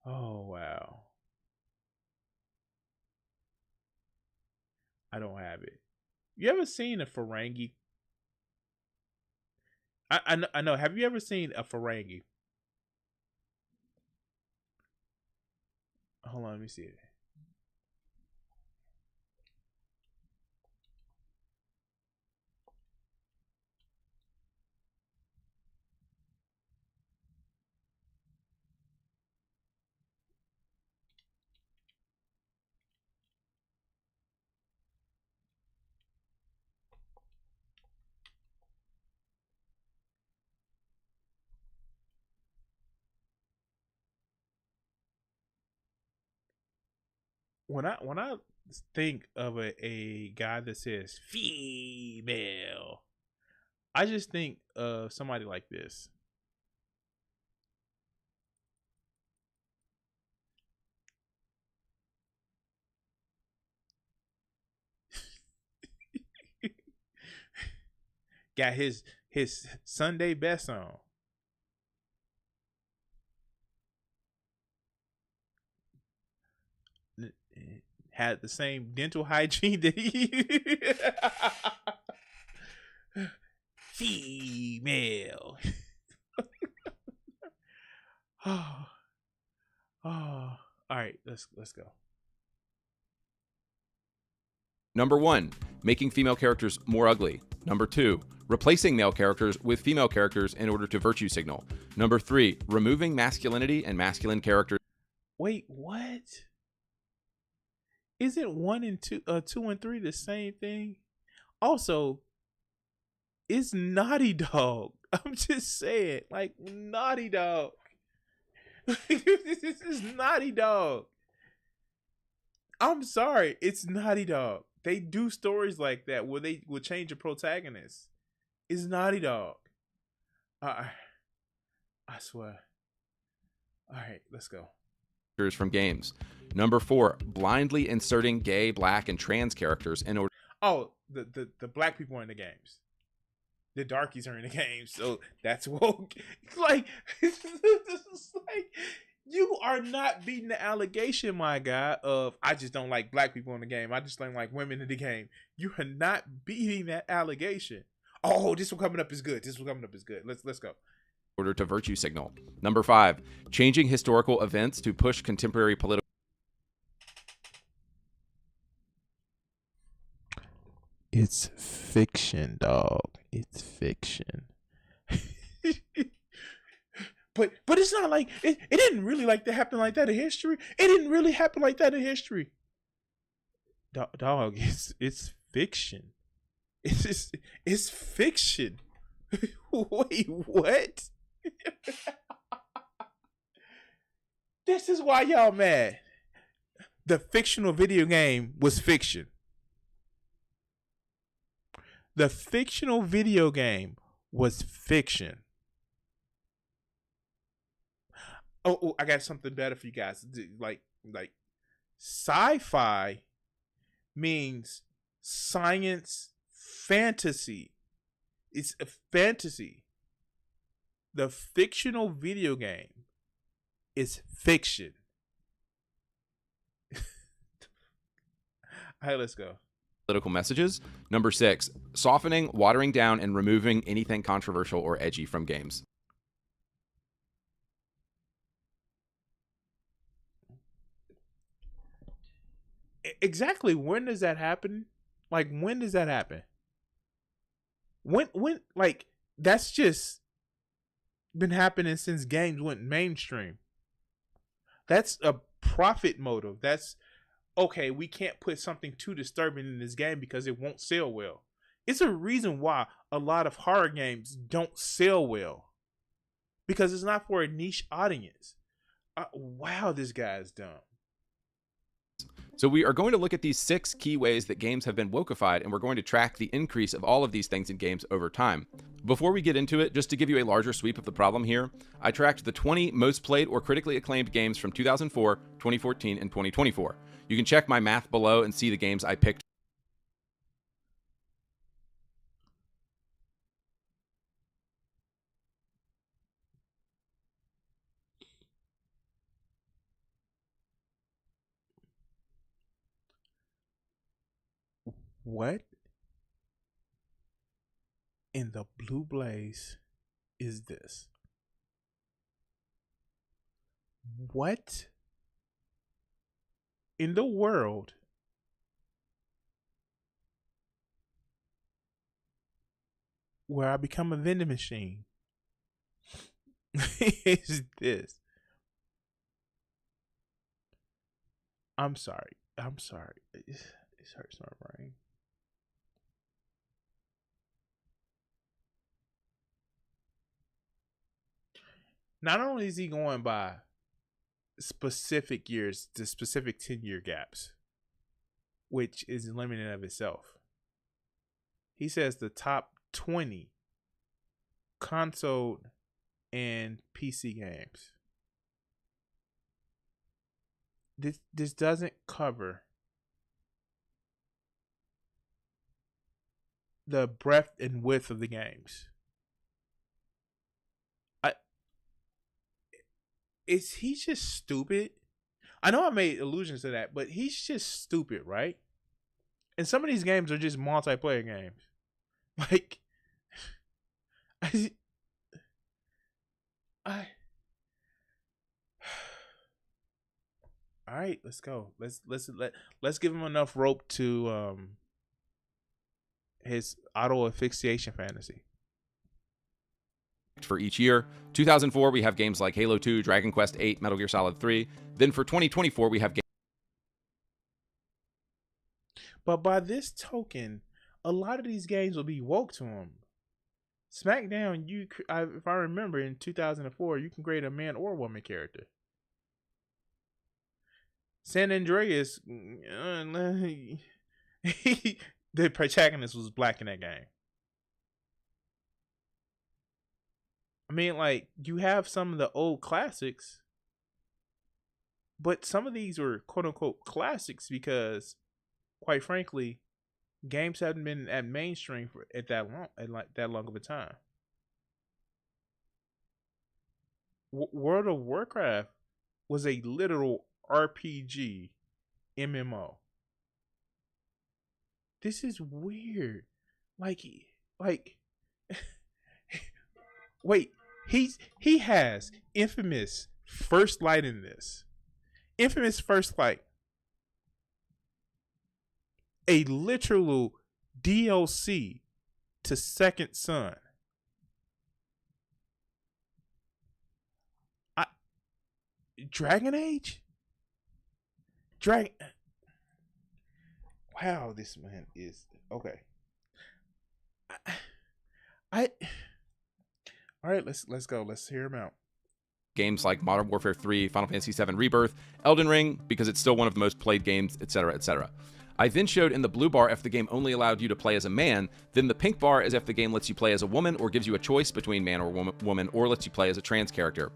Oh wow. I don't have it. You ever seen a Ferengi? I know. Have you ever seen a Ferengi? Hold on, let me see it. When I think of a guy that says female, I just think of somebody like this. Got his Sunday best on. Had the same dental hygiene that he female. Oh, all right, let's go. Number 1, making female characters more ugly. Number 2, replacing male characters with female characters in order to virtue signal. Number 3, removing masculinity and masculine characters. Wait, what? Isn't 1 and 2 and 3 the same thing? Also, it's Naughty Dog. I'm just saying, like Naughty Dog. This is Naughty Dog. I'm sorry, it's Naughty Dog. They do stories like that where they will change the protagonist. It's Naughty Dog. I swear. All right, let's go. From games. Number 4, blindly inserting gay, black, and trans characters in order. Oh, the black people are in the games. The darkies are in the games, so that's woke. Like, this is like, you are not beating the allegation, my guy, of I just don't like black people in the game. I just don't like women in the game. You are not beating that allegation. Oh, this one coming up is good. Let's go. Order to virtue signal. Number 5, changing historical events to push contemporary political. It's fiction, dog. It's fiction. but it's not like it didn't really like to happen like that in history. It didn't really happen like that in history. Dog, it's fiction. It's fiction. Wait, what? This is why y'all mad. The fictional video game was fiction. The fictional video game was fiction. Oh, I got something better for you guys. Like sci-fi means science fantasy. It's a fantasy. The fictional video game is fiction. All right, let's go. Political messages. Number 6, softening, watering down, and removing anything controversial or edgy from games. Exactly. When does that happen? Like, when does that happen? When like, that's just been happening since games went mainstream. That's a profit motive. That's okay. We can't put something too disturbing in this game because it won't sell well. It's a reason why a lot of horror games don't sell well, because it's not for a niche audience. Wow, this guy is dumb. So we are going to look at these 6 key ways that games have been wokeified, and we're going to track the increase of all of these things in games over time. Before we get into it, just to give you a larger sweep of the problem here, I tracked the 20 most played or critically acclaimed games from 2004, 2014, and 2024. You can check my math below and see the games I picked. What in the blue blaze is this? What in the world where I become a vending machine is this? I'm sorry. It hurts my brain. Not only is he going by specific years, the specific 10-year gaps, which is limited of itself. He says the top 20 console and PC games. This doesn't cover the breadth and width of the games. Is he just stupid? I know I made allusions to that, but he's just stupid, right? And some of these games are just multiplayer games. Like, all right, let's go. Let's give him enough rope to his auto asphyxiation fantasy. For each year. 2004, we have games like Halo 2, Dragon Quest 8, Metal Gear Solid 3. Then for 2024, we have games. But by this token, a lot of these games will be woke to him. SmackDown, if I remember, in 2004, you can create a man or woman character. San Andreas, the protagonist was black in that game. I mean, like, you have some of the old classics, but some of these were quote unquote classics because, quite frankly, games haven't been at mainstream for that long of a time. World of Warcraft was a literal RPG MMO. This is weird. Like wait, he has Infamous First Light in this. Infamous First Light. A literal DLC to Second Son. Dragon Age? Wow, this man is okay. All right, let's go. Let's hear him out. Games like Modern Warfare 3, Final Fantasy 7 Rebirth, Elden Ring, because it's still one of the most played games, etc., etc. I then showed in the blue bar if the game only allowed you to play as a man, then the pink bar is if the game lets you play as a woman or gives you a choice between man or woman or lets you play as a trans character.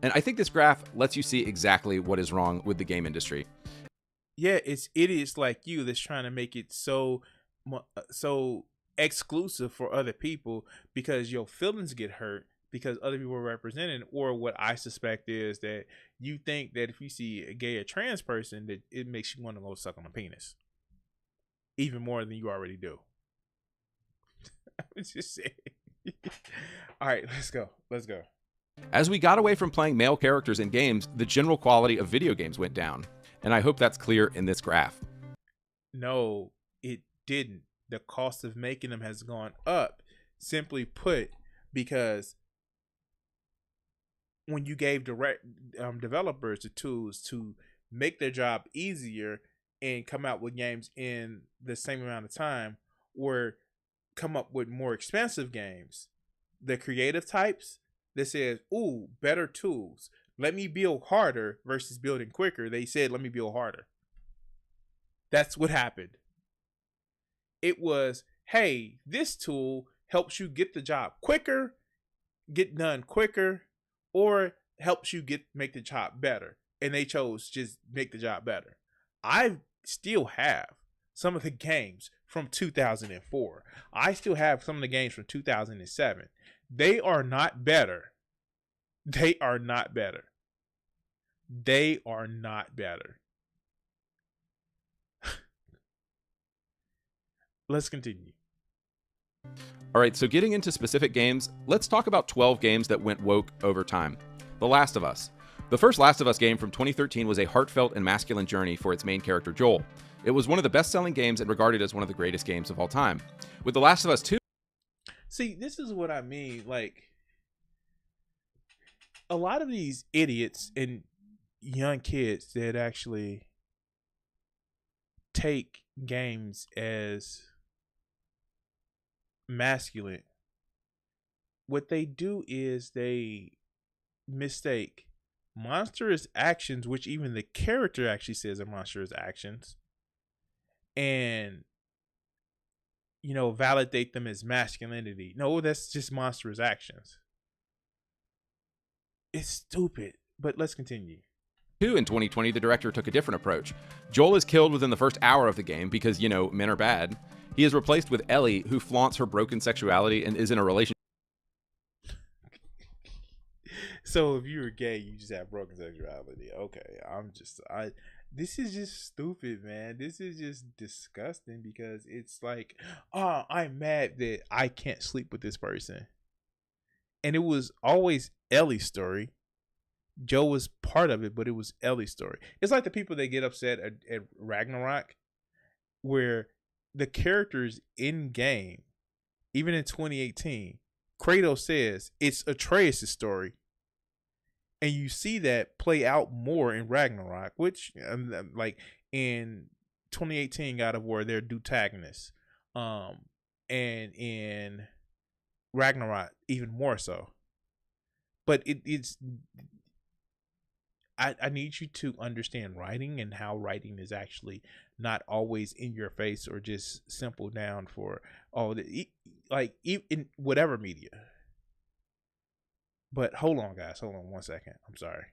And I think this graph lets you see exactly what is wrong with the game industry. Yeah, it's idiots like you that's trying to make it so exclusive for other people because your feelings get hurt because other people are represented, or what I suspect is that you think that if you see a gay or trans person that it makes you want to go suck on a penis even more than you already do. I was just saying. All right, let's go. As we got away from playing male characters in games, the general quality of video games went down. And I hope that's clear in this graph. No, it didn't. The cost of making them has gone up. Simply put, because when you gave developers the tools to make their job easier and come out with games in the same amount of time, or come up with more expensive games, the creative types that says, "Ooh, better tools. Let me build harder versus building quicker." They said, "Let me build harder." That's what happened. It was, hey, this tool helps you get the job quicker, get done quicker, or helps you make the job better. And they chose just make the job better. I still have some of the games from 2004. I still have some of the games from 2007. They are not better. They are not better. They are not better. Let's continue. All right, so getting into specific games, let's talk about 12 games that went woke over time. The Last of Us. The first Last of Us game from 2013 was a heartfelt and masculine journey for its main character, Joel. It was one of the best-selling games and regarded as one of the greatest games of all time. With The Last of Us 2... See, this is what I mean. Like, a lot of these idiots and young kids that actually take games as masculine, what they do is they mistake monstrous actions, which even the character actually says are monstrous actions, and validate them as masculinity. No, that's just monstrous actions. It's stupid. But let's continue. In 2020, the director took a different approach. Joel is killed within the first hour of the game because, men are bad. He is replaced with Ellie, who flaunts her broken sexuality and is in a relationship. So if you're gay, you just have broken sexuality. Okay, this is just stupid, man. This is just disgusting, because it's like, oh, I'm mad that I can't sleep with this person. And it was always Ellie's story. Joe was part of it, but it was Ellie's story. It's like the people that get upset at Ragnarok, where the characters in game, even in 2018, Kratos says it's Atreus' story. And you see that play out more in Ragnarok, which, like in 2018 God of War, they're protagonists. And in Ragnarok, even more so. But I need you to understand writing, and how writing is actually not always in your face or just simple down for in whatever media. But hold on, guys. Hold on 1 second. I'm sorry.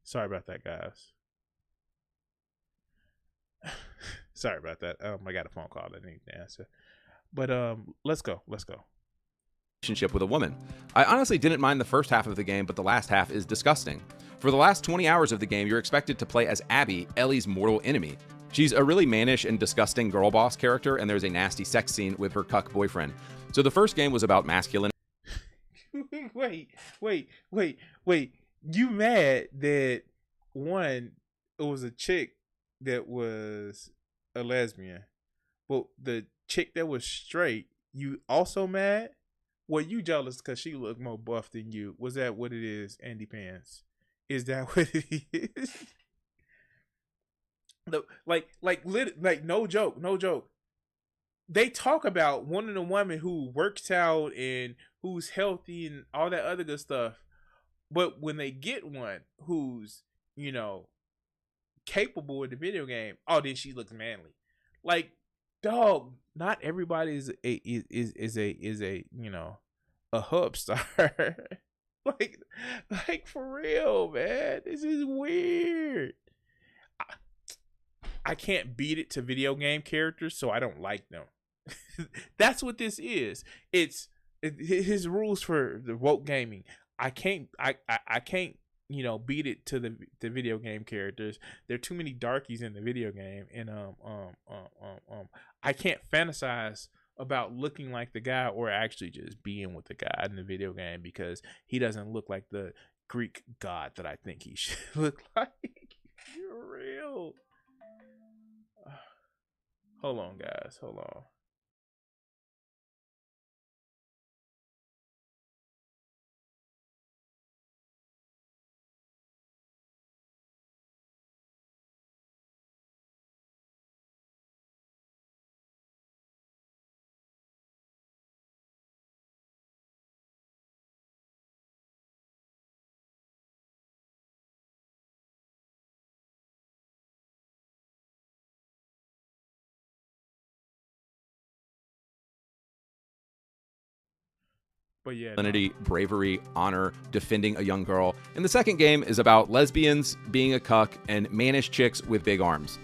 Sorry about that, guys. Sorry about that. I got a phone call that I need to answer. But let's go. Relationship with a woman. I honestly didn't mind the first half of the game, but the last half is disgusting. For the last 20 hours of the game, you're expected to play as Abby, Ellie's mortal enemy. She's a really mannish and disgusting girl boss character, and there's a nasty sex scene with her cuck boyfriend. So the first game was about masculine. Wait. You mad that one, it was a chick that was a lesbian, but the chick that was straight, you also mad? Were you jealous because she looked more buff than you? Was that what it is, Andy Pants? Is that what it is? No joke. They talk about wanting a woman who works out and who's healthy and all that other good stuff. But when they get one who's, capable in the video game, then she looks manly. Like, dog, not everybody is a a hub star. like for real, man. This is weird. I can't beat it to video game characters, so I don't like them. That's what this is. It's his rules for the woke gaming. I can't beat it to the video game characters. There are too many darkies in the video game, and I can't fantasize about looking like the guy or actually just being with the guy in the video game because he doesn't look like the Greek god that I think he should look like. You're real. Hold on, guys. Hold on. But yeah, bravery, honor, defending a young girl. And the second game is about lesbians being a cuck and mannish chicks with big arms.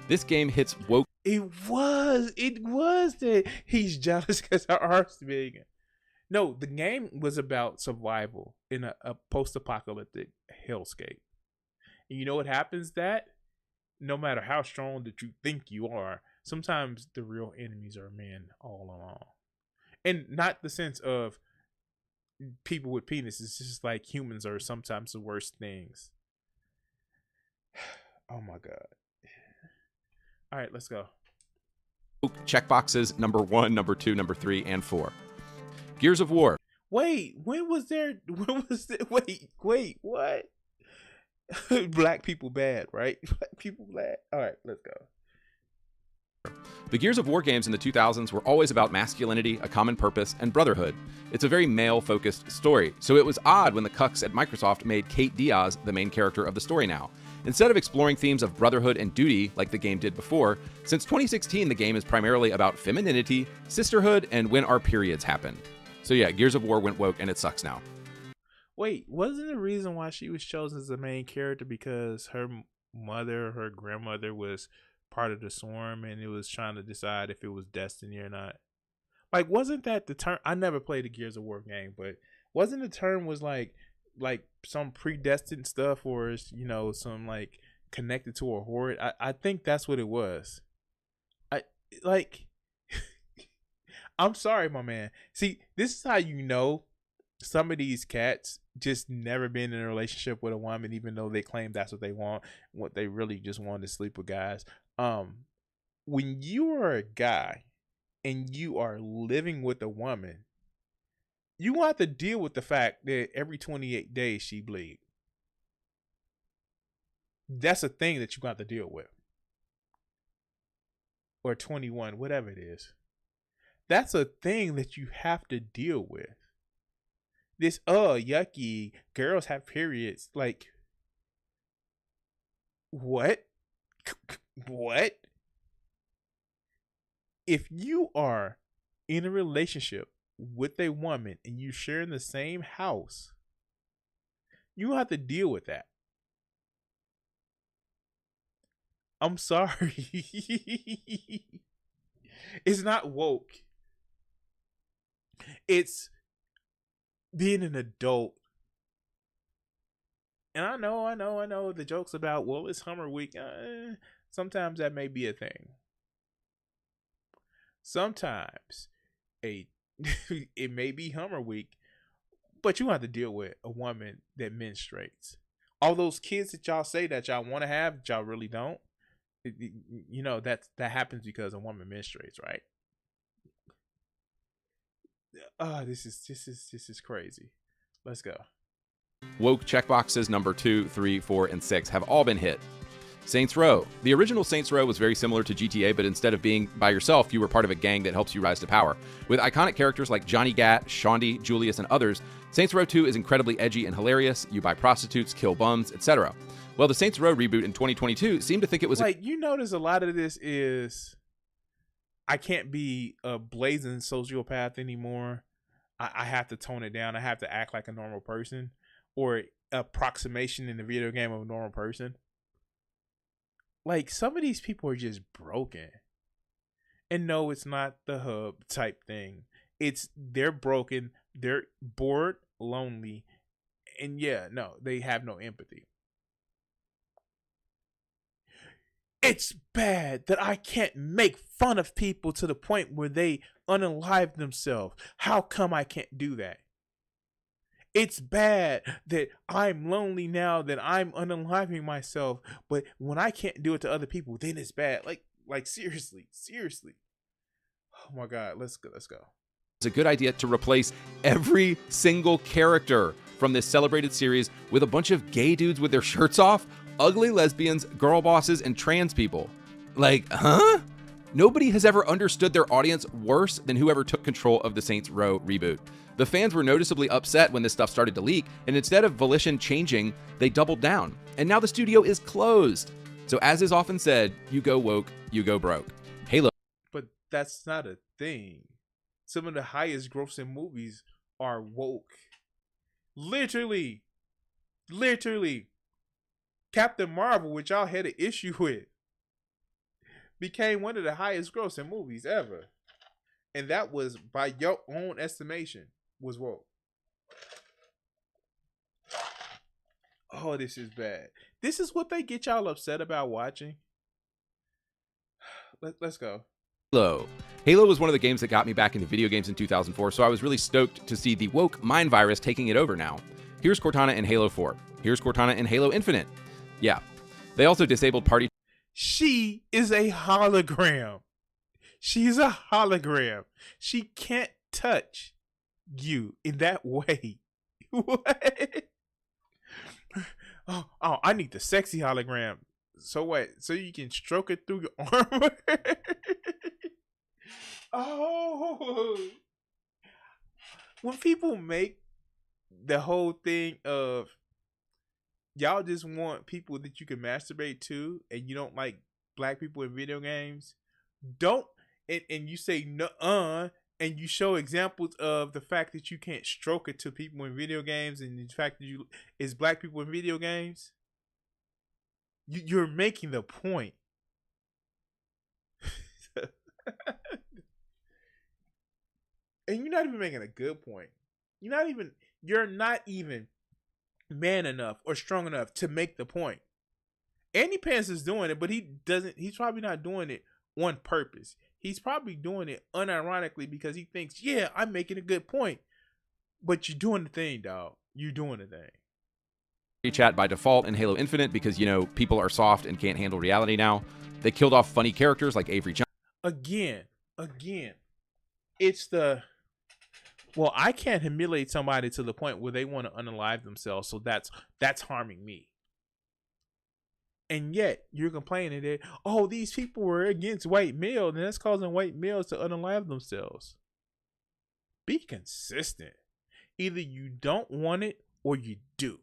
This game hits woke. It was that he's jealous because her arms big. No, the game was about survival in a post-apocalyptic hellscape. And you know what happens? That no matter how strong that you think you are, sometimes the real enemies are men all along. And not the sense of people with penises. It's just like humans are sometimes the worst things. Oh my god. All right, let's go. Checkboxes number 1, number 2, number 3, and 4. Gears of War. Wait, when was there? Wait, what? Black people bad, right? Black people bad. All right, let's go. The Gears of War games in the 2000s were always about masculinity, a common purpose, and brotherhood. It's a very male-focused story, so it was odd when the cucks at Microsoft made Kate Diaz the main character of the story now. Instead of exploring themes of brotherhood and duty like the game did before, since 2016 the game is primarily about femininity, sisterhood, and when our periods happen. So yeah, Gears of War went woke and it sucks now. Wait, wasn't the reason why she was chosen as the main character because her grandmother was part of the swarm and it was trying to decide if it was destiny or not? Like, wasn't that the term? I never played the Gears of War game, but wasn't the term was like some predestined stuff or some like connected to a horde? I think that's what it was. I'm sorry, my man. See, this is how you know some of these cats just never been in a relationship with a woman, even though they claim that's what they want. What they really just want to sleep with guys. When you are a guy and you are living with a woman, you want have to deal with the fact that every 28 days she bleed. That's a thing that you got to deal with. Or 21, whatever it is. That's a thing that you have to deal with. This, yucky, girls have periods. Like, what? What? If you are in a relationship with a woman and you share in the same house, you have to deal with that. I'm sorry. It's not woke. It's being an adult. And I know the jokes about, well, it's Hummer Week. Sometimes that may be a thing. Sometimes it may be Hummer Week, but you have to deal with a woman that menstruates. All those kids that y'all say that y'all want to have, that y'all really don't. You know that happens because a woman menstruates, right? Oh, this is crazy. Let's go. Woke checkboxes number 2, 3, 4, and 6 have all been hit. Saints Row. The original Saints Row was very similar to GTA, but instead of being by yourself, you were part of a gang that helps you rise to power. With iconic characters like Johnny Gat, Shaundi, Julius, and others, Saints Row 2 is incredibly edgy and hilarious. You buy prostitutes, kill bums, etc. Well, the Saints Row reboot in 2022 seemed to think it was you notice a lot of this is I can't be a blazing sociopath anymore. I have to tone it down. I have to act like a normal person, or approximation in the video game of a normal person. Like, some of these people are just broken. And no, it's not the hub type thing. They're broken, they're bored, lonely, and yeah, no, they have no empathy. It's bad that I can't make fun of people to the point where they unalive themselves. How come I can't do that? It's bad that I'm lonely now, that I'm unaliving myself, but when I can't do it to other people, then it's bad. Like seriously. Oh my God, let's go. It's a good idea to replace every single character from this celebrated series with a bunch of gay dudes with their shirts off, ugly lesbians, girl bosses, and trans people. Like, huh? Nobody has ever understood their audience worse than whoever took control of the Saints Row reboot. The fans were noticeably upset when this stuff started to leak, and instead of Volition changing, they doubled down. And now the studio is closed. So as is often said, you go woke, you go broke. Halo. But that's not a thing. Some of the highest grossing movies are woke. Literally. Captain Marvel, which y'all had an issue with, became one of the highest grossing movies ever. And that was, by your own estimation, was woke. Oh, this is bad. This is what they get y'all upset about watching. Let's go. Halo was one of the games that got me back into video games in 2004, so I was really stoked to see the woke mind virus taking it over now. Here's Cortana in Halo 4. Here's Cortana in Halo Infinite. Yeah. They also disabled party. She is a hologram. She's a hologram. She can't touch you in that way. What? Oh, I need the sexy hologram. So what? So you can stroke it through your armor? Oh. When people make the whole thing of y'all just want people that you can masturbate to, and you don't like black people in video games, and you say no, and you show examples of the fact that you can't stroke it to people in video games, and the fact that is black people in video games, you're making the point. And you're not even making a good point. You're not even man enough or strong enough to make the point. Andy Pants is doing it, but he's probably not doing it on purpose. He's probably doing it unironically because he thinks, yeah, I'm making a good point. But you're doing the thing, dog. You're doing the thing. Chat by default in Halo Infinite because, people are soft and can't handle reality now. They killed off funny characters like Avery Johnson. Again. It's well, I can't humiliate somebody to the point where they want to unalive themselves, so that's harming me. And yet, you're complaining that, oh, these people were against white males, and that's causing white males to unalive themselves. Be consistent. Either you don't want it, or you do.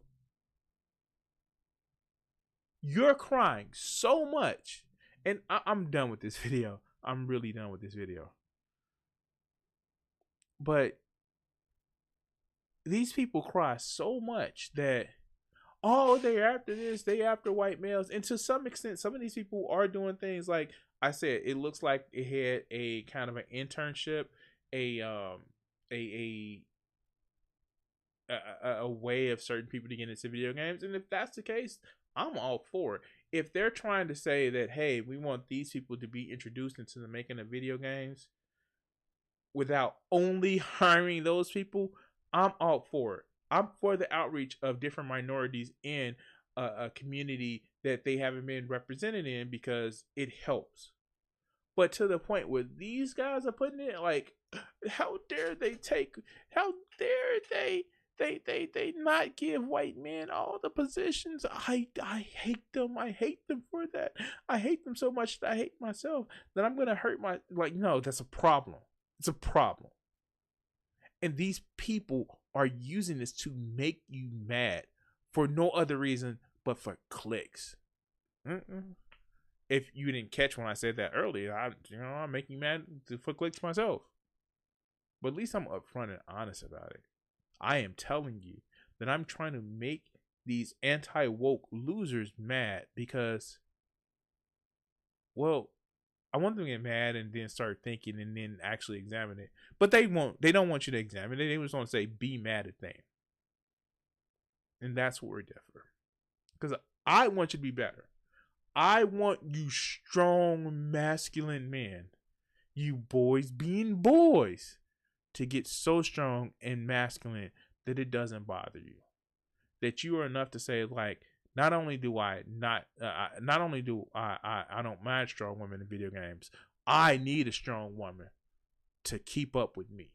You're crying so much. And I'm done with this video. I'm really done with this video. But these people cry so much that, oh, they're after this, they after white males. And to some extent, some of these people are doing things like I said, it looks like it had a kind of an internship, a way of certain people to get into video games. And if that's the case, I'm all for it. if they're trying to say that, hey, we want these people to be introduced into the making of video games without only hiring those people, I'm all for it. I'm for the outreach of different minorities in a community that they haven't been represented in, because it helps. But to the point where these guys are putting it, like, how dare they not give white men all the positions? I hate them. I hate them for that. I hate them so much that I hate myself, that I'm gonna hurt my, like, no, that's a problem. It's a problem. And these people are using this to make you mad for no other reason but for clicks. If you didn't catch when I said that earlier, I'm making you mad for clicks myself. But at least I'm upfront and honest about it. I am telling you that I'm trying to make these anti-woke losers mad because, well, I want them to get mad and then start thinking and then actually examine it. But they won't. They don't want you to examine it. They just want to say, be mad at them. And that's where we're different. Because I want you to be better. I want you strong, masculine men, you boys being boys, to get so strong and masculine that it doesn't bother you. That you are enough to say, like, not only do I don't mind strong women in video games, I need a strong woman to keep up with me.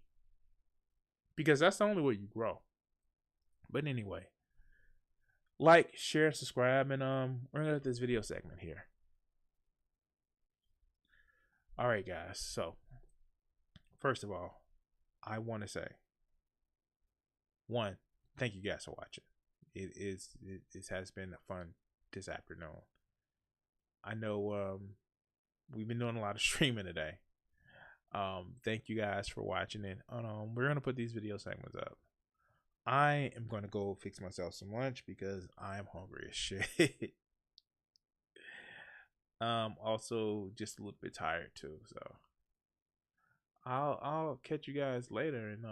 Because that's the only way you grow. But anyway, like, share, subscribe, and we're gonna have this video segment here. All right, guys. So, first of all, I want to say, one, thank you guys for watching. It has been fun this afternoon. I know we've been doing a lot of streaming today. Thank you guys for watching it. We're gonna put these video segments up. I am gonna go fix myself some lunch because I am hungry as shit. Also just a little bit tired too, so I'll catch you guys later, and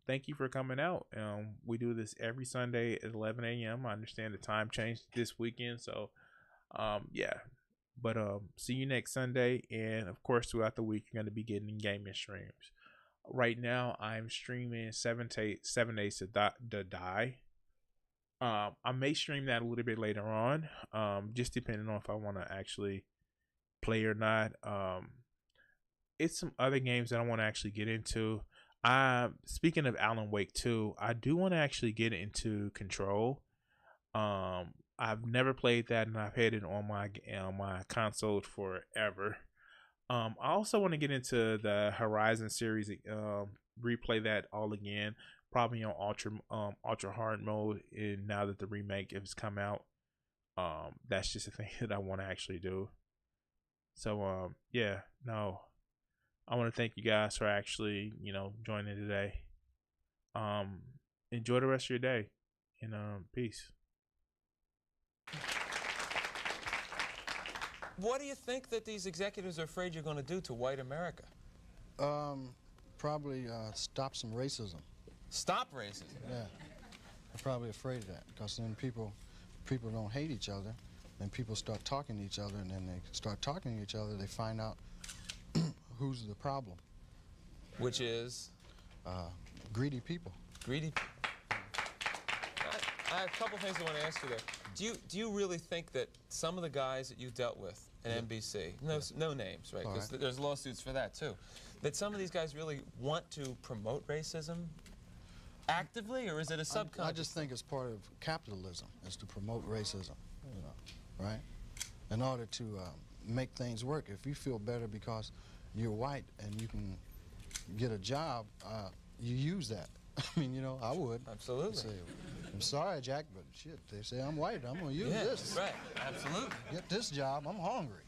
thank you for coming out. We do this every Sunday at 11 a.m. I understand the time changed this weekend, so yeah. But see you next Sunday, and of course throughout the week you're gonna be getting gaming streams. Right now I'm streaming 7 days to die. I may stream that a little bit later on, just depending on if I want to actually play or not. It's some other games that I want to actually get into. Speaking of Alan Wake 2, I do want to actually get into Control. I've never played that, and I've had it on my console forever. I also want to get into the Horizon series, replay that all again, probably on ultra hard mode. And now that the remake has come out, that's just a thing that I want to actually do. So yeah, no, I want to thank you guys for actually joining today. Enjoy the rest of your day, and peace. What do you think that these executives are afraid you're going to do to white America? Probably stop some racism. Stop racism? Yeah, they're probably afraid of that, because then people don't hate each other, and people start talking to each other, and then they start talking to each other, they find out who's the problem. Which is? Greedy people. Greedy people. I have a couple things I want to ask you there. Do you really think that some of the guys that you dealt with at NBC, no names, right? Because there's lawsuits for that too, that some of these guys really want to promote racism actively, or is it a subconscious? I just think it's part of capitalism, is to promote racism, right? In order to make things work. If you feel better because you're white and you can get a job, you use that. I mean, I would. Absolutely. Say, I'm sorry, Jack, but shit, they say I'm white. I'm going to use this. Right, absolutely. Get this job. I'm hungry,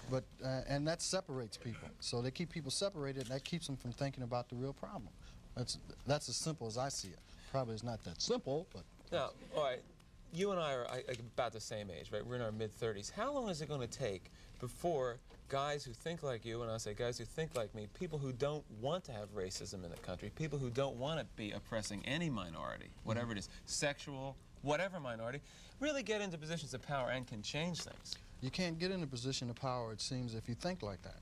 But, and that separates people. So they keep people separated, and that keeps them from thinking about the real problem. That's as simple as I see it. Probably it's not that simple, but... Now, all right, you and I are about the same age, right? We're in our mid-30s. How long is it going to take before guys who think like you, and I say guys who think like me, people who don't want to have racism in the country, people who don't want to be oppressing any minority, whatever it is, sexual, whatever minority, really get into positions of power and can change things. You can't get in a position of power, it seems, if you think like that.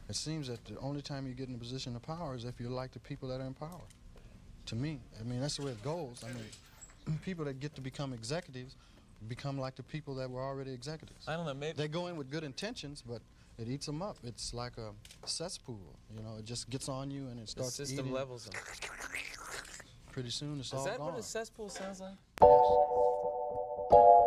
It seems that the only time you get in a position of power is if you're like the people that are in power. To me, I mean, that's the way it goes. I mean, people that get to become executives become like the people that were already executives. I don't know, maybe... They go in with good intentions, but it eats them up. It's like a cesspool, you know, it just gets on you and it starts the system eating. levels them. Pretty soon it's all Is that gone. what a cesspool sounds like? Yes.